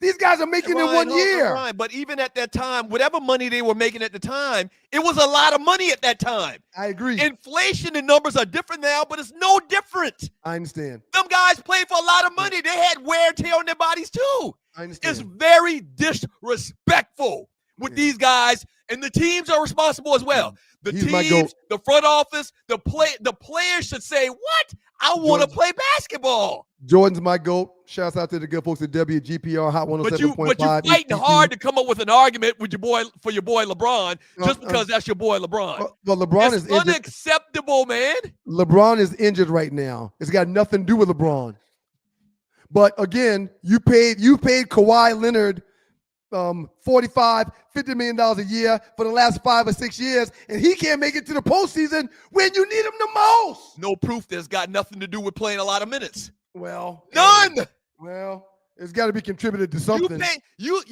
These guys are making in 1 year. Right. But even at that time, whatever money they were making at the time, it was a lot of money at that time. I agree. Inflation and numbers are different now, but it's no different. I understand. Them guys played for a lot of money. They had wear and tear on their bodies too. I understand. It's very disrespectful with these guys, and the teams are responsible as well. The teams, the front office, the players should say, "What? I want to play basketball." Jordan's my GOAT. Shouts out to the good folks at WGPR Hot 107.5. But you fighting hard to come up with an argument with your boy LeBron just because that's your boy LeBron. Well, LeBron it's is injured. Unacceptable, man. LeBron is injured right now. It's got nothing to do with LeBron. But again, you paid Kawhi Leonard $45, $50 million a year for the last 5 or 6 years, and he can't make it to the postseason when you need him the most. No proof that's got nothing to do with playing a lot of minutes. Well, none. Well, it's got to be contributed to something. You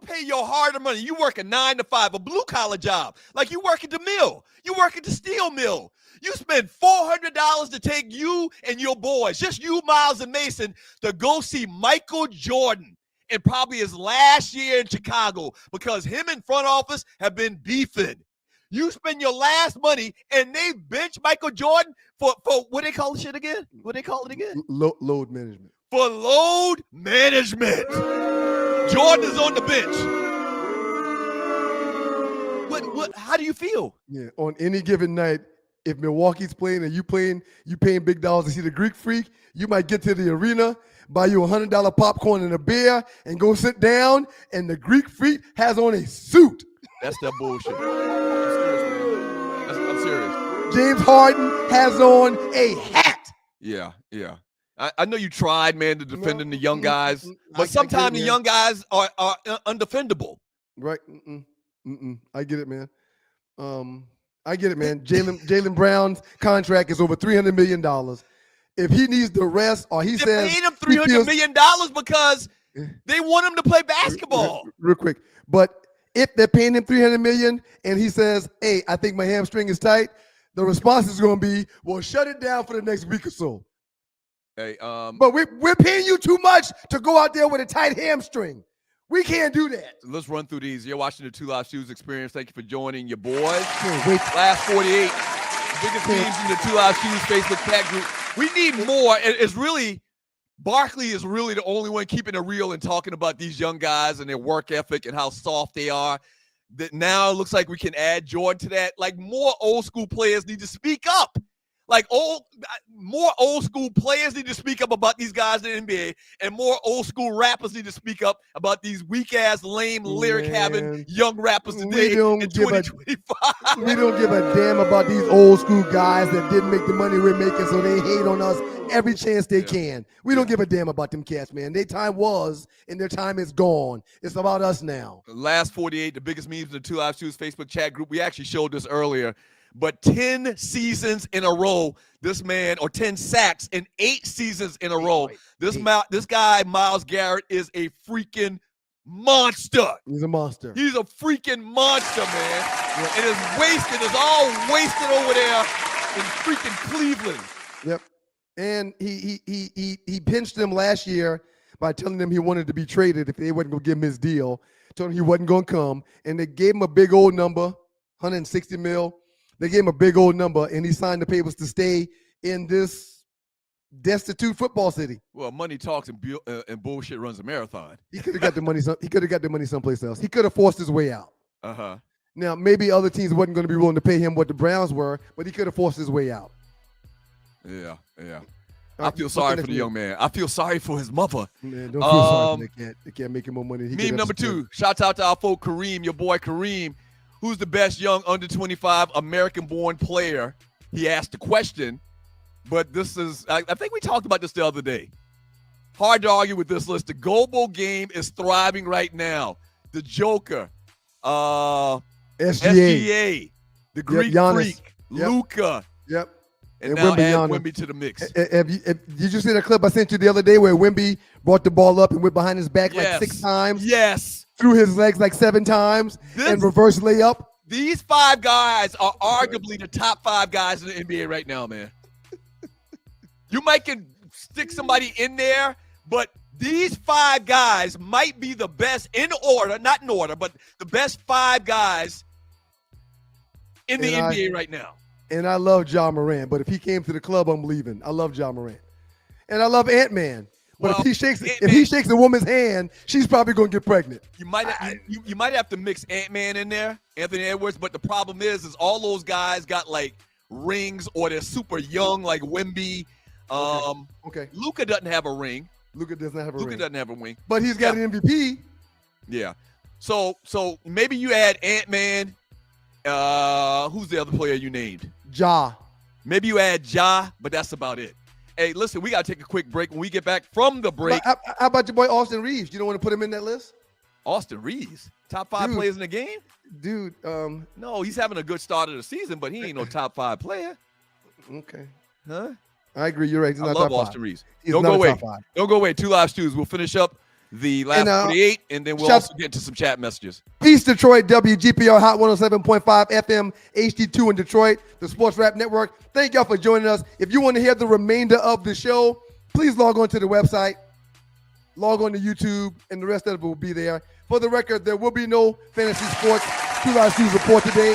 pay your hard-earned money. You work a 9 to 5, a blue-collar job, like you work at the mill. You work at the steel mill. You spend $400 to take you and your boys, just you, Miles, and Mason, to go see Michael Jordan in probably his last year in Chicago because him and front office have been beefing. You spend your last money, and they bench Michael Jordan for what they call the shit again? What they call it again? Load management. For load management. Jordan is on the bench. What? How do you feel? Yeah, on any given night, if Milwaukee's playing and you paying big dollars to see the Greek Freak, you might get to the arena, buy you $100 popcorn and a beer, and go sit down, and the Greek Freak has on a suit. That's that bullshit. I'm serious. James Harden has on a hat. Yeah. I know you tried, man, to defending the young guys, but sometimes the young guys are undefendable. Right. I get it, man. I get it, man. Jaylen Brown's contract is over $300 million. If he needs the rest, or he They're says paying him $300 million because they want him to play basketball. Real quick, but if they're paying him $300 million and he says, "Hey, I think my hamstring is tight," the response is going to be, "Well, shut it down for the next week or so." Hey, but we're paying you too much to go out there with a tight hamstring. We can't do that. Let's run through these. You're watching the Two Live Shoes Experience. Thank you for joining your boys. Wait. Last 48. Biggest memes in the Two Live Shoes Facebook chat group. We need more. It's really, Barkley is really the only one keeping it real and talking about these young guys and their work ethic and how soft they are. That now it looks like we can add Jordan to that. Like, more old school players need to speak up. Like, more old school players need to speak up about these guys in the NBA, and more old school rappers need to speak up about these weak ass, lame, lyric having young rappers today in 2025. We don't give a damn about these old school guys that didn't make the money we're making, so they hate on us every chance they can. We don't give a damn about them cats, man. Their time was, and their time is gone. It's about us now. Last 48, the biggest memes in the Two Live Shoes Facebook chat group. We actually showed this earlier. But 10 seasons in a row, this man, or 10 sacks in 8 seasons in a row, this guy, Myles Garrett, is a freaking monster. He's a monster. He's a freaking monster, man. Yeah. And it's wasted. It's all wasted over there in freaking Cleveland. Yep. And he pinched them last year by telling them he wanted to be traded if they wasn't going to give him his deal. Told him he wasn't going to come. And they gave him a big old number, $160 million. They gave him a big old number, and he signed the papers to stay in this destitute football city. Well, money talks and bullshit runs a marathon. He could have got the money. He could have got the money someplace else. He could have forced his way out. Uh-huh. Now, maybe other teams wasn't going to be willing to pay him what the Browns were, but he could have forced his way out. Yeah. I feel sorry for the young man. I feel sorry for his mother. Man, don't feel sorry for that. They can't make him more money. Meme number 2. Shouts out to our folk Kareem, your boy Kareem. Who's the best young under 25 American-born player? He asked the question, but this is, I think we talked about this the other day. Hard to argue with this list. The global game is thriving right now. The Joker, SGA, the Greek Freak, Luka. Yep. And now add Wemby to the mix. Did you see that clip I sent you the other day where Wemby brought the ball up and went behind his back like 6 times? Yes. Threw his legs like 7 times and reverse layup. These 5 guys are arguably the top 5 guys in the NBA right now, man. You might can stick somebody in there, but these 5 guys might be the best in order, not in order, but the best 5 guys in the NBA right now. And I love Ja Morant, but if he came to the club, I'm leaving. I love Ja Morant. And I love Ant-Man. But if he shakes a woman's hand, she's probably going to get pregnant. You might have to mix Ant-Man in there, Anthony Edwards, but the problem is all those guys got like rings or they're super young like Wemby. Okay. Luka doesn't have a ring. Luka doesn't have a ring. But he's got an MVP. Yeah. So maybe you add Ant-Man. Who's the other player you named? Ja. Maybe you add Ja, but that's about it. Hey, listen, we got to take a quick break. When we get back from the break. How about your boy Austin Reeves? You don't want to put him in that list? Austin Reeves? Top 5 players in the game? Dude. No, he's having a good start of the season, but he ain't no top 5 player. Okay. Huh? I agree. You're right. He's I not love top 5. Austin Reeves. He's Don't not go away. top 5. Don't go away. 2 Live Stews. We'll finish up the last 48, and then we'll also get into some chat messages. Peace, Detroit, WGPR Hot 107.5 FM, HD2 in Detroit, the Sports Rap Network. Thank y'all for joining us. If you want to hear the remainder of the show, please log on to the website, log on to YouTube, and the rest of it will be there. For the record, there will be no fantasy sports 2 Live Stews report today.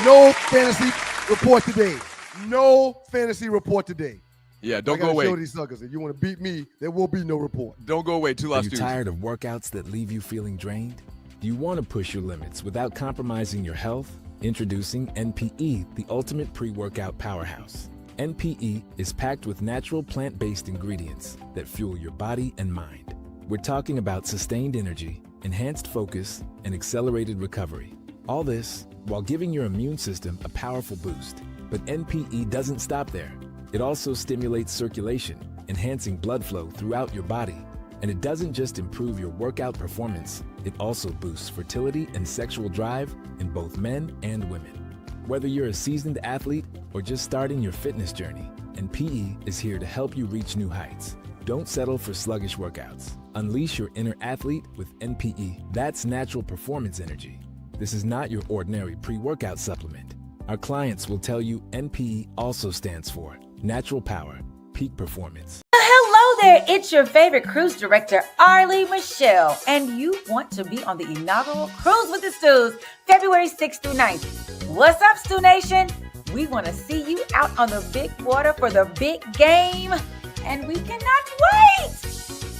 No fantasy report today. No fantasy report today. Yeah, don't go away. Show these suckers. If you want to beat me, there will be no report. Don't go away. 2 Live Stews. Are you tired of workouts that leave you feeling drained? Do you want to push your limits without compromising your health? Introducing NPE, the ultimate pre-workout powerhouse. NPE is packed with natural plant-based ingredients that fuel your body and mind. We're talking about sustained energy, enhanced focus, and accelerated recovery. All this while giving your immune system a powerful boost. But NPE doesn't stop there. It also stimulates circulation, enhancing blood flow throughout your body. And it doesn't just improve your workout performance, it also boosts fertility and sexual drive in both men and women. Whether you're a seasoned athlete or just starting your fitness journey, NPE is here to help you reach new heights. Don't settle for sluggish workouts. Unleash your inner athlete with NPE. That's natural performance energy. This is not your ordinary pre-workout supplement. Our clients will tell you NPE also stands for natural power, peak performance. Hello there, it's your favorite cruise director, Arlie Michelle, and you want to be on the inaugural Cruise with the Stews, February 6th through 9th. What's up, Stew Nation? We want to see you out on the big water for the big game, and we cannot wait!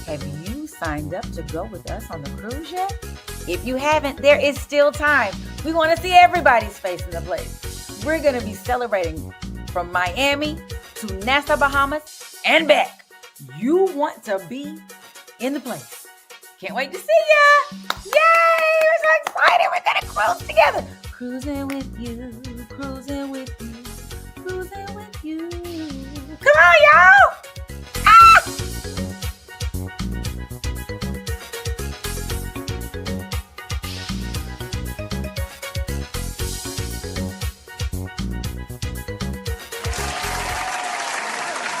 Have you signed up to go with us on the cruise yet? If you haven't, there is still time. We want to see everybody's face in the place. We're going to be celebrating from Miami to Nassau, Bahamas, and back. You want to be in the place. Can't wait to see ya. Yay! We're so excited. We're going to cruise together. Cruising with you, cruising with you, cruising with you. Come on, y'all. Ah!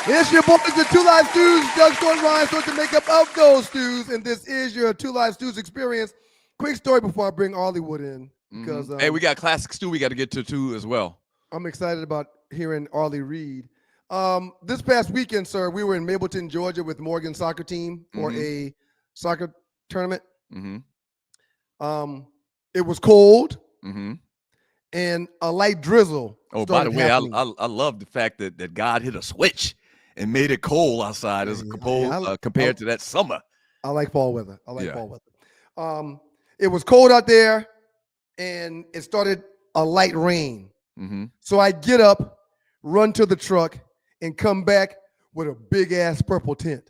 It's your boys, the Two Live Stews. Doug Stone, Ryan Stone, the makeup of those stews, and this is your Two Live Stews experience. Quick story before I bring Hollywood in, because hey, we got classic stew we got to get to too as well. I'm excited about hearing Arlie read. This past weekend, sir, we were in Mableton, Georgia, with Morgan's soccer team for a soccer tournament. It was cold and a light drizzle. Oh, by the way, happening. I love the fact that God hit a switch and made it cold outside as compared to that summer. I like fall weather. Fall weather. It was cold out there, and it started a light rain. So I get up, run to the truck, and come back with a big-ass purple tent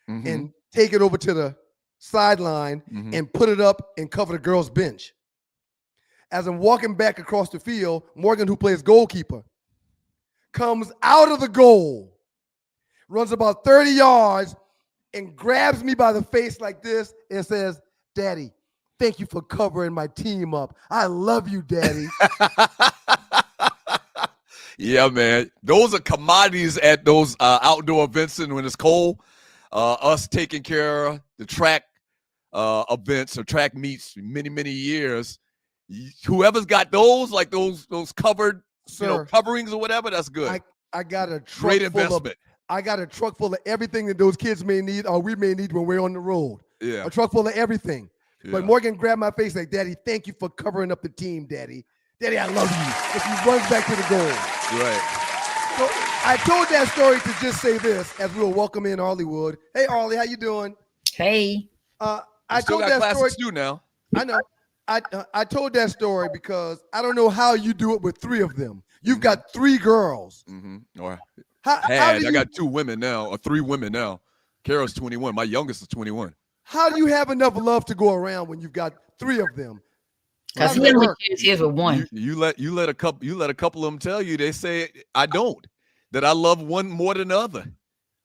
and take it over to the sideline and put it up and cover the girls' bench. As I'm walking back across the field, Morgan, who plays goalkeeper, comes out of the goal, runs about 30 yards, and grabs me by the face like this and says, "Daddy, thank you for covering my team up. I love you, Daddy." Yeah, man. Those are commodities at those outdoor events and when it's cold. Us taking care of the track events or track meets many, many years. Whoever's got those, like those covered, coverings or whatever, that's good. I got a truck Great investment. I got a truck full of everything that those kids may need or we may need when we're on the road. Yeah. A truck full of everything. Yeah. But Morgan grabbed my face like, "Daddy, thank you for covering up the team, Daddy. Daddy, I love you." If he runs back to the goal. Right. So I told that story to just say this as we will welcome in Hollywood. Hey, Arlie, how you doing? Hey. I Still told got that story. classics too now. I know. I told that story because I don't know how you do it with three of them. You've got three girls. Or How do I got 2 women now, or 3 women now. Carol's 21. My youngest is 21. How do you have enough love to go around when you've got 3 of them? Because he only shares his with one. You let a couple of them tell you. They say I don't. That I love one more than the other,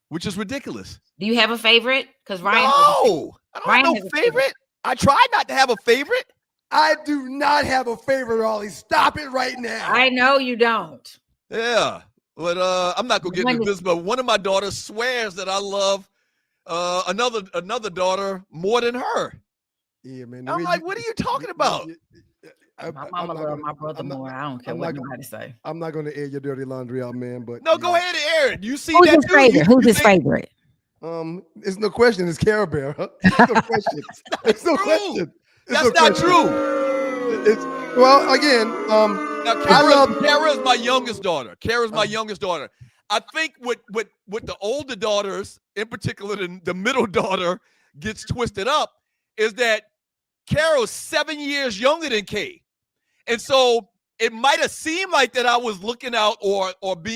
which is ridiculous. Do you have a favorite? Because Ryan. No, I don't have no favorite. I try not to have a favorite. I do not have a favorite, Ollie. Stop it right now. I know you don't. Yeah, but I'm not gonna get into this. But one of my daughters swears that I love another daughter more than her. Yeah, man. I'm like, what are you talking about? My mama loves my brother more. I don't care what nobody say. I'm not going to air your dirty laundry out, man. But no, go ahead and air it. You see Who's that his favorite? Who's his favorite? It's no question. It's Care Bear. It's no question. It's no question. That's not true. It's well, again. Now, Kara's my youngest daughter. Kara's my youngest daughter. I think with the older daughters, in particular, the middle daughter gets twisted up, is that Carol's 7 years younger than Kay. And so it might have seemed like that I was looking out or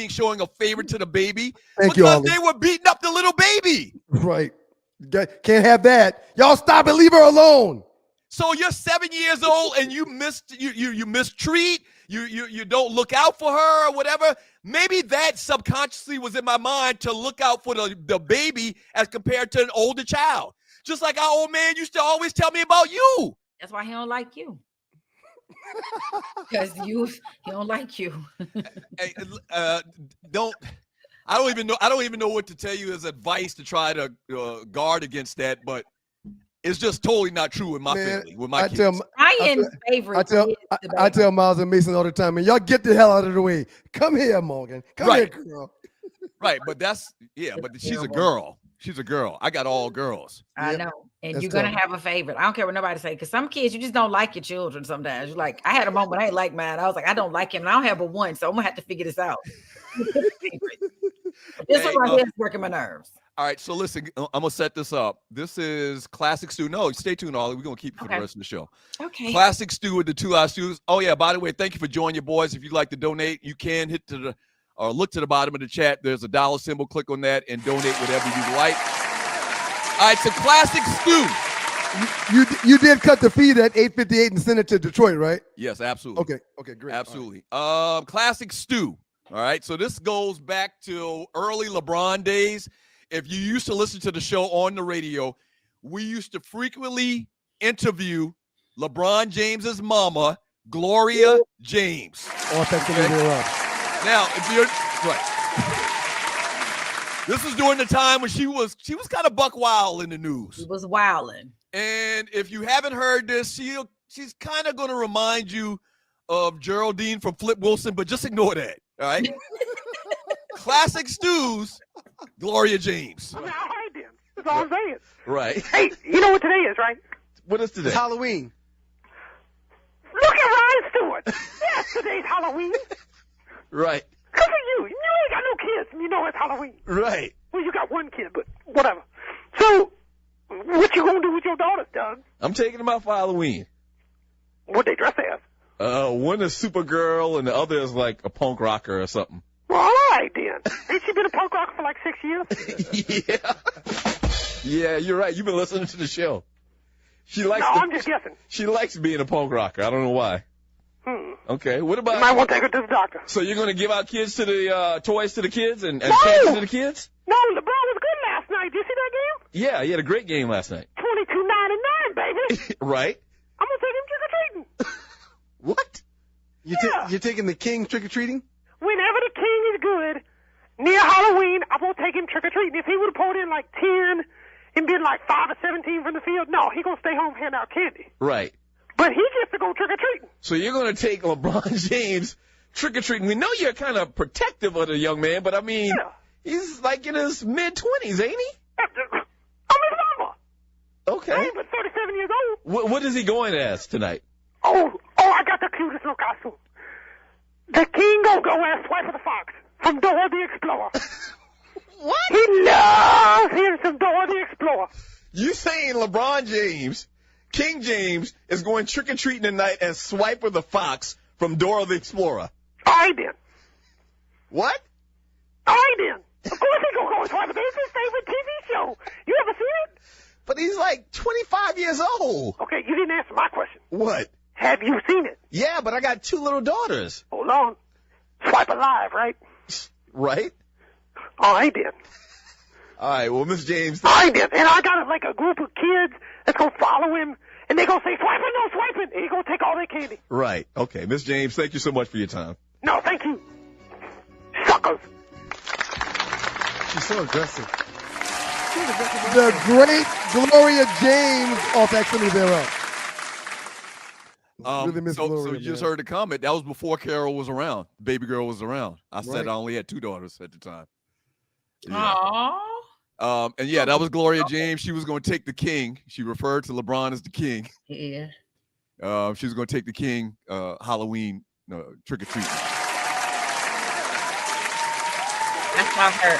showing a favor to the baby because they were beating up the little baby. Right. Can't have that. Y'all stop and leave her alone. So you're 7 years old and you mistreat, you don't look out for her or whatever. Maybe that subconsciously was in my mind to look out for the baby as compared to an older child. Just like our old man used to always tell me about you. That's why he don't like you. Because he don't like you. Hey, I don't even know what to tell you as advice to try to guard against that, but it's just totally not true in my family, with my kids. Ryan's favorite. I tell Miles and Mason all the time, man, y'all get the hell out of the way. Come here, Morgan. Come here, girl. Right, but she's a girl. She's a girl. I got all girls. I Yep. know. And That's you're going to tough. have a favorite. I don't care what nobody say, because some kids, you just don't like your children sometimes. You're like, I had a moment I ain't like mine. I was like, I don't like him. And I don't have but one, so I'm going to have to figure this out. This one right here is working my nerves. All right, so listen, I'm going to set this up. This is Classic Stew. No, stay tuned, Ollie. We're going to keep it for the rest of the show. Okay. Classic Stew with the 2 Live Stews. Oh, yeah, by the way, thank you for joining your boys. If you'd like to donate, you can hit to the or look to the bottom of the chat. There's a dollar symbol. Click on that and donate whatever you like. All right, so Classic Stew. You did cut the feed at 8:58 and send it to Detroit, right? Yes, absolutely. Okay, great. Absolutely. Classic Stew. All right, so this goes back to early LeBron days. If you used to listen to the show on the radio, we used to frequently interview LeBron James's mama, Gloria James. Now, if you're right, this is during the time when she was kind of buck wild in the news. She was wilding. And if you haven't heard this, she's kind of going to remind you of Geraldine from Flip Wilson, but just ignore that. All right. Classic Stews, Gloria James. I mean, all right then. That's all I'm saying. Right. Hey, you know what today is, right? What is today? It's Halloween. Look at Ryan Stewart. Yes, today's Halloween. Right. Because of you. You ain't got no kids, and you know it's Halloween. Right. Well, you got one kid, but whatever. So, what you gonna do with your daughters, Doug? I'm taking them out for Halloween. What they dress as? One is Supergirl and the other is like a punk rocker or something. Well, all right then. Ain't she been a punk rocker for like 6 years? Yeah, you're right. You've been listening to the show. She likes. No, I'm just guessing. She likes being a punk rocker. I don't know why. Okay. What about? You might want to take her to the doctor. So you're going to give out kids to the toys to the kids and candy to the kids? No, LeBron was good last night. Did you see that game? Yeah, he had a great game last night. 22-99, baby. Right. I'm gonna take him trick-or-treating. What? You're taking the king trick-or-treating? Whenever the king is good, near Halloween, I won't take him trick-or-treating. If he would have pulled in like 10 and been like 5 or 17 from the field, no, he gonna stay home and hand out candy. Right. But he gets to go trick-or-treating. So you're going to take LeBron James trick-or-treating. We know you're kind of protective of the young man, but I mean, he's like in his mid-20s, ain't he? I'm his mama. Okay. I ain't but 37 years old. What is he going as tonight? Oh, I got the cutest little costume. The king gonna go as Swiper the Fox from Dora the Explorer. What? He loves him some Dora the Explorer. You saying LeBron James, King James, is going trick-or-treating tonight as Swiper the Fox from Dora the Explorer? All right, then. What? All right, then. Of course he gonna go as Swiper. It's his favorite TV show. You ever seen it? But he's like 25 years old. Okay, you didn't answer my question. What? Have you seen it? Yeah, but I got 2 little daughters. Hold on. Swiper Live, right? Right? All right, then. All right, well, Miss James. All right, then. And I got like a group of kids that's gonna follow him, and they gonna say, swiping, no swiping, and he gonna take all their candy. Right. Okay, Miss James, thank you so much for your time. No, thank you. Suckers. She's so aggressive. The great Gloria James off Accidentally Thereof. Really miss So Gloria, you just man. heard the comment. That was before Carol was around. Baby girl was around. I said Right. I only had 2 daughters at the time. Aww. And yeah, that was Gloria James. She was going to take the king. She referred to LeBron as the king. Yeah. She was going to take the king Halloween trick or treat. I saw her.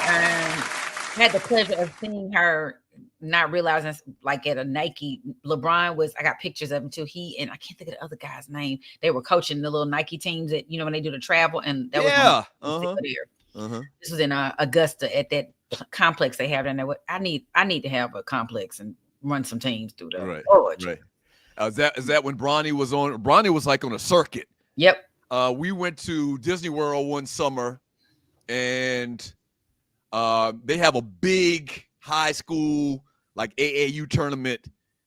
Had the pleasure of seeing her, not realizing like at a Nike. LeBron was. I got pictures of him too. He and I can't think of the other guy's name. They were coaching the little Nike teams that when they do the travel, and that was there. This was in Augusta at that complex they have down there. I need to have a complex and run some teams through there. Right. Oh, right. Is that when Bronny was on? Bronny was like on a circuit. Yep. We went to Disney World one summer, and they have a big high school like AAU tournament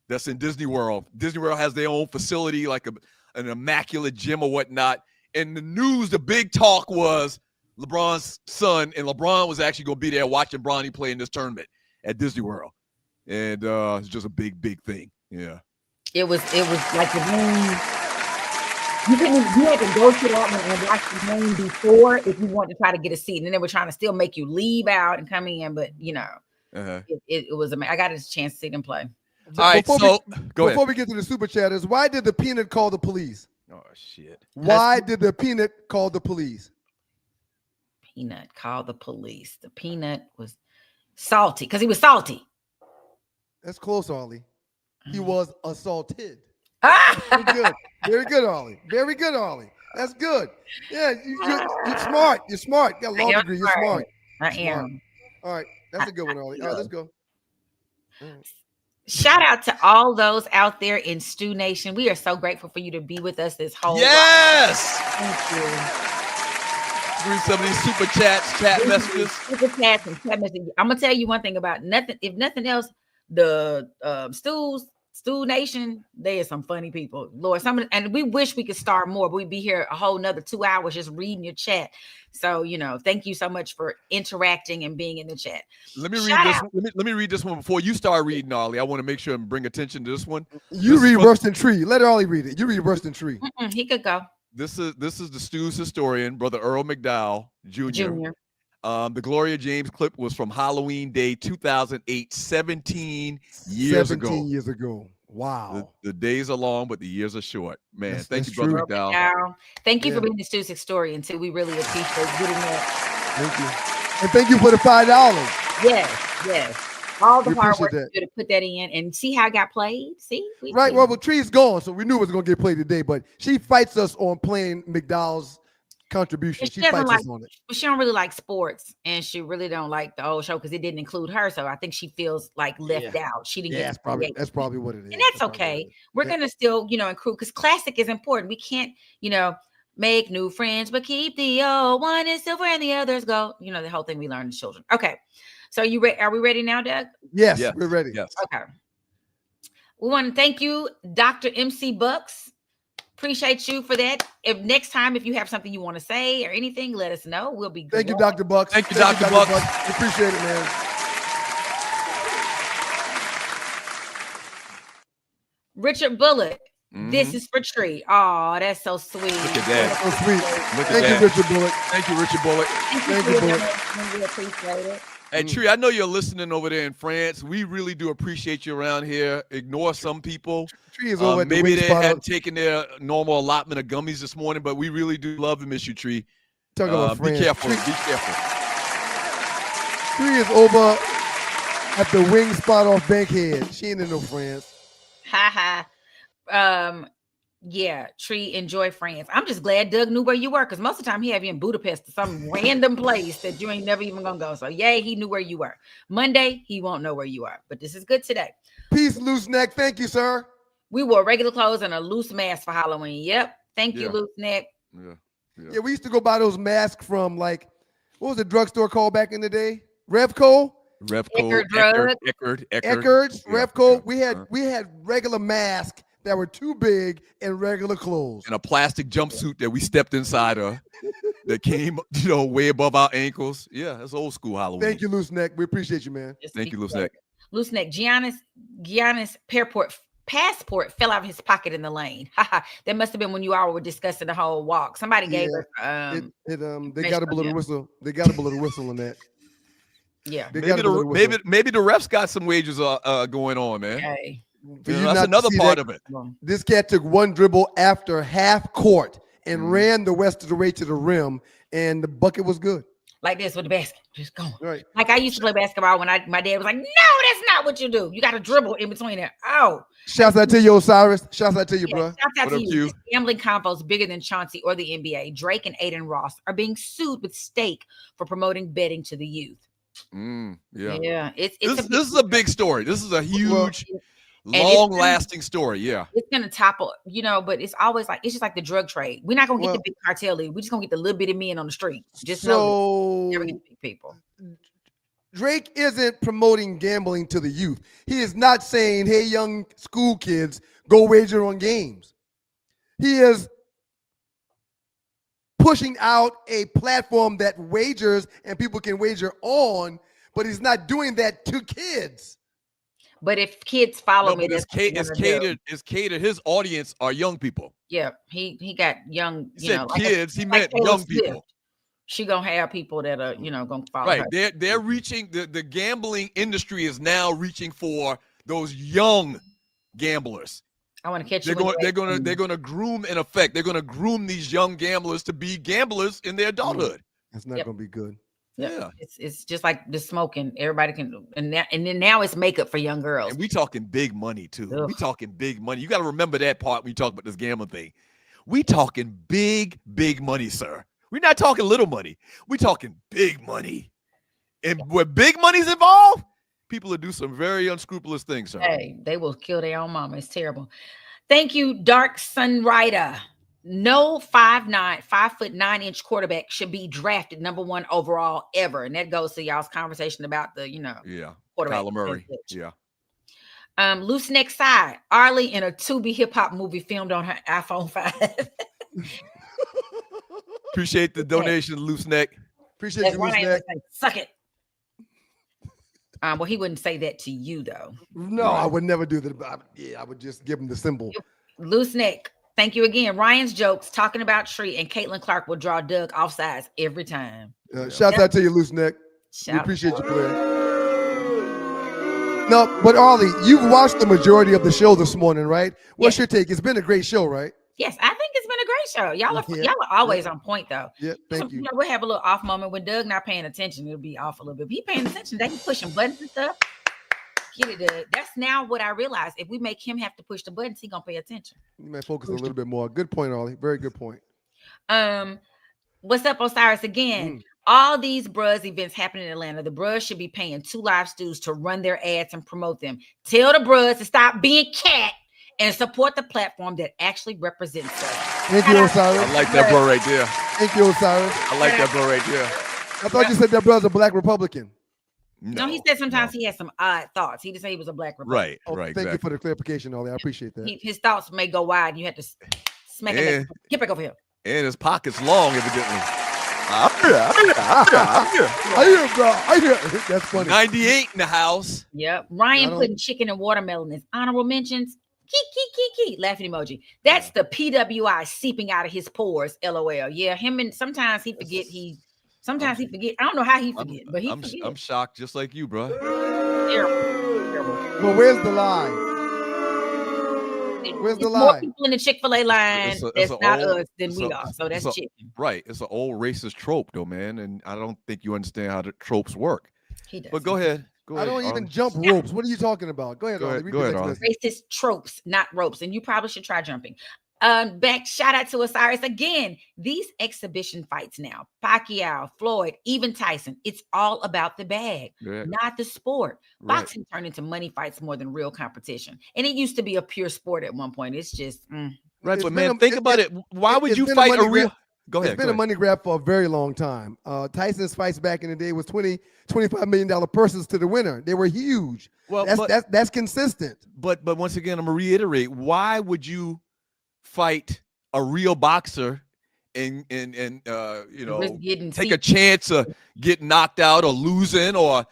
that's in Disney World. Disney World has their own facility, like an immaculate gym or whatnot. And the news, the big talk was LeBron's son, and LeBron was actually going to be there watching Bronny play in this tournament at Disney World. And it's just a big, big thing. Yeah. It was like the game. You had to go to that and watch the game before if you wanted to try to get a seat. And then they were trying to still make you leave out and come in, but It was amazing. I got a chance to see them play. All right, Before so go before ahead. we get to the super chatters, why did the peanut call the police? Oh shit! Why did the peanut call the police? Peanut called the police. The peanut was salty because he was salty. That's close, Ollie. He was assaulted. Ah! Very good. Very good, Ollie. Very good, Ollie. That's good. Yeah, you're smart. You're smart. You got a law degree. You're smart. I Smart. am. All right. That's a good one, Ollie. All right, let's go. All right. Shout out to all those out there in Stew Nation. We are so grateful for you to be with us this whole Yes. Thank you. Read some of these super chats, chat messages. Super chats and chat messages. I'm gonna tell you one thing about nothing. If nothing else, the Stew Nation, they are some funny people. Lord, and we wish we could start more, but we'd be here a whole nother 2 hours just reading your chat. So, thank you so much for interacting and being in the chat. Let me read this. Let me read this one before you start reading, Ollie. I want to make sure and bring attention to this one. You read Rustin Tree. Let Ollie read it. You read Rustin Tree. He could go. This is the Stew's historian, Brother Earl McDowell Jr. The Gloria James clip was from Halloween Day 2008, 17 years ago. 17 years ago. Wow. The days are long, but the years are short. Man, thank you, that's Brother true. McDowell. Thank you for being the Stew's historian, too. We really appreciate getting that. Thank you. And thank you for the $5. Yes. All the We hard work appreciate you did to put that in and see how it got played. See? Right. Well, Tree's gone, so we knew it was going to get played today, but she fights us on playing McDowell's contribution. She fights us on it. But she don't really like sports, and she really don't like the old show because it didn't include her. So I think she feels like left out. She didn't get that's probably what it is. and that's okay. We're gonna still, include because classic is important. We can't, make new friends, but keep the old one is silver and the others go. The whole thing we learned as children. Okay, so are we ready now, Doug? Yes, we're ready. Yes. Okay. We want to thank you, Dr. MC Bucks. Appreciate you for that. If next time, if you have something you want to say or anything, let us know. We'll be good. Thank you, Dr. Bucks. Thank you, Dr. Bucks. We appreciate it, man. Richard Bullock. This is for Tree. Oh, that's so sweet. Look at that. So sweet. Look at Thank that. you, Richard Bullock. Thank you, Richard Bullock. Thank you, Bullock. We appreciate it. Hey, Tree, I know you're listening over there in France. We really do appreciate you around here. Ignore some people. Tree is over at the maybe wing they spot. hadn't taken their normal allotment of gummies this morning, but we really do love and miss you, Tree. Talk about Be France. careful. Tree, Be careful. Tree is over at the wing spot off Bankhead. She ain't in no France. Ha ha. Yeah, Tree, enjoy France. I'm just glad Doug knew where you were because most of the time he have you in Budapest or some random place that you ain't never even gonna go. So yay, he knew where you were. Monday, he won't know where you are, but this is good today. Peace, loose neck. Thank you, sir. We wore regular clothes and a loose mask for Halloween. Yep. Thank you, loose neck. Yeah, we used to go buy those masks from what was the drugstore called back in the day? Revco? Eckerd, Eckerd's, Revco. We had regular masks that were too big and regular clothes. And a plastic jumpsuit that we stepped inside of that came, way above our ankles. Yeah, that's old school Halloween. Thank you, loose neck. We appreciate you, man. Thank you, loose neck. Loose neck. Giannis passport fell out of his pocket in the lane. That must have been when you all were discussing the whole walk. Somebody gave us they got a bullet whistle. They got a bullet whistle on that. Yeah. Maybe the refs got some wages going on, man. Okay. That's another part of it. This cat took one dribble after half court and ran the rest of the way to the rim, and the bucket was good. Like this with the basket, just going. Right. Like I used to play basketball when my dad was like, "No, that's not what you do. You got to dribble in between there." Oh. Shouts out to you, Osiris. Shouts out to you, bro. Shouts out to you. Gambling combos bigger than Chauncey or the NBA. Drake and Aiden Ross are being sued with stake for promoting betting to the youth. Yeah. This is a big story. This is a huge. Long-lasting story, yeah. It's gonna topple, but it's always like it's just like the drug trade. We're not gonna get the big cartel. We're just gonna get the little bitty men on the street. Just know never get the big people. Drake isn't promoting gambling to the youth. He is not saying, "Hey, young school kids, go wager on games." He is pushing out a platform that wagers and people can wager on, but he's not doing that to kids. But if kids follow me, it's catered. His audience are young people. Yeah, he got young. He said kids. He meant young people. she gonna have people that are, gonna follow Right. her. They're reaching the gambling industry is now reaching for those young gamblers. I want to catch They're you. they're gonna groom in effect. They're gonna groom these young gamblers to be gamblers in their adulthood. It's not gonna be good. Yeah. It's just like the smoking. Everybody can, and then now it's makeup for young girls. And we talking big money too. Ugh. We talking big money. You got to remember that part when you talk about this gambling thing. We talking big money, sir. We're not talking little money. We talking big money. And where big money's involved, people will do some very unscrupulous things, sir. Hey, they will kill their own mama. It's terrible. Thank you, Dark Sun Rider. No 5'9" quarterback should be drafted #1 overall ever. And that goes to y'all's conversation about the, quarterback. Kyler Murray. Yeah. Loose Neck Side. Arlie in a Tubi hip hop movie filmed on her iPhone 5. Appreciate the donation, Loose Neck. Appreciate you, Loose Neck. Suck it. Well, he wouldn't say that to you, though. No, I would never do that. I would just give him the symbol. Loose Neck. Thank you again. Ryan's jokes talking about Tree and Caitlin Clark will draw Doug offsides every time. Shouts out to you, Loose Neck. We appreciate you, player. No, but Arlie, you've watched the majority of the show this morning, right? What's your take? It's been a great show, right? Yes, I think it's been a great show. Y'all are always on point, though. Yeah, thank you. We'll have a little off moment when Doug not paying attention. It'll be off a little bit. If he paying attention, they can pushing buttons and stuff. Get it, Doug. That's now what I realized. If we make him have to push the buttons, he gonna pay attention. You might focus a little bit more. Good point, Arlie. Very good point. What's up, Osiris? Again, all these Bruz events happen in Atlanta. The Bruz should be paying 2 live stews to run their ads and promote them. Tell the Bruz to stop being cat and support the platform that actually represents us. Thank you, Osiris. I like that bro right there. Thank you, Osiris. I like that bro right there. I thought you said that brother's a black Republican. No, he said sometimes he has some odd thoughts. He didn't say he was a black Republican. Right. Thank you for the clarification, Arlie. I appreciate that. His thoughts may go wide, and you have to smack it. Get back over here. And his pocket's long, evidently. I hear. That's funny. 98 in the house. Yep. Ryan putting chicken and watermelon as honorable mentions. Key. Laughing emoji. That's the PWI seeping out of his pores. LOL. Yeah, him and sometimes he forget. Sometimes he forget. I don't know how he forget, but he forget. I'm shocked, just like you, bro. Terrible. But where's the lie? Where's the lie? More people in the Chick-fil-A line that's not us than we are. So that's chicken. Right. It's an old racist trope, though, man. And I don't think you understand how the tropes work. He does. But go ahead. I don't even jump ropes. What are you talking about? Go ahead, Arlie. Go ahead, Arlie. Racist tropes, not ropes. And you probably should try jumping. Back, shout out to Osiris again. These exhibition fights now, Pacquiao, Floyd, even Tyson, it's all about the bag, not the sport. Boxing turned into money fights more than real competition. And it used to be a pure sport at one point. It's just right. But man, think about it. Why would you fight a real? Go ahead. It's been a money grab for a very long time. Tyson's fights back in the day was $25 million purses to the winner. They were huge. Well, that's consistent. But once again, I'm gonna reiterate. Why would you fight a real boxer and take a chance of getting knocked out or losing or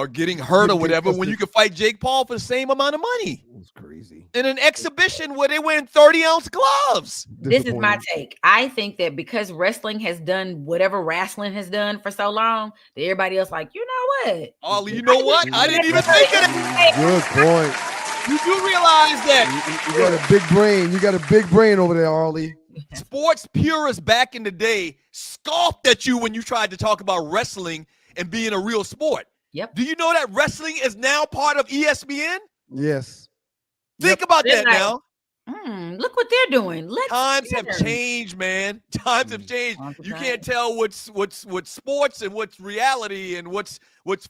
getting hurt or whatever when you can fight Jake Paul for the same amount of money? It was crazy. In an exhibition where they were in 30-ounce gloves. This is my take. I think that because wrestling has done whatever wrestling has done for so long, that everybody else like, you know what? Ollie, you know what? I didn't even think of that. Good point. You do realize that you got a big brain. You got a big brain over there, Arlie. Sports purists back in the day scoffed at you when you tried to talk about wrestling and being a real sport. Yep. Do you know that wrestling is now part of ESPN? Yes. Think about that now. Look what they're doing. Times have changed, man. Times have changed. You can't tell what's sports and what's reality and what's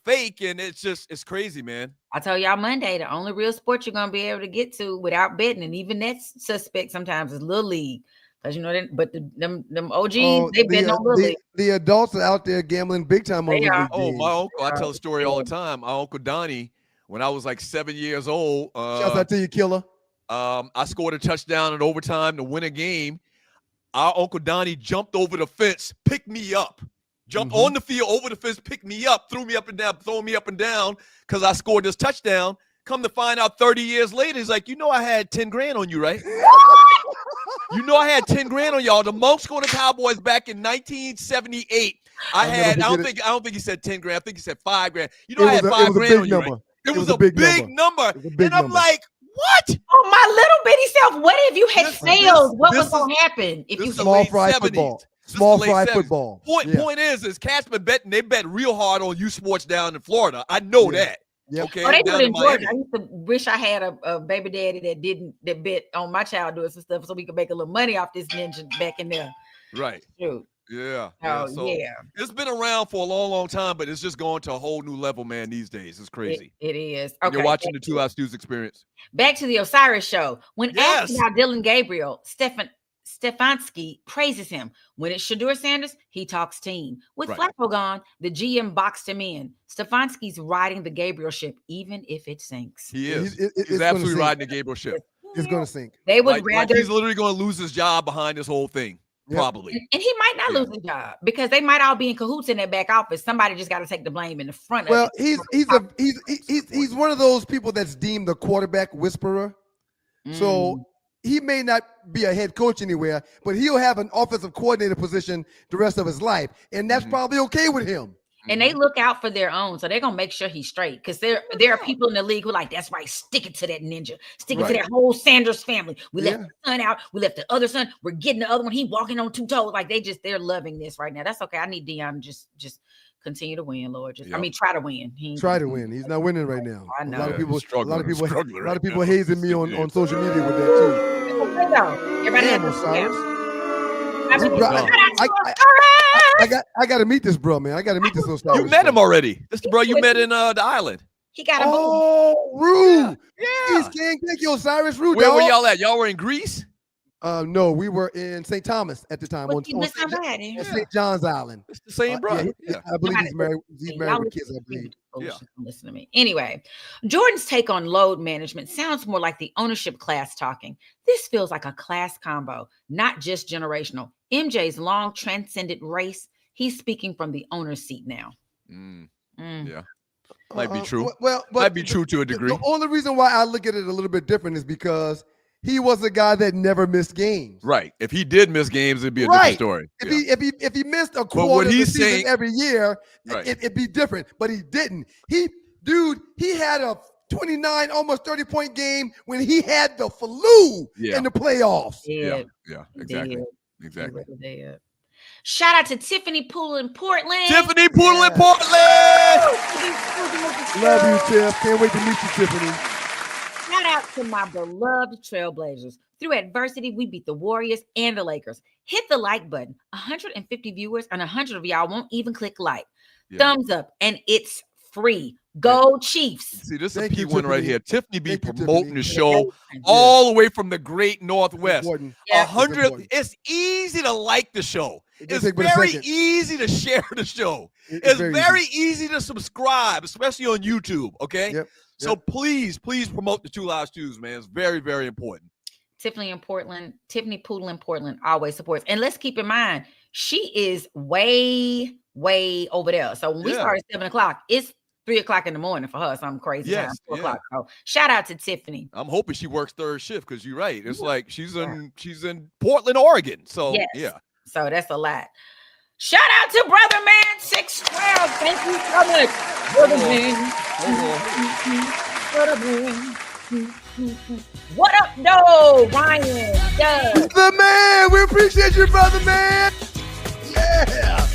fake, and it's crazy, man. I told y'all Monday, the only real sport you're gonna be able to get to without betting, and even that's suspect sometimes, is Little League. Because you know, but them OGs, they bet on Little League. The adults are out there gambling big time on Little League. Oh, my uncle, I tell a story all the time. My Uncle Donnie, when I was like 7 years old. Shouts out to you, Killer. I scored a touchdown in overtime to win a game. Our Uncle Donnie jumped over the fence, picked me up, jumped on the field, over the fence, picked me up, threw me up and down, throwing me up and down because I scored this touchdown. Come to find out 30 years later, he's like, you know I had 10 grand on you, right? You know I had 10 grand on y'all. The Monks going to Cowboys back in 1978. I don't think he said 10 grand. I think he said 5 grand. You know I had 5 grand on you, right? It was a big number. And I'm like, what? Oh, my little bitty self. What if you had failed? What was going to happen if you small fry football? Small fry football. Point is cats been betting. They bet real hard on U Sports down in Florida. I know that. Yep. Okay. Oh, they do it in Georgia. I used to wish I had a baby daddy that bet on my child doing some stuff so we could make a little money off this ninja back in there. Right. Shoot. Yeah. So, it's been around for a long, long time, but it's just going to a whole new level, man, these days. It's crazy. It is. Okay. You're watching the Two Live Stews experience. Back to the Osiris show. When asked about Dylan Gabriel, Stefanski praises him. When it's Shedeur Sanders, he talks team. With Flacco gone, the GM boxed him in. Stefanski's riding the Gabriel ship, even if it sinks. He is. He's absolutely riding the Gabriel ship. It's going to sink. They would rather. He's literally going to lose his job behind this whole thing. Probably. And he might not lose his job because they might all be in cahoots in their back office. Somebody just got to take the blame in the front of it. He's one of those people that's deemed the quarterback whisperer. So he may not be a head coach anywhere, but he'll have an offensive coordinator position the rest of his life. And that's probably okay with him. And they look out for their own. So they're going to make sure he's straight. Because there are people in the league who are like, that's right, stick it to that ninja. Stick it to that whole Sanders family. We left the son out. We left the other son. We're getting the other one. He walking on 2 toes. Like they're loving this right now. That's okay. I need Deion to just continue to win, Lord. Try to win. Try to win. He's not winning right now. I know. A lot of people hazing me on social media with that too. Everybody I got to meet this bro, man. I got to meet this Osiris. You met him already. This is the bro you met in the island. He got a Rude. Yeah. Thank you, Osiris. Rude. Where were y'all at? Y'all were in Greece? No, we were in St. Thomas at the time on St. John's Island. It's the same brother. I believe he's married with kids, I believe. Listen to me. Anyway, Jordan's take on load management sounds more like the ownership class talking. This feels like a class combo, not just generational. MJ's long transcended race. He's speaking from the owner's seat now. Yeah. Might be true. But might be true to a degree. The only reason why I look at it a little bit different is because he was a guy that never missed games. Right. If he did miss games, it'd be a different story. If he missed a quarter of the season every year, it'd be different. But he didn't. He had a 29, almost 30-point game when he had the flu in the playoffs. Yeah, exactly. Shout out to Tiffany Poole in Portland. Tiffany Poole in Portland. Love you, Tiff. Can't wait to meet you, Tiffany. Shout out to my beloved Trailblazers. Through adversity, we beat the Warriors and the Lakers. Hit the like button. 150 viewers and 100 of y'all won't even click like. Thumbs up, and it's free. Go Chiefs. See, this is a P1 right here. Tiffany be promoting the show all the way from the great Northwest. 100. It's easy to like the show. It's very easy to share the show. It's very easy to subscribe, especially on YouTube. Okay. So please promote the Two Live Stews, man. It's very, very important. Tiffany Poodle in Portland always supports. And let's keep in mind, she is way, way over there. So when we start at 7 o'clock, it's 3 o'clock in the morning for her. Something crazy time. 4 o'clock. So shout out to Tiffany. I'm hoping she works third shift because you're right. It's like she's in Portland, Oregon. So So that's a lot. Shout out to Brother Man 612. Thank you so much. Brother Man. What up, no, Ryan? The man. We appreciate you, Brother Man. Yeah.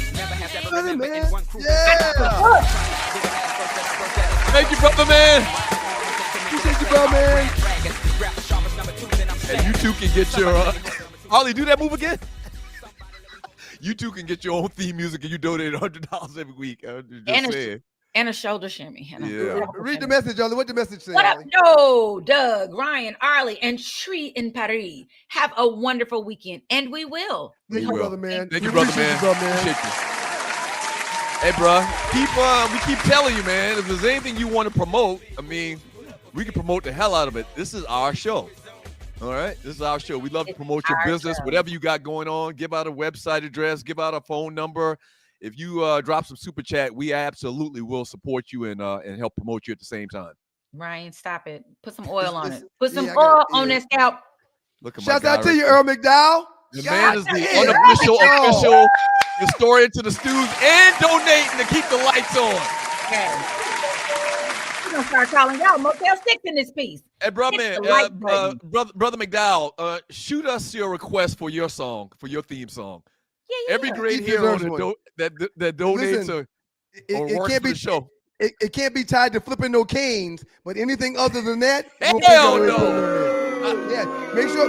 Brother Man. Yeah. Thank you, Brother Man. Appreciate you, Brother Man. And you two can get your Ollie, do that move again. You two can get your own theme music and you donate $100 every week. And a shoulder shimmy. Read the message, Ollie. What the message say? What up, no, Doug, Ryan, Arlie, and Shree in Paris. Have a wonderful weekend, and we will. Thank you, Brother Man. Thank you, Brother Man. Appreciate you. Hey, bro, we keep telling you, man, if there's anything you want to promote, I mean, we can promote the hell out of it. This is our show. All right, this is our show. We love to promote your business, whatever you got going on. Give out a website address, give out a phone number. If you drop some super chat, we absolutely will support you and help promote you at the same time. Ryan, stop it. Put some oil on it. Put some oil on that scalp. Look at Shouts my guy out to right you, there. Earl McDowell. The God man is the damn. unofficial, Oh. official historian to the Stews and donating to keep the lights on. Okay. We're gonna start calling y'all Motel 6 in this piece. Hey, brother, Hit man, the like button. brother McDowell, shoot us your request for your song, for your theme song. Yeah. Every great He hero deserves one. that donates Listen, or it works can't for be the show. It can't be tied to flipping no canes, but anything other than that, we'll Hell figure out a way to put no. it in there. Yeah,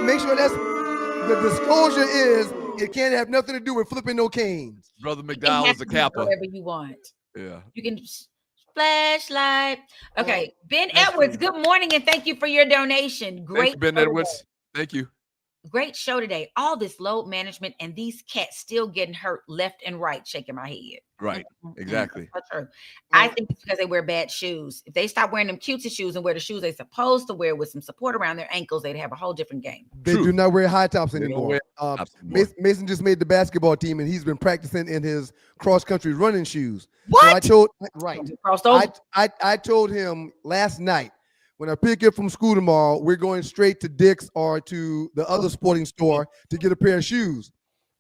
make sure that's the disclosure is it can't have nothing to do with flipping no canes. Brother You can McDowell have is a to do kappa. whatever you want. Yeah. You can flashlight. Okay, Ben that's Edwards, true. good morning and thank you for your donation. Thank Great you, Ben show Edwards. today. Thank you. Great show today. All this load management and these cats still getting hurt left and right, shaking my head. Right. Exactly. That's true. I think it's because they wear bad shoes. If they stop wearing them cutesy shoes and wear the shoes they're supposed to wear with some support around their ankles, they'd have a whole different game. They do not wear high tops They don't anymore. wear tops anymore. Mason just made the basketball team, and he's been practicing in his cross country running shoes. What? So I told right. Crossed over? I told him last night when I pick up from school tomorrow, we're going straight to Dick's or to the other sporting store to get a pair of shoes.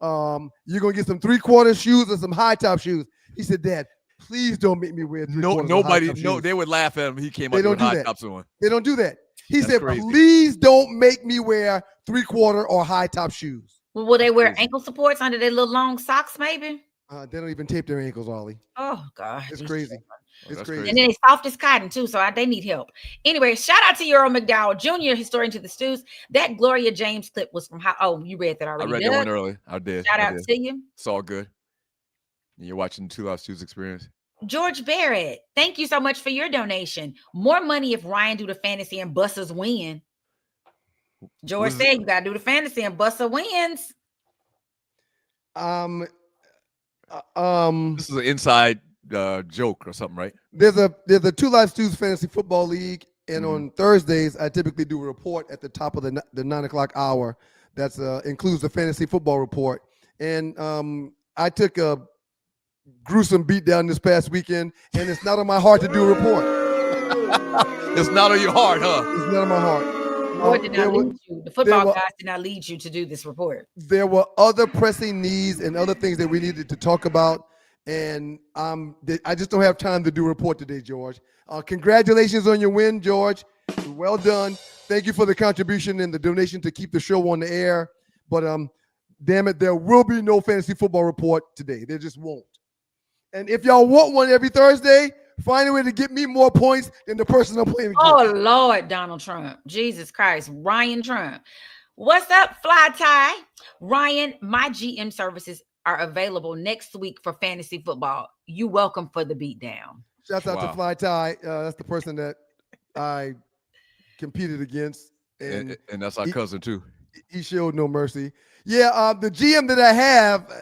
You're gonna get some 3/4 shoes and some high top shoes. He said, Dad, please don't make me wear 3/4 high top shoes. They would laugh at him. He came They out don't with do high that. tops on. They don't do that. He That's said, crazy. please don't make me wear 3/4 or high top shoes. Well, will they wear ankle supports under their little long socks, maybe? They don't even tape their ankles, Ollie. Oh, God. It's these crazy. children. It's crazy. And then they soft as cotton too, so they need help. Anyway, shout out to Earl McDowell Jr., historian to the Stews. That Gloria James clip was from how? Oh, you read that I already. read Doug? that one early. I did. Shout I out did. to you, It's all good. And you're watching the 2 Live Stews experience. George Barrett. Thank you so much for your donation. More money if Ryan do the fantasy and Bussers win. George said you gotta do the fantasy and Busser wins. This is an inside joke or something, right? There's a 2 Live Stews Fantasy Football League, and on Thursdays I typically do a report at the top of the 9 o'clock hour. That's includes the fantasy football report. And I took a gruesome beatdown this past weekend, and it's not on my heart to do a report. It's not on your heart, huh? It's not on my heart. Lord did not lead you. The football guys did not lead you to do this report. There were other pressing needs and other things that we needed to talk about, and I just don't have time to do a report today, George. Congratulations on your win, George. Well done. Thank you for the contribution and the donation to keep the show on the air. But damn it, there will be no fantasy football report today. There just won't. And if y'all want one every Thursday, find a way to get me more points than the person I'm playing against. Oh, Lord, Donald Trump. Jesus Christ. Ryan Trump. What's up, Fly Tie? Ryan, my GM services are available next week for fantasy football. You welcome for the beatdown. Shouts out to Fly Tie. That's the person that I competed against. And that's our cousin, too. He showed no mercy. Yeah, the GM that I have,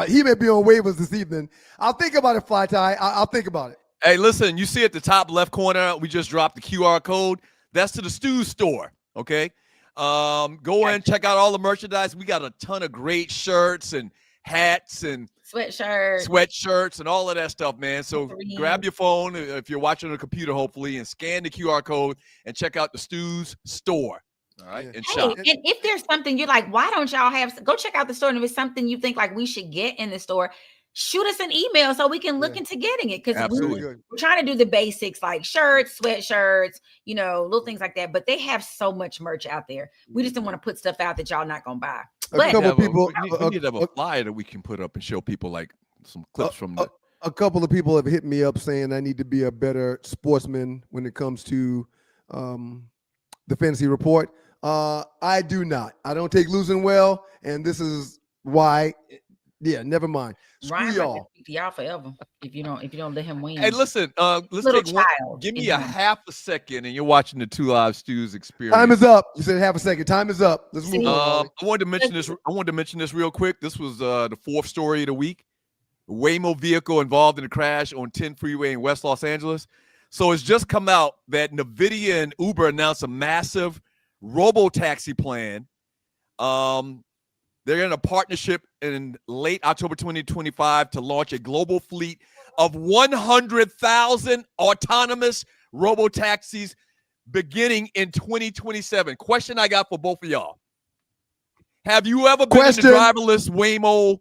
he may be on waivers this evening. I'll think about it, Fly Tie. I'll think about it. Hey, listen, you see at the top left corner, we just dropped the QR code. That's to the Stews store, okay? Go in, check out all the merchandise. We got a ton of great shirts and hats and sweatshirts and all of that stuff, man. So grab your phone if you're watching on a computer, hopefully, and scan the QR code and check out the Stews store. All right, and shop. And if there's something you're like, why don't y'all have? Go check out the store, and if it's something you think like we should get in the store, shoot us an email so we can look into getting it. Because we're trying to do the basics like shirts, sweatshirts, little things like that. But they have so much merch out there. We just don't want to put stuff out that y'all not gonna buy. A couple people, we need to have a flyer that we can put up and show people like some clips from the. A couple of people have hit me up saying I need to be a better sportsman when it comes to the fantasy report. I do not. I don't take losing well, and this is why. Yeah, never mind. Ryan y'all. Speak to y'all forever if you don't let him win. Hey, listen, let's take one. Give me a half a second, and you're watching the 2 Live Stews experience. Time is up. You said half a second. Time is up. Let's move on. I wanted to mention this real quick. This was the fourth story of the week. A Waymo vehicle involved in a crash on 10 freeway in West Los Angeles. So it's just come out that NVIDIA and Uber announced a massive robo-taxi plan. They're in a partnership in late October 2025 to launch a global fleet of 100,000 autonomous robo-taxis beginning in 2027. Question I got for both of y'all. Have you ever been in the driverless Waymo,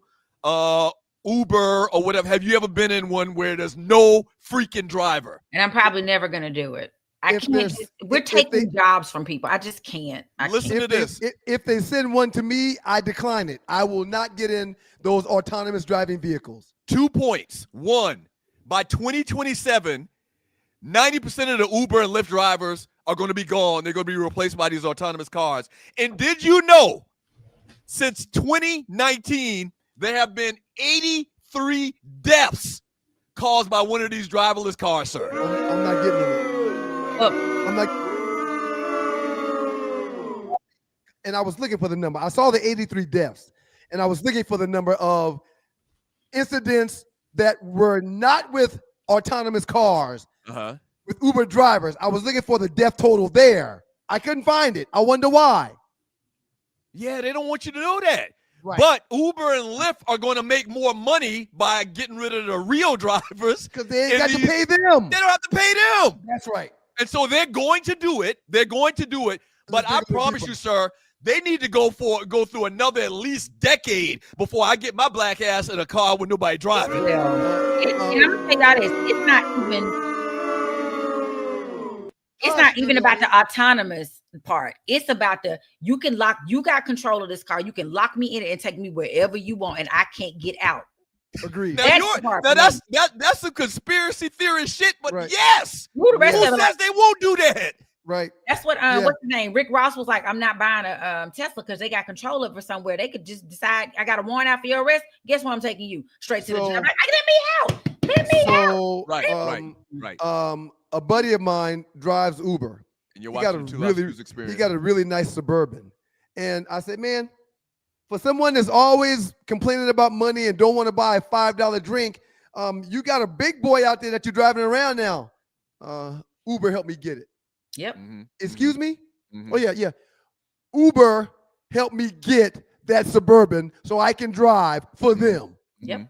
Uber, or whatever? Have you ever been in one where there's no freaking driver? And I'm probably never going to do it. I can't. We're taking jobs from people. I just can't. Listen to this. If they send one to me, I decline it. I will not get in those autonomous driving vehicles. 2 points. One, by 2027, 90% of the Uber and Lyft drivers are going to be gone. They're going to be replaced by these autonomous cars. And did you know, since 2019, there have been 83 deaths caused by one of these driverless cars, sir? I'm not getting it. I'm like, and I was looking for the number. I saw the 83 deaths, and I was looking for the number of incidents that were not with autonomous cars, with Uber drivers. I was looking for the death total there. I couldn't find it. I wonder why. Yeah, they don't want you to know that. Right. But Uber and Lyft are going to make more money by getting rid of the real drivers. Because they ain't got to pay them. They don't have to pay them. That's right. And so they're going to do it. They're going to do it. But I promise you, sir, they need to go through another at least decade before I get my black ass in a car with nobody driving. And I'm gonna tell y'all this. It's not even about the autonomous part. It's about you got control of this car. You can lock me in it and take me wherever you want, and I can't get out. Agreed. That's some conspiracy theory shit, but yes. Who the rest of them says they won't do that? Right. That's what what's his name? Rick Ross was like, I'm not buying a Tesla because they got control of it somewhere. They could just decide, I got a warrant out for your arrest. Guess what? I'm taking you straight to the job. Like, let me out. Let me out. Right. A buddy of mine drives Uber. And you're watching Two Live News Experience. He got a really nice Suburban. And I said, man, for someone that's always complaining about money and don't want to buy a $5 drink, you got a big boy out there that you're driving around now. Uber helped me get it. Yep. Excuse me? Oh, yeah. Uber helped me get that Suburban so I can drive for them. Yep.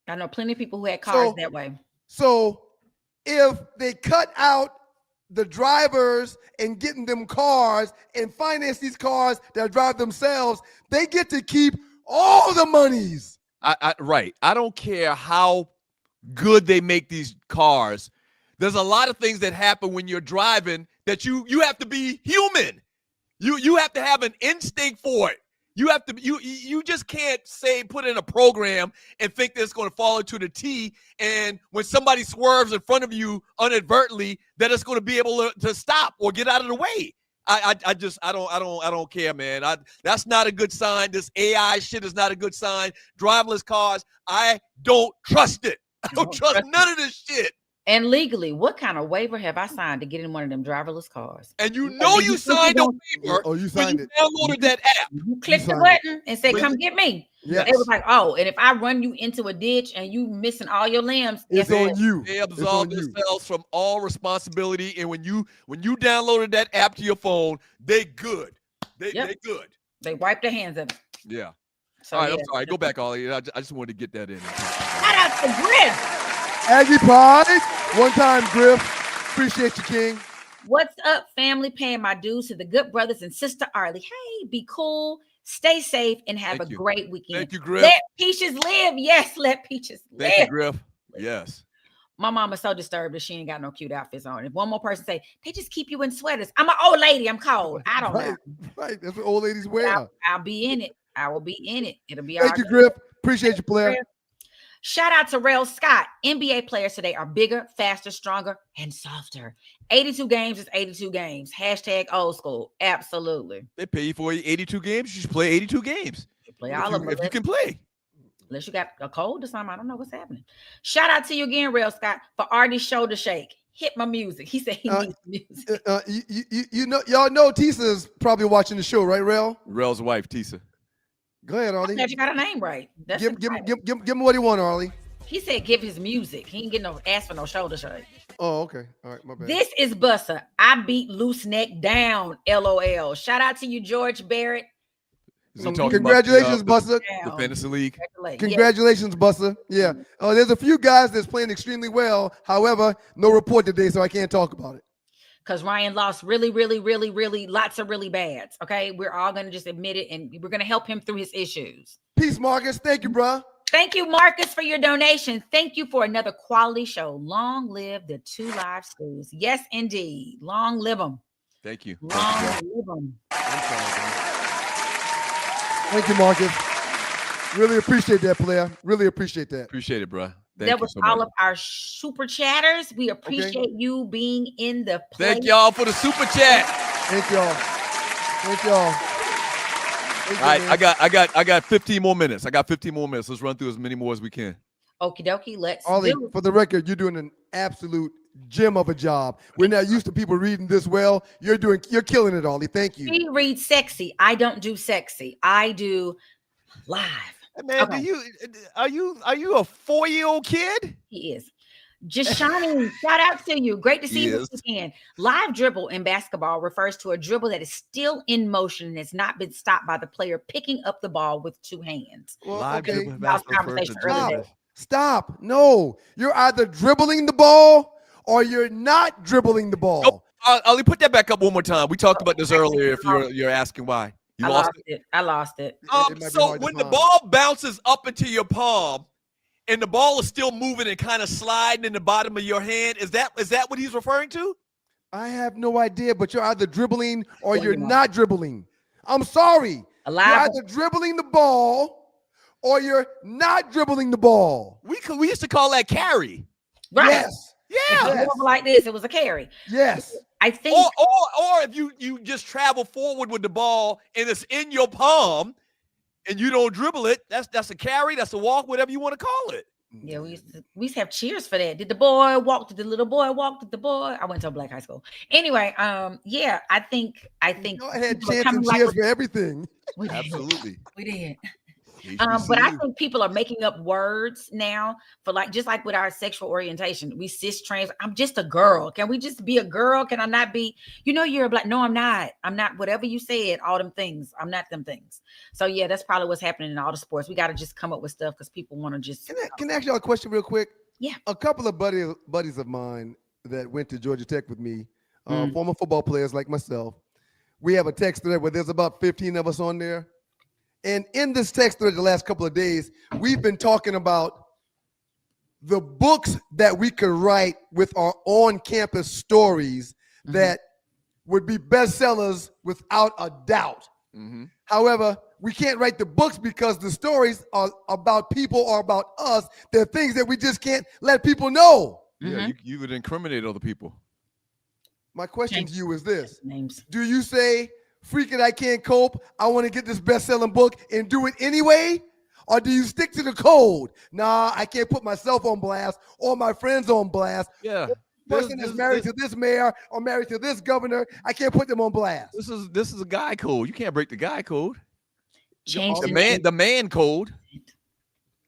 I know plenty of people who had cars that way. So if they cut out the drivers and getting them cars and finance these cars that drive themselves, they get to keep all the monies. Right. I don't care how good they make these cars. There's a lot of things that happen when you're driving that you have to be human. You have to have an instinct for it. You just can't put in a program and think that it's going to fall into the T. And when somebody swerves in front of you inadvertently, that it's going to be able to stop or get out of the way. I don't care, man. That's not a good sign. This AI shit is not a good sign. Driverless cars, I don't trust it. I don't trust none of this shit. And legally, what kind of waiver have I signed to get in one of them driverless cars? And you know you signed a waiver. Oh, you signed it. Downloaded that app. You clicked the button and said, "Come get me." Yes. It was like, oh, and if I run you into a ditch and you missing all your limbs, it's on you. They absolve themselves from all responsibility. And when you downloaded that app to your phone, they good. They good. They wipe their hands of it. Yeah. So, all right, I'm sorry. Go back, Ollie. I just wanted to get that in. Shout out to Griff. Aggie Pie. One time, Griff. Appreciate you, King. What's up, family? Paying my dues to the good brothers and sister Arlie. Hey, be cool, stay safe, and have a great weekend. Thank you, Griff. Let Peaches live. Yes, let Peaches live. Thank you, Griff. Yes. My mama's so disturbed that she ain't got no cute outfits on. If one more person say, they just keep you in sweaters. I'm an old lady. I'm cold. I don't know. Right. That's what old ladies wear. I'll be in it. I will be in it. It'll be all right. Thank you, Griff. Appreciate you, player. Shout out to Rail Scott. NBA players today are bigger, faster, stronger, and softer. 82 games is 82 games. Hashtag old school. Absolutely. They pay you for 82 games. You should play 82 games. You play all of them. If you can play. Unless you got a cold or something. I don't know what's happening. Shout out to you again, Rail Scott, for Artie's shoulder shake. Hit my music. He said he needs music. You know, y'all know Tisa's probably watching the show, right, Rail? Rail's wife, Tisa. Go ahead, Arlie. You got a name right. That's give him what he want, Arlie. He said give his music. He ain't getting no ass for no shoulder shake. Oh, okay. All right, my bad. This is Bussa. I beat Loose Neck down. LOL. Shout out to you, George Barrett. Congratulations, Bussa. The Fantasy League. Congratulations, Bussa. Yeah. There's a few guys that's playing extremely well. However, no report today, so I can't talk about it. because Ryan lost really, really, really, really lots of really bads. Okay. We're all going to just admit it, and we're going to help him through his issues. Peace, Marcus. Thank you, bro. Thank you, Marcus, for your donation. Thank you for another quality show. Long live the 2 Live Schools. Yes, indeed. Long live them. Thank you. Long live them. Thank you, Marcus. Really appreciate that, player. Really appreciate that. Appreciate it, bro. That was all of our super chatters. We appreciate you being in the place. Thank y'all for the super chat. Thank y'all. Thank y'all. All right, I got 15 more minutes. Let's run through as many more as we can. Okie dokie, let's Ollie, do it. for the record, you're doing an absolute gem of a job. We're not used to people reading this well. You're killing it, Ollie. Thank you. She reads sexy. I don't do sexy. I do live. Hey, man, are you a 4-year-old kid? He is. Just shining. Shout out to you. Great to see you this weekend. Live dribble in basketball refers to a dribble that is still in motion and has not been stopped by the player picking up the ball with 2 hands. Well, Live okay. dribble in basketball. Stop. No. You're either dribbling the ball or you're not dribbling the ball. Nope. Ollie, put that back up one more time. We talked about this earlier. If you're asking why. I lost it. I lost it. So when the ball bounces up into your palm and the ball is still moving and kind of sliding in the bottom of your hand, is that what he's referring to? I have no idea, but you're either dribbling or you're not dribbling. I'm sorry. You're either dribbling the ball or you're not dribbling the ball. We used to call that carry. Right. Yes. Yeah. If it was like this, it was a carry. Yes. I think. Or if you just travel forward with the ball and it's in your palm and you don't dribble it, that's a carry, that's a walk, whatever you want to call it. Yeah, we used to have cheers for that. Did the boy walk? Did the little boy walk? Did the boy? I went to a black high school. Anyway, yeah, I think I had chants and cheers for everything. Absolutely. We did. But I think people are making up words now for just like with our sexual orientation. We cis trans. I'm just a girl. Can we just be a girl? Can I not be? You're a black. No, I'm not. I'm not. Whatever you said, all them things. I'm not them things. So yeah, that's probably what's happening in all the sports. We got to just come up with stuff because people want to just. Can I ask y'all a question real quick? Yeah. A couple of buddies of mine that went to Georgia Tech with me, former football players like myself. We have a text thread where there's about 15 of us on there. And in this text thread the last couple of days, we've been talking about the books that we could write with our on-campus stories that would be bestsellers without a doubt. However, we can't write the books because the stories are about people or about us. They're things that we just can't let people know. Yeah, you would incriminate other people. My question to you is this. Names. Do you say, freak it, I can't cope, I want to get this best-selling book and do it anyway? Or do you stick to the code? Nah, I can't put myself on blast or my friends on blast. Yeah. Person that's married to this mayor or married to this governor, I can't put them on blast. This is a guy code. You can't break the guy code. Change the man code.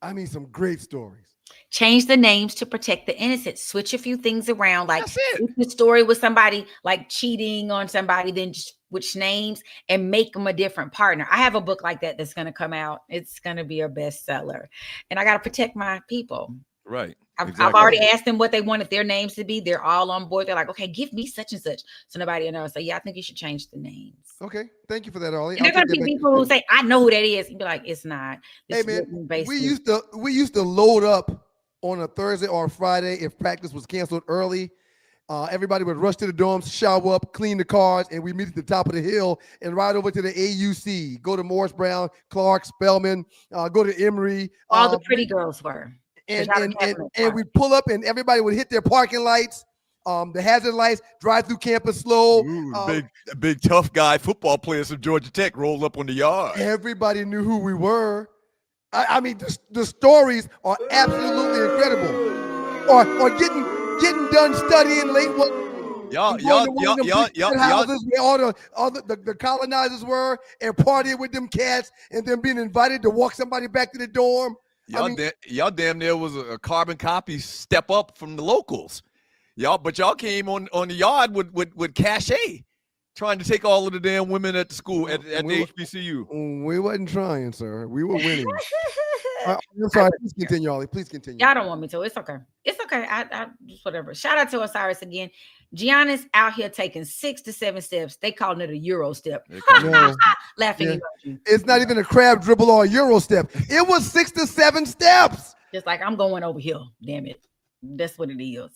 I mean, some great stories. Change the names to protect the innocent. Switch a few things around. Like if the story was somebody like cheating on somebody, then just switch names and make them a different partner. I have a book like that that's going to come out. It's going to be a bestseller. And I got to protect my people. Right. I've already asked them what they wanted their names to be. They're all on board. They're like, okay, give me such and such. So nobody will know. So yeah, I think you should change the names. Okay. Thank you for that, Ollie. And there are going to be people who say, I know who that is. And be like, it's not. Hey man, we used to load up on a Thursday or a Friday if practice was canceled early. Everybody would rush to the dorms, shower up, clean the cars, and we meet at the top of the hill and ride over to the AUC. Go to Morris Brown, Clark, Spelman, go to Emory. All the pretty girls were. And we'd pull up and everybody would hit their parking lights, the hazard lights, drive through campus slow. Big tough guy football players from Georgia Tech rolled up on the yard. Everybody knew who we were. I mean, the stories are absolutely incredible. Or getting done studying late one. Y'all, houses where all the colonizers were and partying with them cats and then being invited to walk somebody back to the dorm. Y'all damn near was a carbon copy step up from the locals. But y'all came on the yard with cachet, trying to take all of the damn women at the school at the HBCU. We wasn't trying, sir. We were winning. I'm sorry. Please continue, Ollie. Please continue. Y'all don't want me to. It's okay. It's okay. I just whatever. Shout out to Osiris again. Giannis out here taking 6 to 7 steps. They calling it a Euro step. No. Laughing Yeah. emoji. It's not even a crab dribble or a Euro step. It was 6 to 7 steps. Just like I'm going over here. Damn it. That's what it is.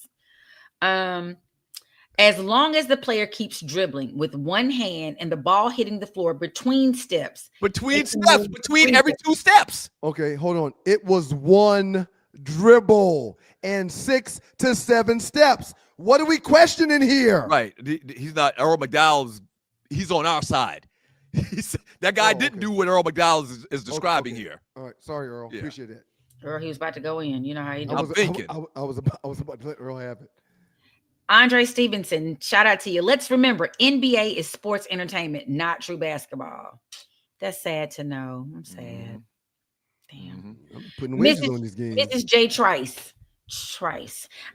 As long as the player keeps dribbling with one hand and the ball hitting the floor between steps. Between every 2 steps. Okay, hold on. It was one dribble and 6 to 7 steps. What are we questioning here? Right. He's not Earl McDowell's. He's on our side. That guy didn't do what Earl McDowell is describing here. All right. Sorry, Earl. Yeah. Appreciate that. Earl, he was about to go in. You know how he do. I'm thinking. I was about to let Earl have it. Andre Stevenson, shout out to you. Let's remember, NBA is sports entertainment, not true basketball. That's sad to know. I'm sad. Damn. I'm putting wages on these games. Mrs. J. Trice.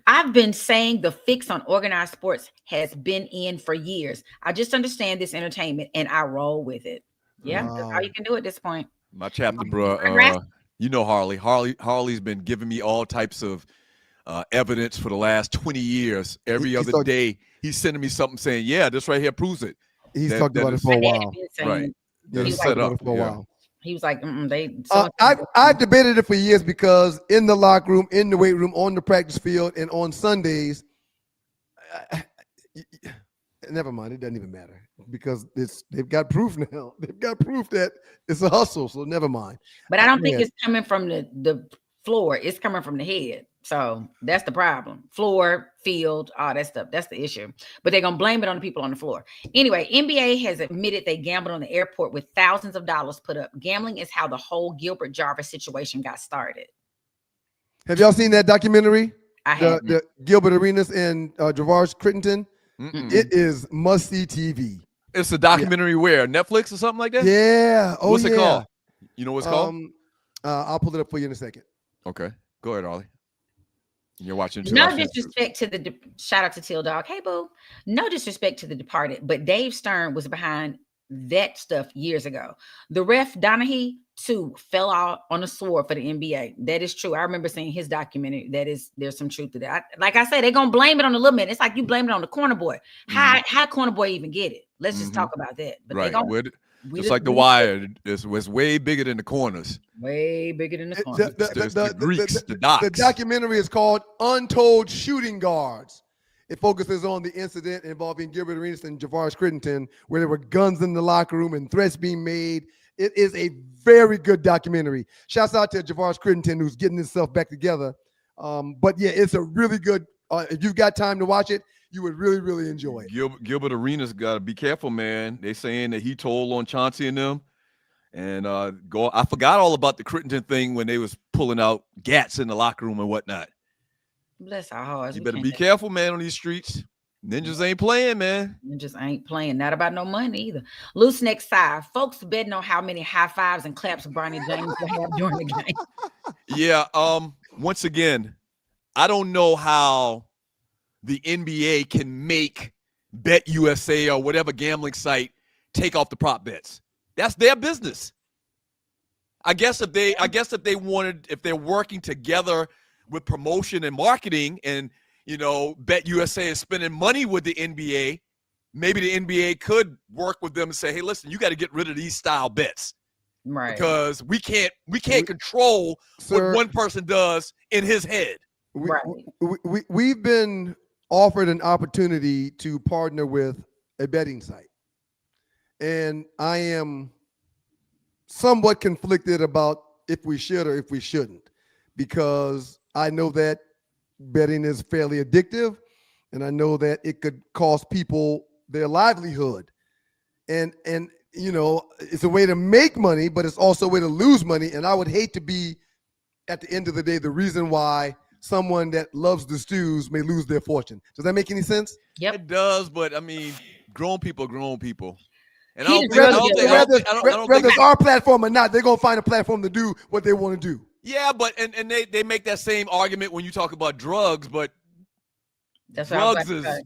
I've been saying the fix on organized sports has been in for years. I just understand this entertainment and I roll with it. Yeah, that's how you can do it at this point. My chapter, bro. You know Harley. Harley's been giving me all types of evidence for the last 20 years. Every other day, he's sending me something saying, "Yeah, this right here proves it." He's talked about it for a while. Right. Yeah, he's set up for a while. He was like, I've debated it for years because in the locker room, in the weight room, on the practice field, and on Sundays, never mind, it doesn't even matter because they've got proof now. They've got proof that it's a hustle, so never mind. But I don't think it's coming from the floor. It's coming from the head. So that's the problem. Floor, field, all that stuff. That's the issue. But they're going to blame it on the people on the floor. Anyway, NBA has admitted they gambled on the airport with thousands of dollars put up. Gambling is how the whole Gilbert Jarvis situation got started. Have y'all seen that documentary? I have. The Gilbert Arenas and Javarius Crittenton? It is must-see TV. It's a documentary where? Netflix or something like that? Yeah. Oh, What's it called? You know what it's called? I'll pull it up for you in a second. Okay. Go ahead, Ollie. You're watching too. No disrespect to the shout out to Teal Dog. Hey, boo. No disrespect to The Departed, but Dave Stern was behind that stuff years ago. The ref Donaghy too fell out on a sword for the NBA. That is true. I remember seeing his documentary. There's some truth to that. Like I said, they're gonna blame it on the little man. It's like you blame it on the corner boy. How corner boy even get it? Let's just talk about that. But right. Just like the wire, it was way bigger than the corners. Way bigger than the corners. The Greeks, the Docs. The documentary is called Untold Shooting Guards. It focuses on the incident involving Gilbert Arenas and Javarius Crittenton, where there were guns in the locker room and threats being made. It is a very good documentary. Shouts out to Javarius Crittenton, who's getting himself back together. But yeah, it's a really good. If you've got time to watch it, you would really, really enjoy it. Gilbert Arenas got to be careful, man. They saying that he told on Chauncey and them. And I forgot all about the Crittenton thing when they was pulling out gats in the locker room and whatnot. Bless our hearts. You better be careful, man, on these streets. Ninjas ain't playing, man. Ninjas ain't playing. Not about no money either. Loose neck side. Folks betting on how many high fives and claps Bronny James will have during the game. Yeah. Once again, I don't know how the NBA can make Bet USA or whatever gambling site take off the prop bets. That's their business. I guess if they're working together with promotion and marketing, and Bet USA is spending money with the NBA, maybe the NBA could work with them and say, "Hey, listen, you got to get rid of these style bets, right? Because we can't control what one person does in his head." We've been offered an opportunity to partner with a betting site, and I am somewhat conflicted about if we should or if we shouldn't, because I know that betting is fairly addictive, and I know that it could cost people their livelihood. And it's a way to make money, but it's also a way to lose money. And I would hate to be, at the end of the day, the reason why someone that loves the stews may lose their fortune. Does that make any sense? Yep. It does, but I mean, grown people. And whether it's our platform or not, they're gonna find a platform to do what they want to do. Yeah, but and they make that same argument when you talk about drugs, but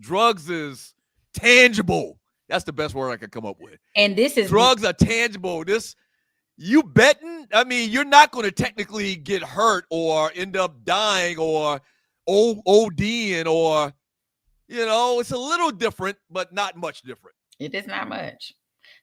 drugs is tangible. That's the best word I could come up with. And drugs are tangible. You betting, I mean, you're not going to technically get hurt or end up dying or ODing or You know, it's a little different, but not much different. It is not much.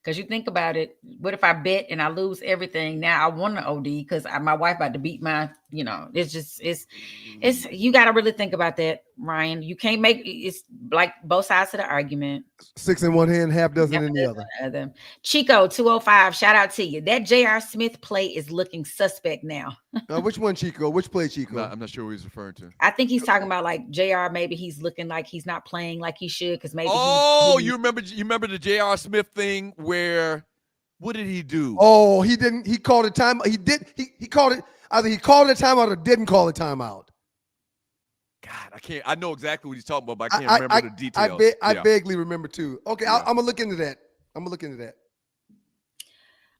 Because you think about it, what if I bet and I lose everything? Now I want to OD because my wife about to beat my, it's you got to really think about that, Ryan. You can't make it's like both sides of the argument. 6 in one hand, half dozen in the other. Chico 205, shout out to you. That J.R. Smith play is looking suspect now. Which one, Chico? Which play, Chico? I'm not sure what he's referring to. I think he's talking about like JR. Maybe he's looking like he's not playing like he should because maybe. You remember the J.R. Smith thing where what did he do? Oh, he didn't. He called a time. He did. He called it. Either he called a timeout or didn't call a timeout. God, I know exactly what he's talking about, but I can't remember the details. I vaguely remember too. Okay, yeah. I'm gonna look into that.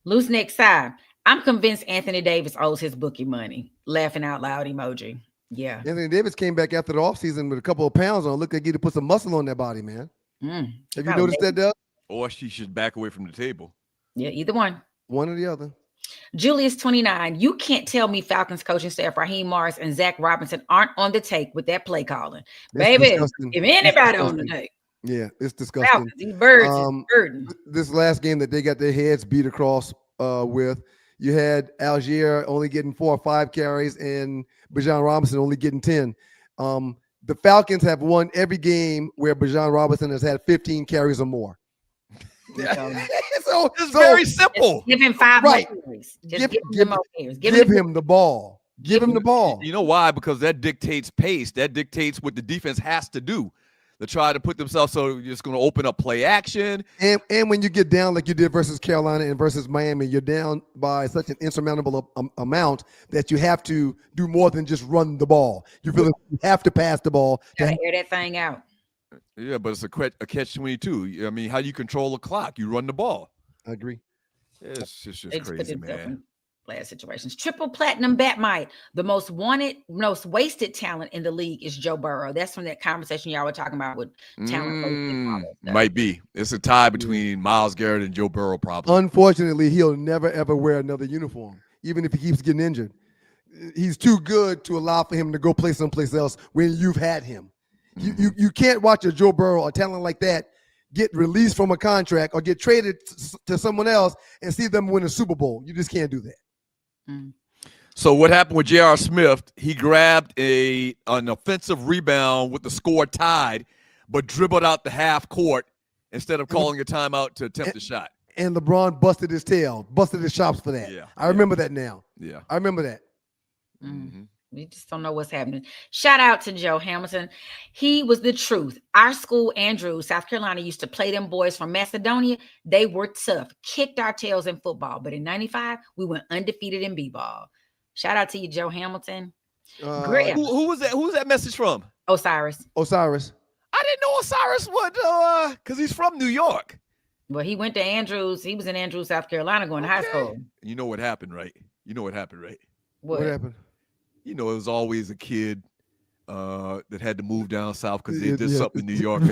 Loose neck side. I'm convinced Anthony Davis owes his bookie money. Laughing out loud emoji. Yeah. Anthony Davis came back after the offseason with a couple of pounds on. Look like he to put some muscle on that body, man. Have you noticed that, Doug? Or she should back away from the table. Yeah, either one. One or the other. Julius 29. You can't tell me Falcons coaching staff Raheem Morris and Zach Robinson aren't on the take with that play calling. Baby, disgusting. If anybody on the take. Yeah, it's disgusting. Falcons, these birds this last game that they got their heads beat across with, you had Algier only getting 4 or 5 carries and Bijan Robinson only getting 10. The Falcons have won every game where Bijan Robinson has had 15 carries or more. So it's very simple. Give him 5 more carries. Just give him more carries. Give him the ball. Give him the ball. You know why? Because that dictates pace. That dictates what the defense has to do to try to put themselves. So you're just going to open up play action. And when you get down like you did versus Carolina and versus Miami, you're down by such an insurmountable amount that you have to do more than just run the ball. You feel like you have to pass the ball. Gotta air that thing out. Yeah, but it's a catch-22. I mean, how do you control the clock? You run the ball. I agree. It's just crazy, man. Player situations. Triple platinum Batmite. The most wanted, most wasted talent in the league is Joe Burrow. That's from that conversation y'all were talking about with talent. Might be. It's a tie between Myles Garrett and Joe Burrow, probably. Unfortunately, he'll never, ever wear another uniform, even if he keeps getting injured. He's too good to allow for him to go play someplace else when you've had him. You can't watch a Joe Burrow, a talent like that, get released from a contract or get traded to someone else and see them win a Super Bowl. You just can't do that. So what happened with J.R. Smith? He grabbed an offensive rebound with the score tied, but dribbled out the half court instead of calling a timeout to attempt the shot. And LeBron busted his tail, busted his chops for that. Yeah, I remember that now. Yeah, I remember that. We just don't know what's happening. Shout out to Joe Hamilton. He was the truth. Our school, Andrews, South Carolina, used to play them boys from Macedonia. They were tough, kicked our tails in football. But in 95, we went undefeated in b-ball. Shout out to you, Joe Hamilton. Who was that? Who was that message from? Osiris. I didn't know Osiris would, because he's from New York. Well, he went to Andrews. He was in Andrews, South Carolina, going to high school. You know what happened, right? What happened? You know, it was always a kid that had to move down south because they did something in New York.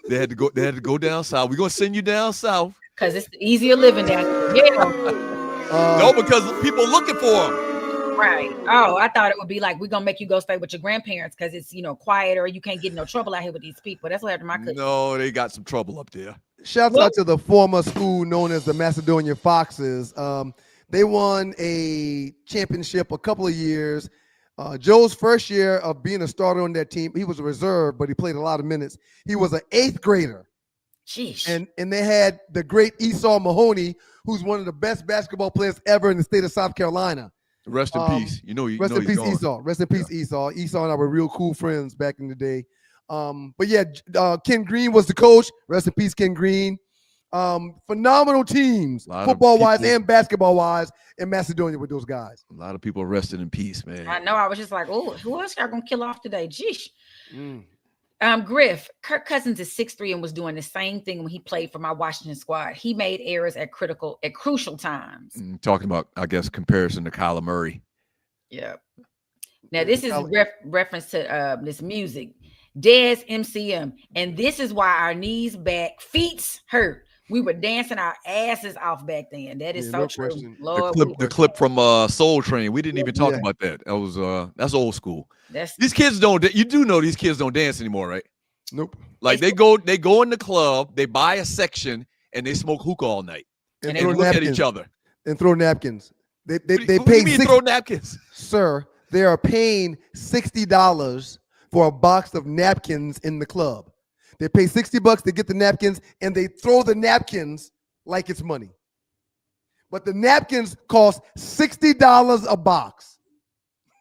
They had to go down south. We're gonna send you down south because it's easier living down there. Yeah. No, because people looking for them. Right. Oh, I thought it would be like we're gonna make you go stay with your grandparents because it's quieter. You can't get in no trouble out here with these people. That's what happened to my cousin. No, they got some trouble up there. Shouts out to the former school known as the Macedonia Foxes. They won a championship a couple of years. Joe's first year of being a starter on that team, he was a reserve, but he played a lot of minutes. He was an 8th grader. Sheesh. And they had the great Esau Mahoney, who's one of the best basketball players ever in the state of South Carolina. Rest in peace. Rest in peace, Esau. Rest in peace, Esau. Esau and I were real cool friends back in the day. But yeah, Ken Green was the coach. Rest in peace, Ken Green. Phenomenal teams, football-wise and basketball-wise, in Macedonia with those guys. A lot of people rested in peace, man. I know. I was just like, oh, who else y'all gonna kill off today? Jeesh. Griff, Kirk Cousins is 6'3" and was doing the same thing when he played for my Washington squad. He made errors at crucial times. Talking about, I guess, comparison to Kyler Murray. Yeah. Now this is reference to this music. Dez MCM, and this is why our knees, back, feet hurt. We were dancing our asses off back then. That is so true. Lord, the clip from Soul Train. We didn't even talk about that. That was that's old school. These kids don't. You do know these kids don't dance anymore, right? Nope. Like they go in the club, they buy a section, and they smoke hookah all night And and look at each other. And throw napkins. They What do pay you mean throw napkins? Sir, they are paying $60 for a box of napkins in the club. They pay $60 to get the napkins, and they throw the napkins like it's money. But the napkins cost $60 a box.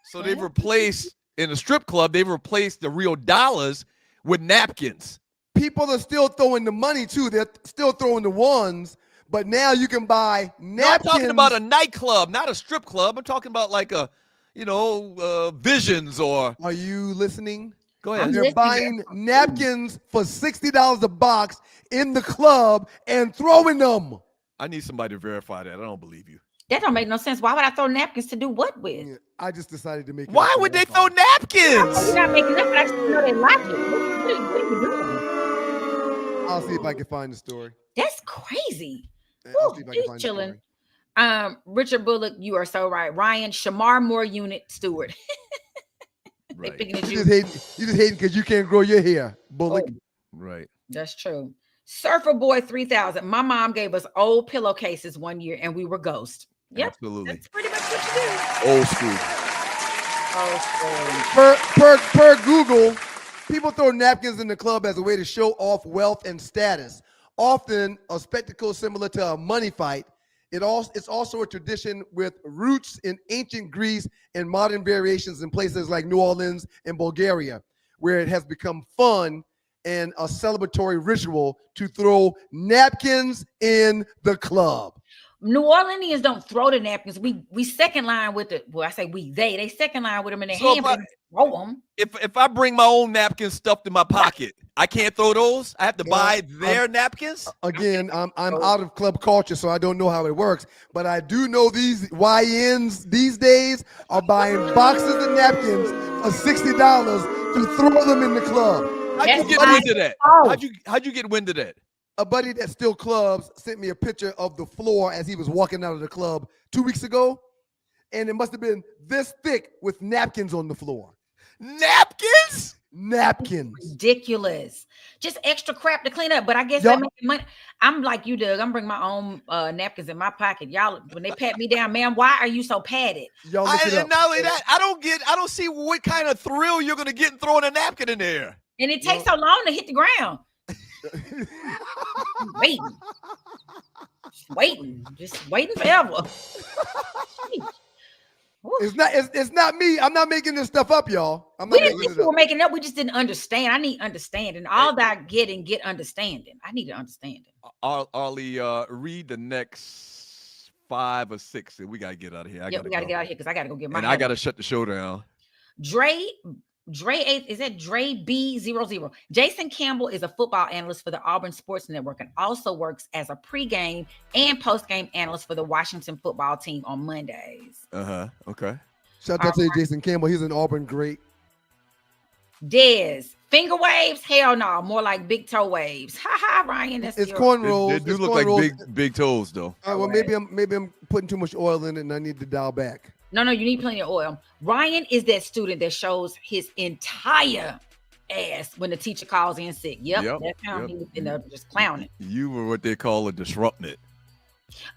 So they've replaced in a strip club. They've replaced the real dollars with napkins. People are still throwing the money too. They're still throwing the ones, but now you can buy napkins. No, I'm talking about a nightclub, not a strip club. I'm talking about like a, Visions or. Are you listening? Go ahead. They're buying napkins for $60 a box in the club and throwing them. I need somebody to verify that. I don't believe you. That don't make no sense. Why would I throw napkins to do what with? Yeah, I just decided to make it. Why would they throw napkins? You're not making up, but I just know they like it. What are you doing? I'll see if I can find the story. That's crazy. I'll see if I can find the Chilling. story. Richard Bullock, you are so right. Ryan, Shamar Moore Unit Stewart. They Right. picking at You you. just hating because you can't grow your hair, Bullock. Right. That's true. Surfer Boy 3000. My mom gave us old pillowcases one year and we were ghost. Yep. Absolutely. That's pretty much what you do. Old school. Per Google, people throw napkins in the club as a way to show off wealth and status. Often a spectacle similar to a money fight. It's also a tradition with roots in ancient Greece and modern variations in places like New Orleans and Bulgaria, where it has become fun and a celebratory ritual to throw napkins in the club. New Orleanians don't throw the napkins. We second line with it. Well, I say they second line with them in their hand, but throw them. If I bring my own napkins stuffed in my pocket, I can't throw those. I have to buy their napkins. Again, I'm out of club culture, so I don't know how it works. But I do know these YNs these days are buying boxes of napkins for $60 to throw them in the club. How'd you get wind of that? How'd you get wind of that? A buddy that still clubs sent me a picture of the floor as he was walking out of the club 2 weeks ago, and it must have been this thick with napkins on the floor. Napkins? Napkins. Ridiculous. Just extra crap to clean up. But I guess I'm making money. I'm like you, Doug. I'm bringing my own napkins in my pocket. Y'all, when they pat me down, man, why are you so padded? Y'all look it up. And not only that, I don't see what kind of thrill you're gonna get in throwing a napkin in there. And it takes so long to hit the ground. Just waiting forever. It's not me. I'm not making this stuff up, y'all. We didn't think we were making it up. We just didn't understand. I need understanding. All that get understanding. I need to understand it. Arlie, read the next 5 or 6, and we gotta get out of here. We gotta get out of here because I gotta go get my. And I gotta shut the show down. Dre B00. Jason Campbell is a football analyst for the Auburn Sports Network and also works as a pregame and postgame analyst for the Washington football team on Mondays. Okay. Shout out to Jason Campbell. He's an Auburn great. Dez, finger waves? Hell no, more like big toe waves. Ha Ryan. It's cornrows. They do look like big toes though. All right, well, maybe I'm putting too much oil in it and I need to dial back. No, you need plenty of oil. Ryan is that student that shows his entire ass when the teacher calls in sick. Yep. That's how he was just clowning. You were what they call a disruptant.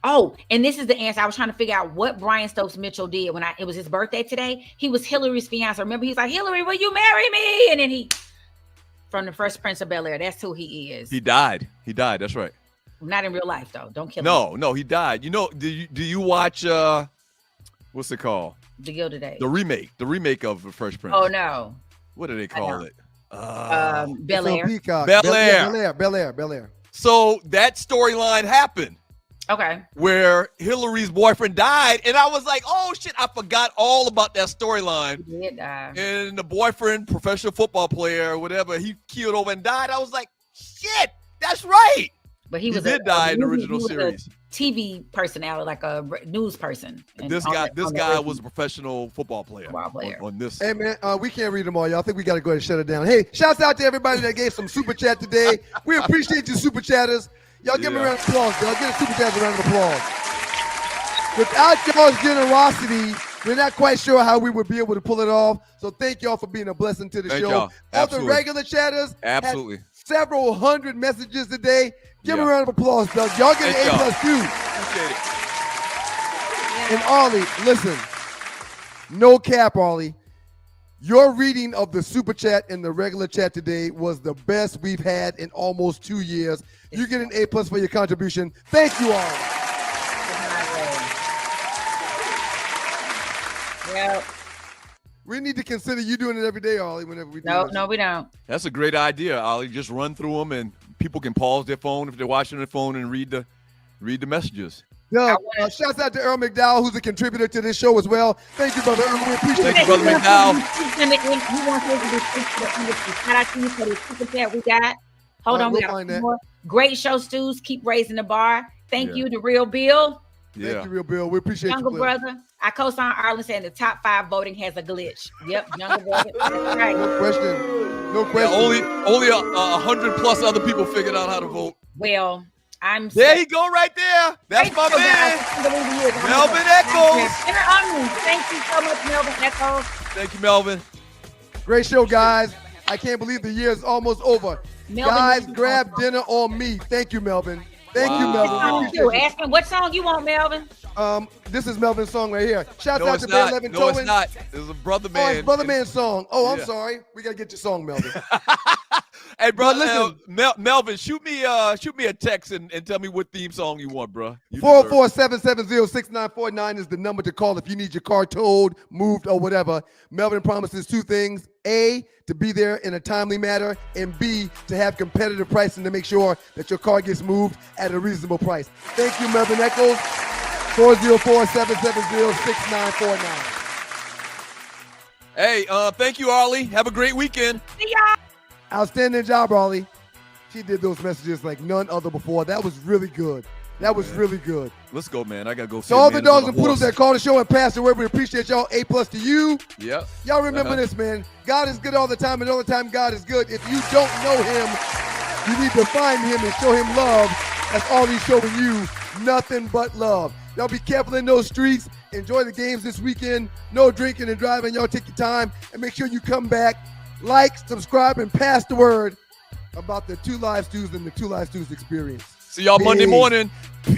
Oh, and this is the answer. I was trying to figure out what Brian Stokes Mitchell did when it was his birthday today. He was Hillary's fiance. Remember, he's like, Hillary, will you marry me? And then he, from the Fresh Prince of Bel-Air, that's who he is. He died. That's right. Not in real life, though. Don't kill him. No, he died. You know, do you watch, what's it called? The Gilded Age. The remake of The Fresh Prince. Oh, no. What do they call it? Bel-Air. Bel-Air. So that storyline happened. Okay. Where Hillary's boyfriend died, and I was like, oh shit, I forgot all about that storyline. He did die. And the boyfriend, professional football player, whatever, he keeled over and died. I was like, shit, that's right. But he did die in the original series. TV personality, like a news person. This guy was a professional football player. On this. Hey man, we can't read them all, y'all. I think we got to go ahead and shut it down. Hey, shouts out to everybody that gave some super chat today. We appreciate you, super chatters. Y'all give me a round of applause. Y'all get a super chat, a round of applause. Without y'all's generosity, We're not quite sure how we would be able to pull it off. So thank y'all for being a blessing to the Thank show. y'all. All the Absolutely. regular chatters had Absolutely. several hundred messages today. Give them a Yeah. round of applause, Doug. Y'all get Thank an y'all. A+ too. Appreciate it. And Ollie, listen, no cap, Ollie. Your reading of the super chat and the regular chat today was the best we've had in almost 2 years. You get an A+ for your contribution. Thank you, Ollie. Well, We need to consider you doing it every day, Ollie, whenever we do no, this. no, we don't. That's a great idea, Ollie. Just run through them, and people can pause their phone if they're watching their phone and read the messages. Doug, shouts out to Earl McDowell, who's a contributor to this show as well. Thank you, brother Earl. We appreciate Thank you, brother McDowell. He wants us to be shout out to you for the super chat we got. Hold All right, on, we we'll got find two that. more. Great show, Stews. Keep raising the bar. Thank Yeah. you, the real Bill. Yeah. Thank you, Real Bill. We appreciate Younger you. brother. I co-sign Arlen saying the top 5 voting has a glitch. Yep, younger brother. That's right. No question. No Yeah, question. only 100 plus other people figured out how to vote. Well, I'm There you go, right there. That's my man, Melvin Echols. Thank you so much, Melvin Echols. Thank you, Melvin. Great show, guys. I can't believe the year is almost over. Melvin, Guys, you grab dinner on me. Thank you, Melvin. Thank you, Wow. Melvin. What We song appreciate you? you. Ask him what song you want, Melvin. This is Melvin's song right here. Shouts No, out it's to Bear not. 11 No, it's Towing. not. It's a brother Oh, man. it's Brother Man's song. Oh, I'm Yeah. sorry. We gotta get your song, Melvin. Hey, bro, listen. Melvin, shoot me a text and tell me what theme song you want, bro. 404-770-6949 is the number to call if you need your car towed, moved, or whatever. Melvin promises 2 things. A, to be there in a timely manner, and B, to have competitive pricing to make sure that your car gets moved at a reasonable price. Thank you, Melvin Echols. 404-770-6949. Hey, thank you, Arlie. Have a great weekend. See y'all. Outstanding job, Ollie. She did those messages like none other before. That was really good. That was really good. Let's go, man. I gotta go. So all the dogs and poodles that call the show and pass the word, we appreciate y'all. A+ to you. Yep. Y'all remember this, man. God is good all the time, and all the time God is good. If you don't know him, you need to find him and show him love. That's all he's showing you. Nothing but love. Y'all be careful in those streets. Enjoy the games this weekend. No drinking and driving. Y'all take your time and make sure you come back. Like, subscribe, and pass the word about the 2 Live Stews and the 2 Live Stews experience. See y'all Monday Peace. morning. Peace.